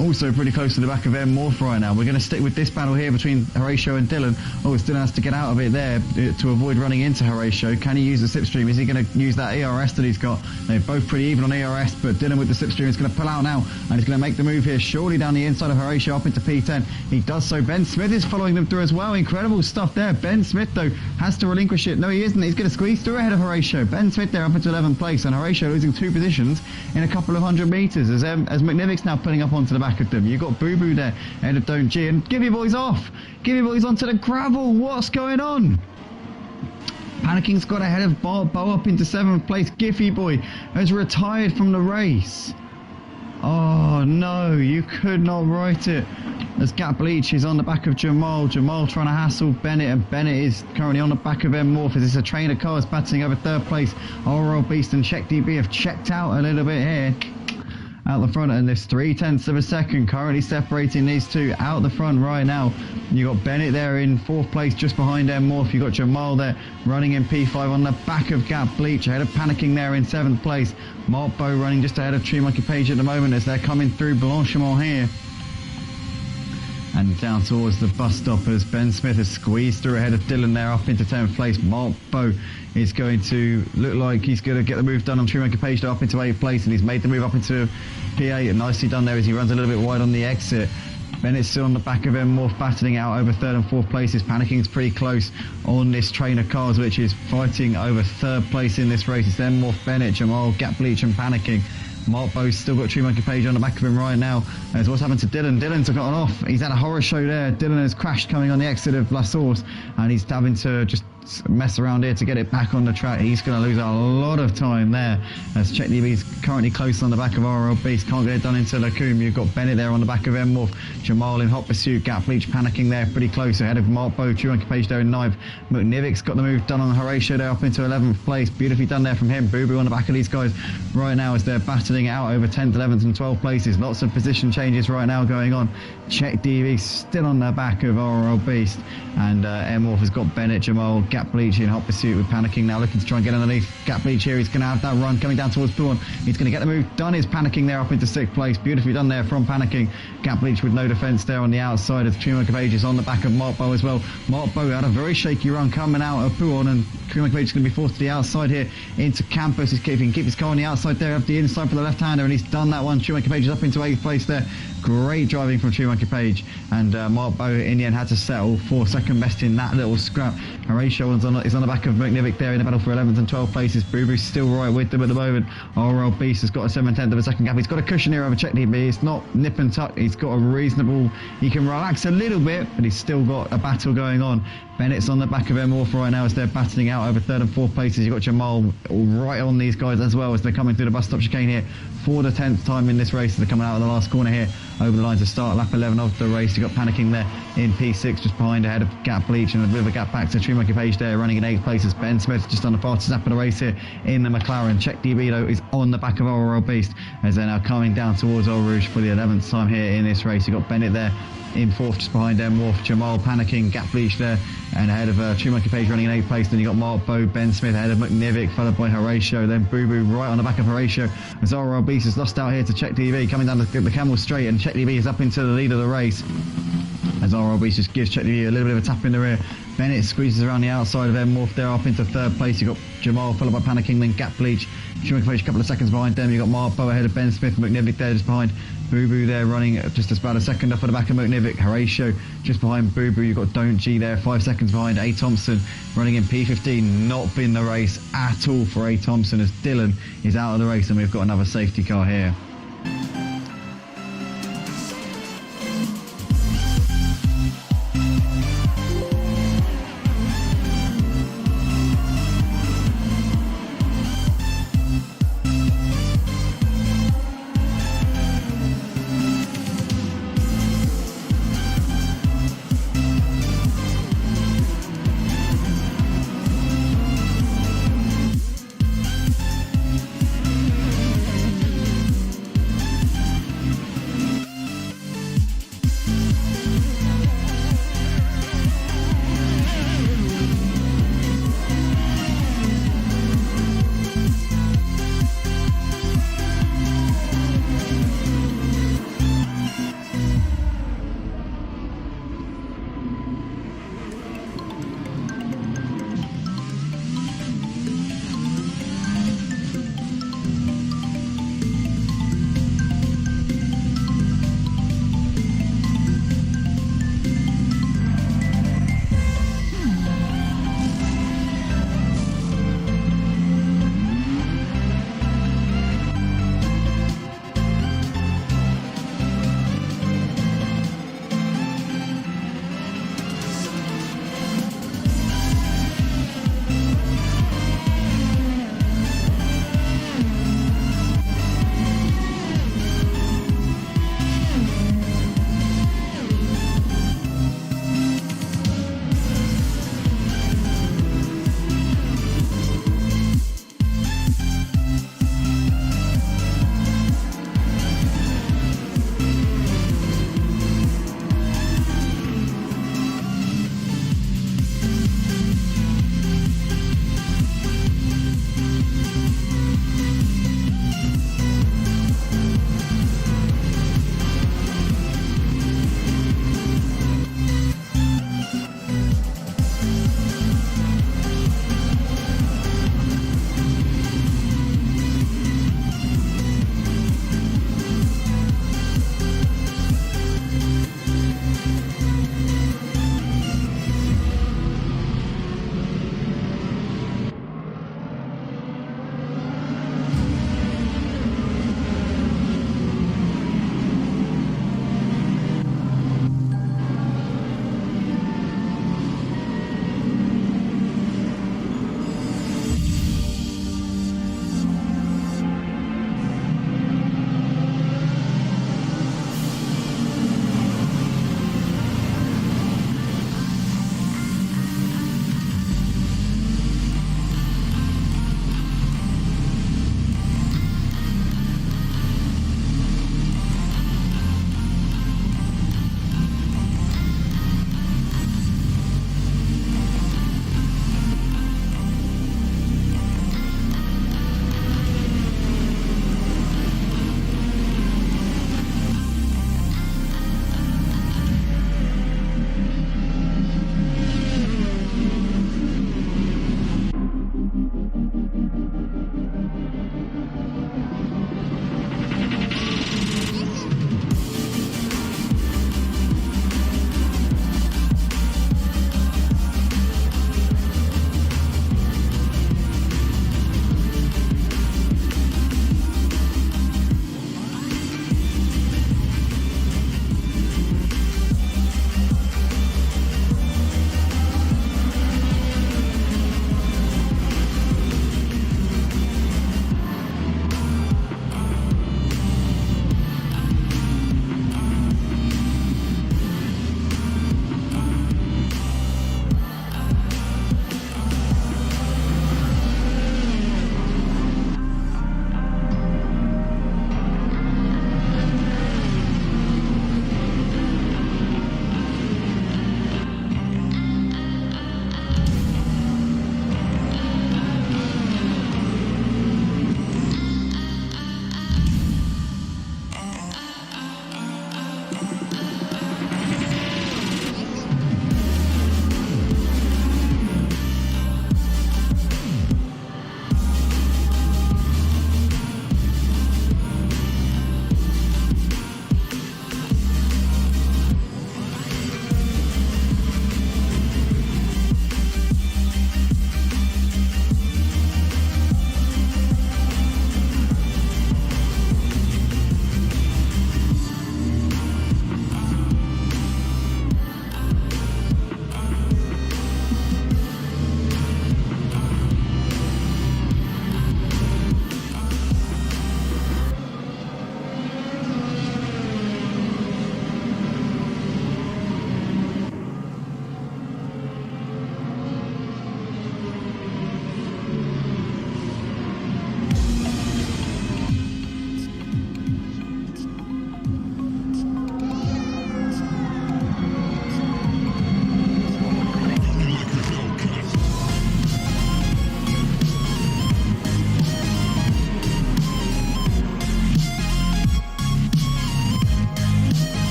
also pretty close to the back of Morph right now. We're going to stick with this battle here between Horatio and Dylan. Dylan has to get out of it there to avoid running into Horatio. Can he use the slipstream? Is he going to use that ERS that he's got? They're both pretty even on ERS, but Dylan with the slipstream is going to pull out now and he's going to make the move here, surely down the inside of Horatio up into P10. He does so. Ben Smith is following them through as well. Incredible stuff there. Ben Smith though has to relinquish it. No, he isn't. He's going to squeeze through ahead of Horatio. Ben Smith there up into 11th place, and Horatio losing 2 positions in a couple of 100 metres as McNivic's now pulling up onto the back of them. You've got Boo Boo there ahead of Don't G, and give your boys off. Give your boys onto the gravel. What's going on? Panicking's got ahead of Bow up into 7th place. Giffy Boy has retired from the race. Oh no, you could not write it. As Gap Bleach is on the back of Jamal. Jamal trying to hassle Bennett, and Bennett is currently on the back of Morph as it's a train of cars battling over 3rd place. Oral Beast and Check DB have checked out a little bit here. Out the front, and there's 0.3 of a second currently separating these two out the front right now. You got Bennett there in 4th place just behind Morph. You got Jamal there running in P5 on the back of Gap Bleach ahead of Panicking there in 7th place. Mark Bow running just ahead of Tree Monkey Page at the moment as they're coming through Blanchimont here. And down towards the bus stop as Ben Smith has squeezed through ahead of Dylan there up into 10th place. Mark Bow is going to look like he's going to get the move done on Tree Monkey Page up into 8th place, and he's made the move up into P8, and nicely done there as he runs a little bit wide on the exit. Bennett's still on the back of Morph battling out over 3rd and 4th places. Panicking's pretty close on this train of cars which is fighting over 3rd place in this race. It's Morph, Bennett, Jamal, Gap Bleach and Panicking. Mark Bowe's still got Tree Monkey Page on the back of him right now. As what's happened to Dylan? Dylan's gotten off. He's had a horror show there. Dylan has crashed coming on the exit of La Source, and he's having to just mess around here to get it back on the track. He's going to lose a lot of time there as Check DB's currently close on the back of RL Beast. Can't get it done into Lacombe. You've got Bennett there on the back of Morph. Jamal in hot pursuit. Gap Bleach panicking there pretty close ahead of Mark Bowe. Tree Monkey Page there in 9th. McNivic's got the move done on Horatio there up into 11th place. Beautifully done there from him. Boo Boo on the back of these guys right now as they're battling out over 10th, 11th and 12th places. Lots of position changes right now going on. Check DB still on the back of RL Beast, and Morph has got Bennett, Jamal, Gap Bleach in hot pursuit with Panicking now looking to try and get underneath Gap Bleach here. He's going to have that run coming down towards Puon. He's going to get the move done. Is Panicking there up into 6th place. Beautifully done there from Panicking. Gap Bleach with no defence there on the outside as Tree Monkey Page is on the back of Mark Bowe as well. Mark Bowe had a very shaky run coming out of Puon, and Tree Monkey Page is going to be forced to the outside here into Campus. He can keep his car on the outside there up the inside for the left-hander, and he's done that one. Tree Monkey Page is up into 8th place there. Great driving from Tree Monkey Page, and Mark Bowe in the end had to settle for second best in that little scrap. Horatio is on the back of McNivic there in the battle for 11th and 12th places. Boo Boo's still right with them at the moment. RL Beast has got a 7/10 of a second gap. He's got a cushion here over Check DB. It's not nip and tuck. He's got a reasonable, he can relax a little bit, but he's still got a battle going on. Bennett's on the back of Morph right now as they're battling out over 3rd and 4th places. You've got Jamal right on these guys as well as they're coming through the bus stop chicane here for the 10th time in this race. They're coming out of the last corner here over the line to start lap 11 of the race. You've got Panicking there in P6 just behind ahead of Gap Bleach, and a bit of a gap back to Tree Monkey Page there running in 8th place as Ben Smith just on the fastest lap of the race here in the McLaren. Check DB though is on the back of RL Beast as they're now coming down towards Eau Rouge for the 11th time here in this race. You've got Bennett there in 4th just behind Morph, Jamal Panicking, Gap Bleach there and ahead of Tree Monkey Page running in 8th place. Then you got Mark Bowe, Ben Smith ahead of McNivic, followed by Horatio, then Boo Boo right on the back of Horatio as RL Beast has lost out here to Check DB coming down the Camel Straight, and Check DB is up into the lead of the race as RL Beast just gives Check DB a little bit of a tap in the rear. Bennett squeezes around the outside of Morph there up into 3rd place. You've got Jamal followed by Panicking, then Gap Bleach. Tree Monkey Page a couple of seconds behind them. You've got Mark Bowe ahead of Ben Smith, McNivic there just behind. Boo Boo there running just about a second off at the back of McNivic. Horatio just behind Boo Boo. You've got Don't G there 5 seconds behind. A. Thompson running in P15. Not been the race at all for A. Thompson as Dylan is out of the race, and we've got another safety car here.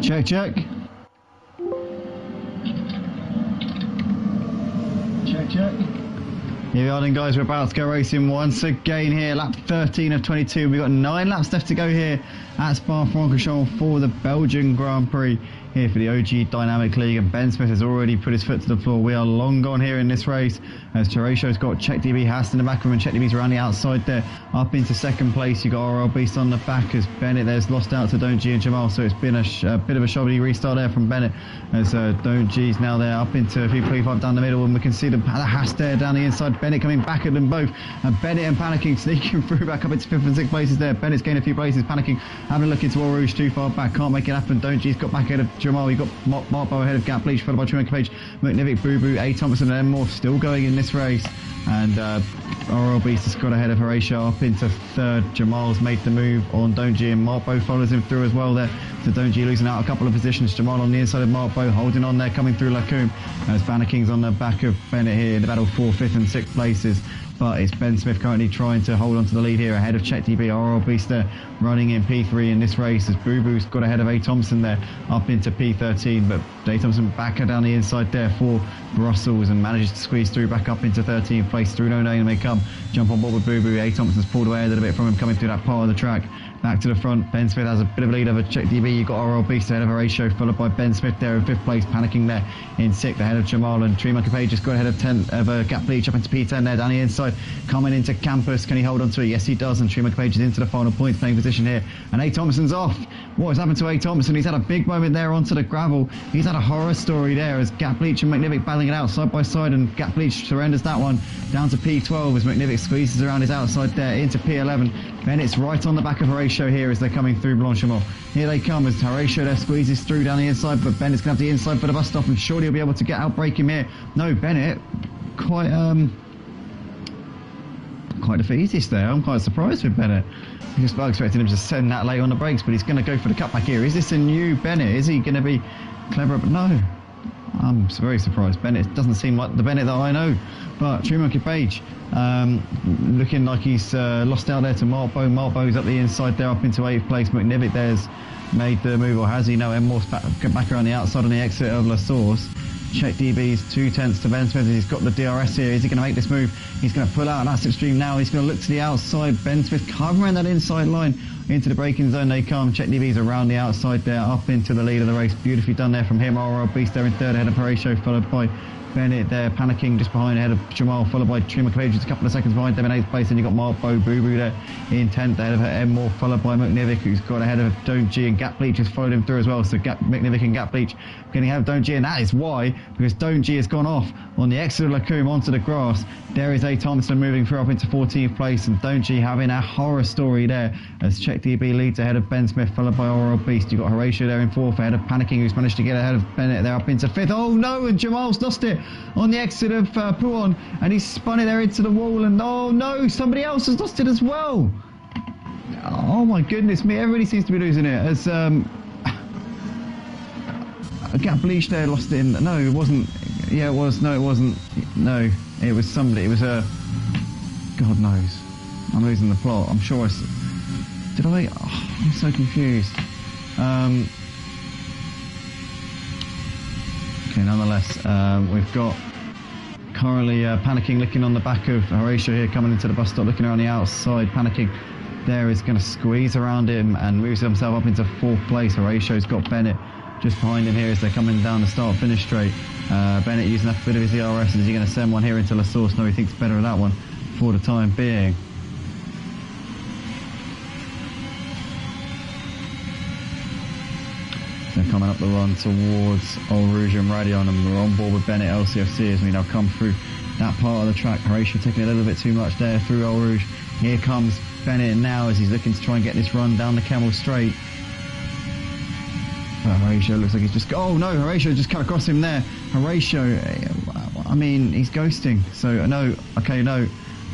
Check, check. Check, check. Here we are then, guys. We're about to go racing once again here. Lap 13 of 22. We've got 9 laps left to go here at Spa-Francorchamps for the Belgian Grand Prix here for the OG Dynamic League. And Ben Smith has already put his foot to the floor. We are long gone here in this race as Horatio's got Czech DB Hast in the back of him, and Czech DB's around the outside there. Up into second place, you got RL Beast on the back as Bennett there's lost out to Don't G and Jamal. So it's been a bit of a shoddy restart there from Bennett as Don't G's now there up into P5 down the middle, and we can see the Hast there down the inside. Bennett coming back at them both, and Bennett and Panicking sneaking through back up into 5th and 6th places there. Bennett's gained a few places. Panicking having a look into All Rouge, too far back, can't make it happen. Don't G's got back ahead of Jamal. You got Markbo ahead of Gap Bleach, followed by Truman Page, McNivick, Boo Boo, A Thompson and Morph still going in this race. And RL Beast has got ahead of Horatio up into 3rd. Jamal's made the move on Don't G, and Markbo follows him through as well there. So Don't G losing out a couple of positions. Jamal on the inside of Markbo, holding on there, coming through Lacombe as Panicking on the back of Bennett here in the battle for 5th and 6th places. But it's Ben Smith currently trying to hold on to the lead here ahead of Czech DB. RL Beast there running in P3 in this race as Boo Boo's got ahead of A Thompson there up into P13, but A Thompson back down the inside there for Brussels and manages to squeeze through back up into 13th place through No Name, and they come jump on board with Boo Boo. A Thompson's pulled away a little bit from him coming through that part of the track. Back to the front, Ben Smith has a bit of a lead over Czech DB. You've got RL Beast ahead of Horatio, followed by Ben Smith there in 5th place, Panicking there in 6th ahead of Jamal, and Tree Monkey Page just got ahead of 10th of Gap Bleach up into P10 there down the inside, coming into Campus. Can he hold on to it? Yes, he does, and Tree Monkey Page is into the final points playing position here, and A Thompson's off. What has happened to A Thompson? He's had a big moment there onto the gravel. He's had a horror story there as Gap Bleach and McNivick battling it out side by side, and Gap Bleach surrenders that one down to P12 as McNivick squeezes around his outside there into P11. Bennett's right on the back of Horatio here as they're coming through Blanchimont. Here they come as Horatio there squeezes through down the inside, but Bennett's going to have the inside for the bus stop, and surely he'll be able to get out, break him here. No, Bennett quite defeatist there. I'm quite surprised with Bennett. I was expecting him to send that late on the brakes, but he's going to go for the cutback here. Is this a new Bennett? Is he going to be clever? But no, I'm very surprised. Bennett doesn't seem like the Bennett that I know. But True Monkey Page looking like he's lost out there to Markbo. Markbo's up the inside there up into 8th place. McNivick there's made the move, or has he? No, Morse back around the outside on the exit of La Source. Czech DB's 2/10 to Ben Smith. He's got the DRS here. Is he going to make this move? He's going to pull out. That's extreme now. He's going to look to the outside. Ben Smith covering that inside line into the braking zone. They come. Czech DB's around the outside there up into the lead of the race. Beautifully done there from him. RL Beast there in 3rd ahead of Horatio, followed by Bennett there, Panicking just behind ahead of Jamal, followed by Trim McClave just a couple of seconds behind them in 8th place, and you've got Markbo, Boo Boo there in 10th ahead of Emmore, followed by McNivick, who's got ahead of Don't G, and Gap Bleach has followed him through as well. So McNivick and Gap Bleach getting ahead of Don't G, and that is why, because Don't G has gone off on the exit of Lacombe onto the grass. There is A Thompson moving through up into 14th place, and Don't G having a horror story there as Czech DB leads ahead of Ben Smith, followed by RL Beast. You've got Horatio there in 4th ahead of Panicking, who's managed to get ahead of Bennett there up into 5th. Oh no, and Jamal's lost it on the exit of Pouon, and he's spun it there into the wall, and oh no, somebody else has lost it as well. Oh my goodness me, everybody seems to be losing it as Gap Bleach there lost it in. No, it wasn't. Yeah, it was. No, it wasn't. No, it was somebody. It was a God knows. I'm losing the plot. I'm sure did I? Oh, I'm so confused. Okay, nonetheless, we've got currently Panicking looking on the back of Horatio here, coming into the bus stop, looking around the outside. Panicking there is going to squeeze around him and moves himself up into 4th place. Horatio's got Bennett just behind him here as they're coming down the start-finish straight. Bennett using a bit of his ERS, and is he going to send one here into La Source? No, he thinks better of that one for the time being. They're coming up the run towards Old Rouge and Radion, and we're on board with Bennett LCFC as we now come through that part of the track. Horatio taking a little bit too much there through Old Rouge. Here comes Bennett now as he's looking to try and get this run down the Camel Straight. Horatio looks like he's just... Oh no, Horatio just cut across him there. Horatio, I mean, he's ghosting. So no, okay, no.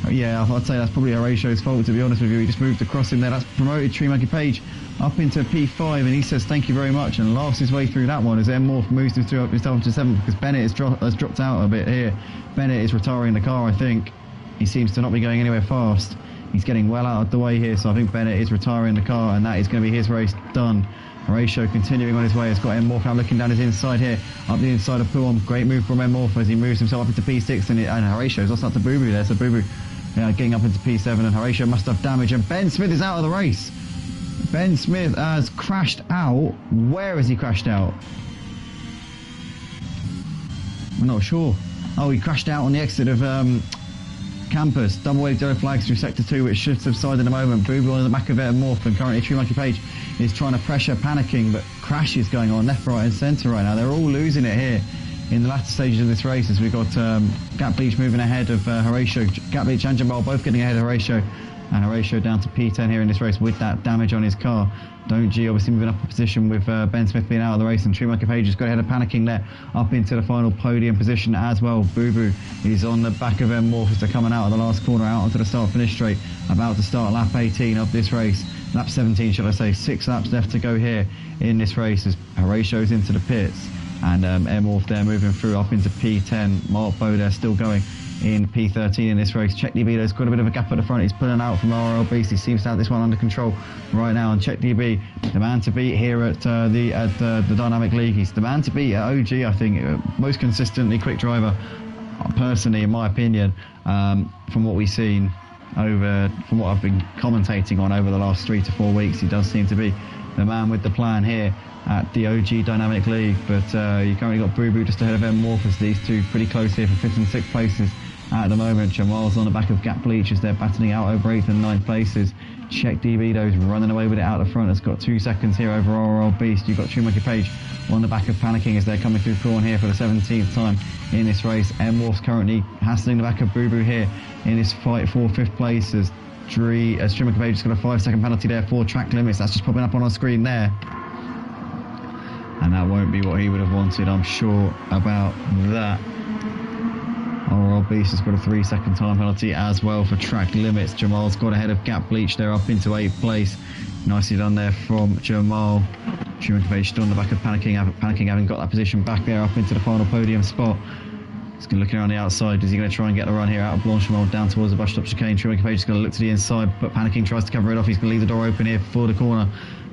Yeah, I'd say that's probably Horatio's fault, to be honest with you. He just moved across him there. That's promoted Tree Monkey Page up into P5, and he says thank you very much and laughs his way through that one as Morph moves him through up himself to 7th because Bennett has dropped out a bit here. Bennett is retiring the car, I think. He seems to not be going anywhere fast. He's getting well out of the way here, so I think Bennett is retiring the car, and that is going to be his race done. Horatio continuing on his way, has got M-Morph now looking down his inside here, up the inside of Puom. Great move from M-Morph as he moves himself up into P6, and Horatio's lost out to Boo Boo there, so Boo Boo getting up into P7, and Horatio must have damage, and Ben Smith is out of the race. Ben Smith has crashed out. Where has he crashed out? I'm not sure. Oh, he crashed out on the exit of Campus. Double wave yellow flags through sector 2, which should subside in a moment. Boo Boo on the back of it and Morph, and currently True Monkey Page is trying to pressure, panicking, but crashes going on left, right and centre right now. They're all losing it here in the latter stages of this race, as we've got Gap Bleach moving ahead of Horatio. Gap Bleach and Jamal both getting ahead of Horatio, and Horatio down to P10 here in this race with that damage on his car. Don't G obviously moving up a position with Ben Smith being out of the race, and True Monkey Page has got ahead of Panicking there up into the final podium position as well. Boo Boo is on the back of M-Morph as they're coming out of the last corner out onto the start finish straight, about to start lap 18 of this race. Lap 17 should I say. 6 laps left to go here in this race as Horatio's into the pits, and M-Morph there moving through up into P10. Mark Bow there still going in P13 in this race. Check DB's got a bit of a gap at the front. He's pulling out from RL Beast. He seems to have this one under control right now. And Check DB, the man to beat here at the Dynamic League. He's the man to beat at OG, I think. Most consistently quick driver, personally, in my opinion, from what we've seen from what I've been commentating on over the last 3 to 4 weeks. He does seem to be the man with the plan here at the OG Dynamic League. But you currently got Boo Boo just ahead of M-Morph, as these two pretty close here for 5th and 6th places at the moment. Jamal's on the back of Gap Bleach as they're battling out over 8th and 9th places. Check DB those running away with it out the front. It's got 2 seconds here over RL Beast. You've got True Monkey Page on the back of Panicking as they're coming through Prawn here for the 17th time in this race. M-Morph's currently hassling the back of Boo Boo here in this fight for 5th place as True Monkey Page has got a 5-second penalty there for track limits. That's just popping up on our screen there. And that won't be what he would have wanted, I'm sure about that. RL Beast has got a 3-second time penalty as well for track limits. Jamal's got ahead of Gap Bleach there up into 8th place. Nicely done there from Jamal. True Monkey Page still on the back of Panicking having got that position back there up into the final podium spot. He's going to look around the outside. Is he going to try and get the run here out of Blanchimont down towards the bus stop chicane? True Monkey Page is going to look to the inside, but Panicking tries to cover it off. He's going to leave the door open here for the corner,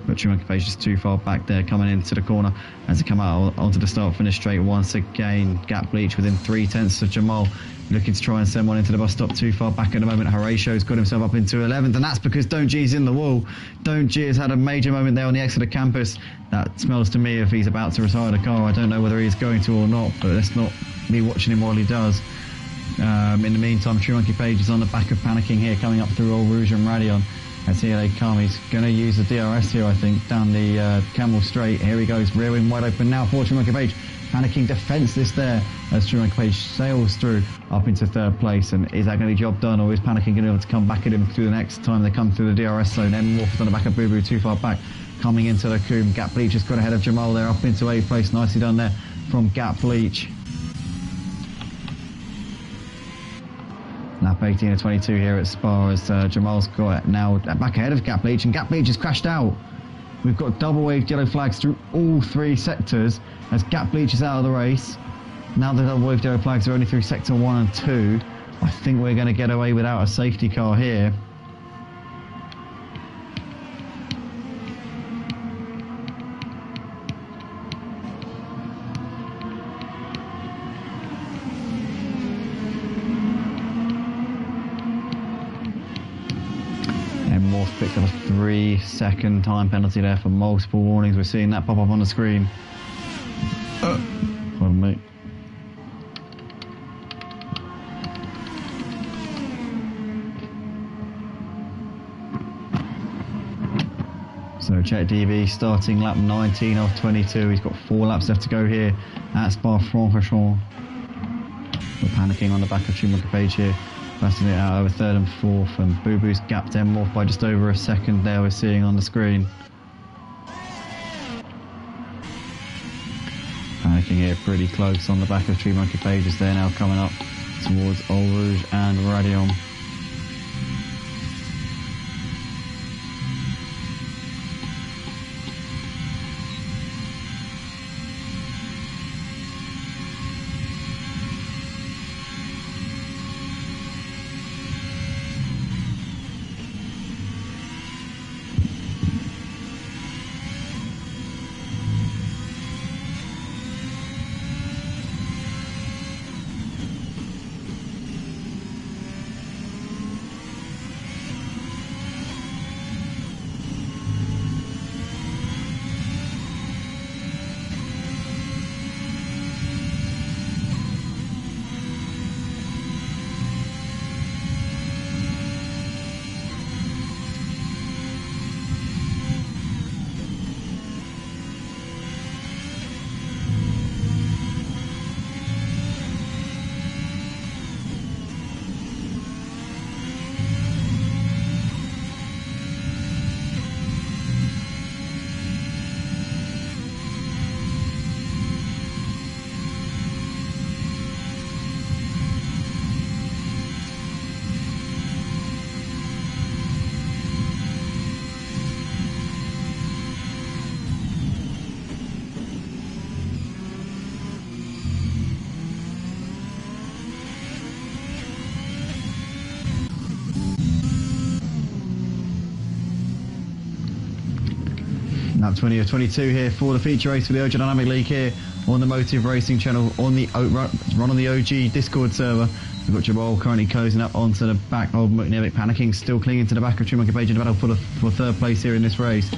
but True Monkey Page is too far back there coming into the corner as they come out onto the start finish straight once again. Gap Bleach within 3/10 of Jamal, looking to try and send one into the bus stop too far back at the moment. Horatio's got himself up into 11th, and that's because Don't G's in the wall. Don't G has had a major moment there on the exit of campus. That smells to me if he's about to retire the car. I don't know whether he's going to or not, but let's not be watching him while he does. In the meantime, True Monkey Page is on the back of Panicking here, coming up through All Rouge and Radion. As here they come, he's going to use the DRS here, I think, down the Camel Straight. Here he goes, rear wing wide open now for True Monkey Page. Panicking defenceless there as True Monkey Page sails through up into 3rd place. And is that going to be job done, or is Panicking going to be able to come back at him through the next time they come through the DRS zone? Then Morph on the back of Boo Boo too far back, coming into the Coombe. Gap Bleach has got ahead of Jamal there up into 8th place. Nicely done there from Gap Bleach. Lap 18 of 22 here at Spa as Jamal's got it now back ahead of Gap Bleach, and Gap Bleach has crashed out. We've got double waved yellow flags through all 3 sectors as Gap Bleach is out of the race. Now the double waved yellow flags are only through sector 1 and 2. I think we're going to get away without a safety car here. Picked up a 3-second time penalty there for multiple warnings. We're seeing that pop up on the screen. Pardon me. So Check DB starting lap 19 of 22. He's got 4 laps left to go here at Spa-Francorchamps. We're Panicking on the back of True Monkey Page here, passing it out over 3rd and 4th, and Boo Boo's gapped M-Morph by just over a second there, we're seeing on the screen. Panicking here pretty close on the back of True Monkey Page as they're now coming up towards All Rouge and Radion. Lap 20 of 22 here for the feature race for the Aerodynamic League here on the Motive Racing channel on the run on the OG Discord server. We've got Jamal currently closing up onto the back of McNivick, panicking, still clinging to the back of Schumacher Page in the battle for third place here in this race.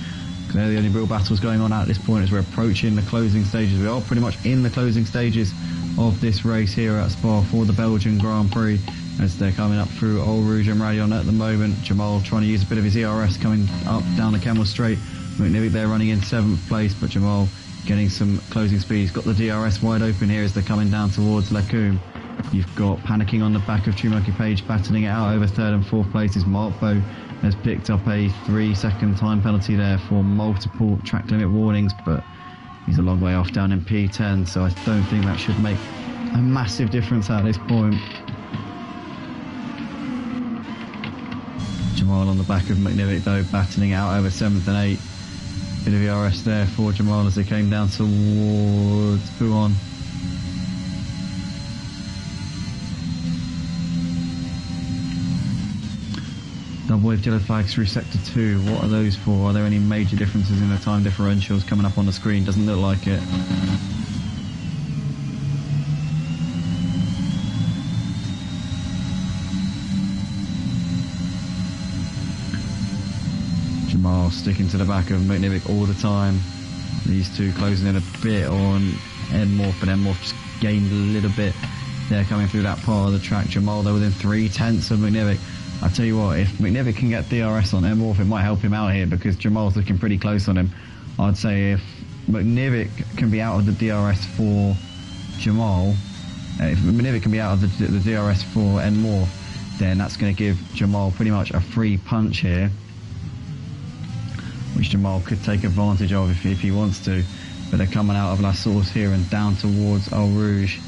They're the only real battles going on at this point as we're approaching the closing stages. We are pretty much in the closing stages of this race here at Spa for the Belgian Grand Prix as they're coming up through Eau Rouge and Radion at the moment. Jamal trying to use a bit of his ERS coming up down the Camel Straight. McNivick there running in 7th place, but Jamal getting some closing speed. He's got the DRS wide open here as they're coming down towards Lacombe. You've got panicking on the back of Schumacher Page, battling it out over 3rd and 4th places. Mark Bow has picked up a 3-second time penalty there for multiple track limit warnings, but he's a long way off down in P10, so I don't think that should make a massive difference at this point. Jamal on the back of McNivick though, battling it out over 7th and 8th. Bit of ERS there for Jamal as they came down towards Buon. Double wave yellow flags through sector 2. What are those for? Are there any major differences in the time differentials coming up on the screen? Doesn't look like it. Jamal sticking to the back of McNivick all the time. These two closing in a bit on Enmorph, but Enmorph just gained a little bit there coming through that part of the track. Jamal though within 3/10 of McNivick. I tell you what, if McNivick can get DRS on Enmorph, it might help him out here because Jamal's looking pretty close on him. I'd say if McNivick can be out of the DRS for Jamal, if McNivick can be out of the DRS for Enmorph, then that's going to give Jamal pretty much a free punch here, which Jamal could take advantage of if he wants to. But they're coming out of La Source here and down towards Eau Rouge.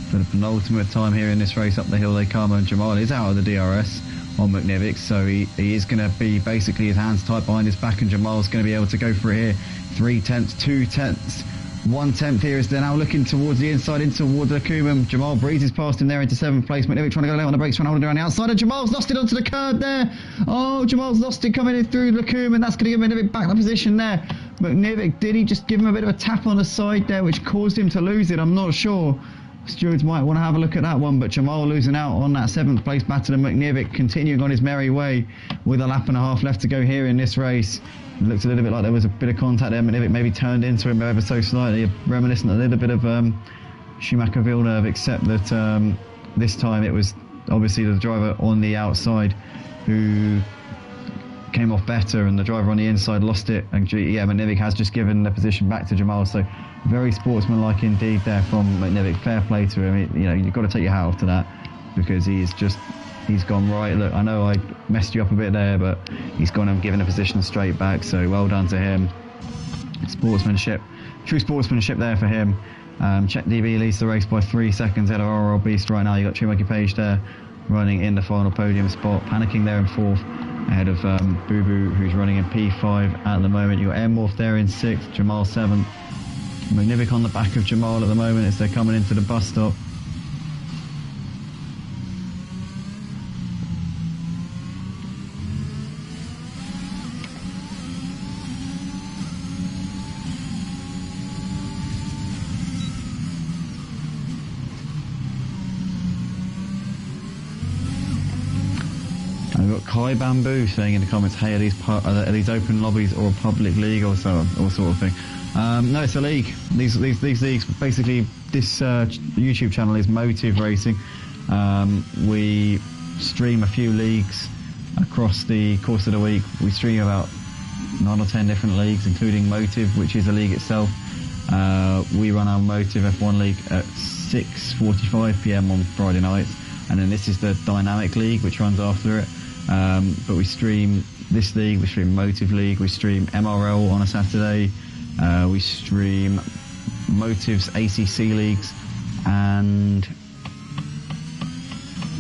For the penultimate time here in this race, up the hill they come, and Jamal is out of the DRS on McNivick, so he is going to be basically his hands tight behind his back, and Jamal's going to be able to go for it here. 3/10, 2/10, 1/10 here as they're now looking towards the inside, in towards Lacombe. Jamal breezes past him there into 7th place. McNivick trying to go late on the brakes, trying to hold it around the outside, and Jamal's lost it onto the curb there. Oh, Jamal's lost it coming in through Lacombe, and that's going to give McNivick back the position there. McNivick, did he just give him a bit of a tap on the side there, which caused him to lose it? I'm not sure. Stewards might want to have a look at that one, but Jamal losing out on that 7th place battle, and McNivick continuing on his merry way with a lap and a half left to go here in this race. It looked a little bit like there was a bit of contact there. McNivick maybe turned into him ever so slightly, reminiscent a little bit of Schumacher Villeneuve, except that this time it was obviously the driver on the outside who came off better, and the driver on the inside lost it, and yeah, McNivick has just given the position back to Jamal, so very sportsmanlike indeed there from McNivick. Fair play to him. You know, you've got to take your hat off to that, because he's gone right. Look, I know I messed you up a bit there, but he's gone and given the position straight back, so well done to him. Sportsmanship, true sportsmanship there for him. Czech DB leads the race by 3 seconds ahead of RRL Beast right now. You got Schumacher Page there running in the final podium spot, panicking there in 4th ahead of Boo Boo, who's running in P5 at the moment. You got Enmorph there in 6th, Jamal 7th. McNivick on the back of Jamal at the moment as they're coming into the bus stop. And we've got Kai Bamboo saying in the comments, hey, are these open lobbies or a public league or so, or sort of thing? No, it's a league. These leagues, basically, this YouTube channel is Motive Racing. We stream a few leagues across the course of the week. We stream about 9 or 10 different leagues, including Motive, which is a league itself. We run our Motive F1 league at 6:45 PM on Friday nights, and then this is the Dynamic League, which runs after it. But we stream this league, we stream Motive League, we stream MRL on a Saturday. We stream Motive's ACC leagues and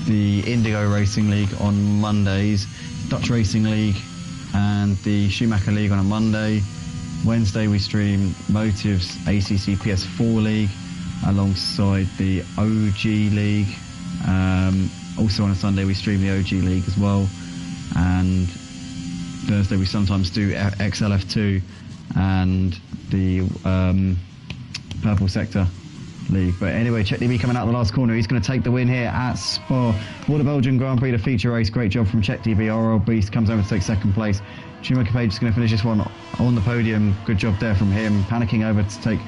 the Indigo Racing League on Mondays, Dutch Racing League and the Schumacher League on a Monday. Wednesday we stream Motive's ACC PS4 League alongside the OG League. Also on a Sunday we stream the OG League as well. And Thursday we sometimes do XLF2 and the Purple Sector League. But anyway, Clegg coming out the last corner. He's going to take the win here at Spa for the Belgian Grand Prix, the feature race. Great job from Clegg. RL Beast comes over to take second place. Schumacher Page is going to finish this one on the podium. Good job there from him. Panicking over to take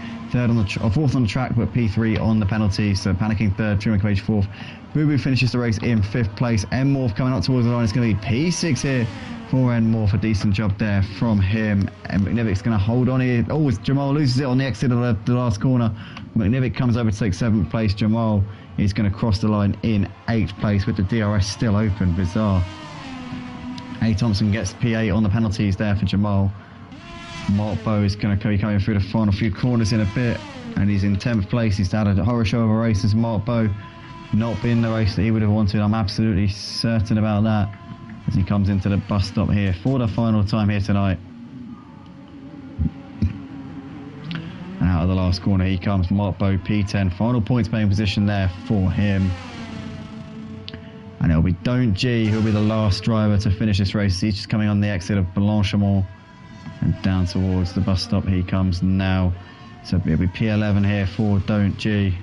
fourth on the track, but P3 on the penalty. So Panicking third, Schumacher Page fourth. Boo Boo finishes the race in fifth place. M Morph coming up towards the line. It's going to be P6 here for N Morph. A decent job there from him. And McNivic's going to hold on here. Oh, Jamal loses it on the exit of the last corner. McNivic comes over to take seventh place. Jamal is going to cross the line in eighth place with the DRS still open. Bizarre. A. Thompson gets P8 on the penalties there for Jamal. Mark Bow is going to be coming through the final few corners in a bit, and he's in 10th place. He's had a horror show of a race as Mark Bow, not been the race that he would have wanted. I'm absolutely certain about that as he comes into the bus stop here for the final time here tonight. And out of the last corner he comes, Mark Bow, P10. Final points paying position there for him. And it'll be Don't G who'll be the last driver to finish this race. He's just coming on the exit of Blanchimont and down towards the bus stop he comes now. So it'll be P11 here for Don't G.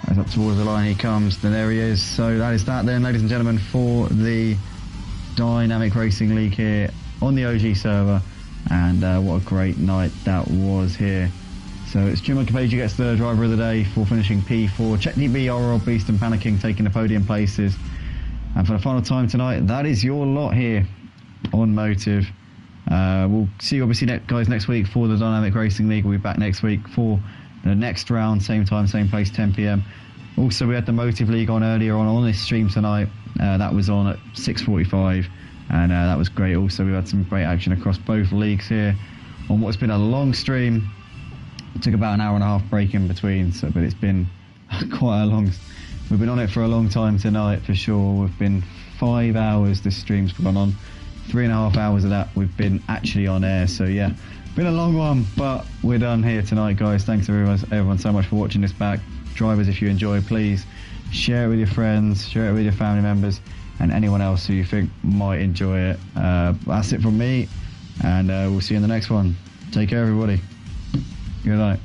As up towards the line he comes, then there he is. So that is that then, ladies and gentlemen, for the Dynamic Racing League here on the OG server. And what a great night that was here. So it's Jim Capage who gets the driver of the day for finishing P4. Clegg, RL Beast and Panicking taking the podium places. And for the final time tonight, that is your lot here on Motive. We'll see you obviously guys next week for the Dynamic Racing League. We'll be back next week for the next round, same time, same place, 10 PM. Also, we had the Motive League on earlier on this stream tonight. That was on at 6:45. And that was great. Also, we had some great action across both leagues here on what's been a long stream. It took about an hour and a half break in between, but it's been quite a long. We've been on it for a long time tonight for sure. We've been 5 hours. This stream's gone on. 3.5 hours of that we've been actually on air. So yeah, been a long one, but we're done here tonight, guys. Thanks everyone so much for watching this back. Drivers, if you enjoy, please share it with your friends, share it with your family members, and anyone else who you think might enjoy it. That's it from me, and we'll see you in the next one. Take care, everybody. Good night.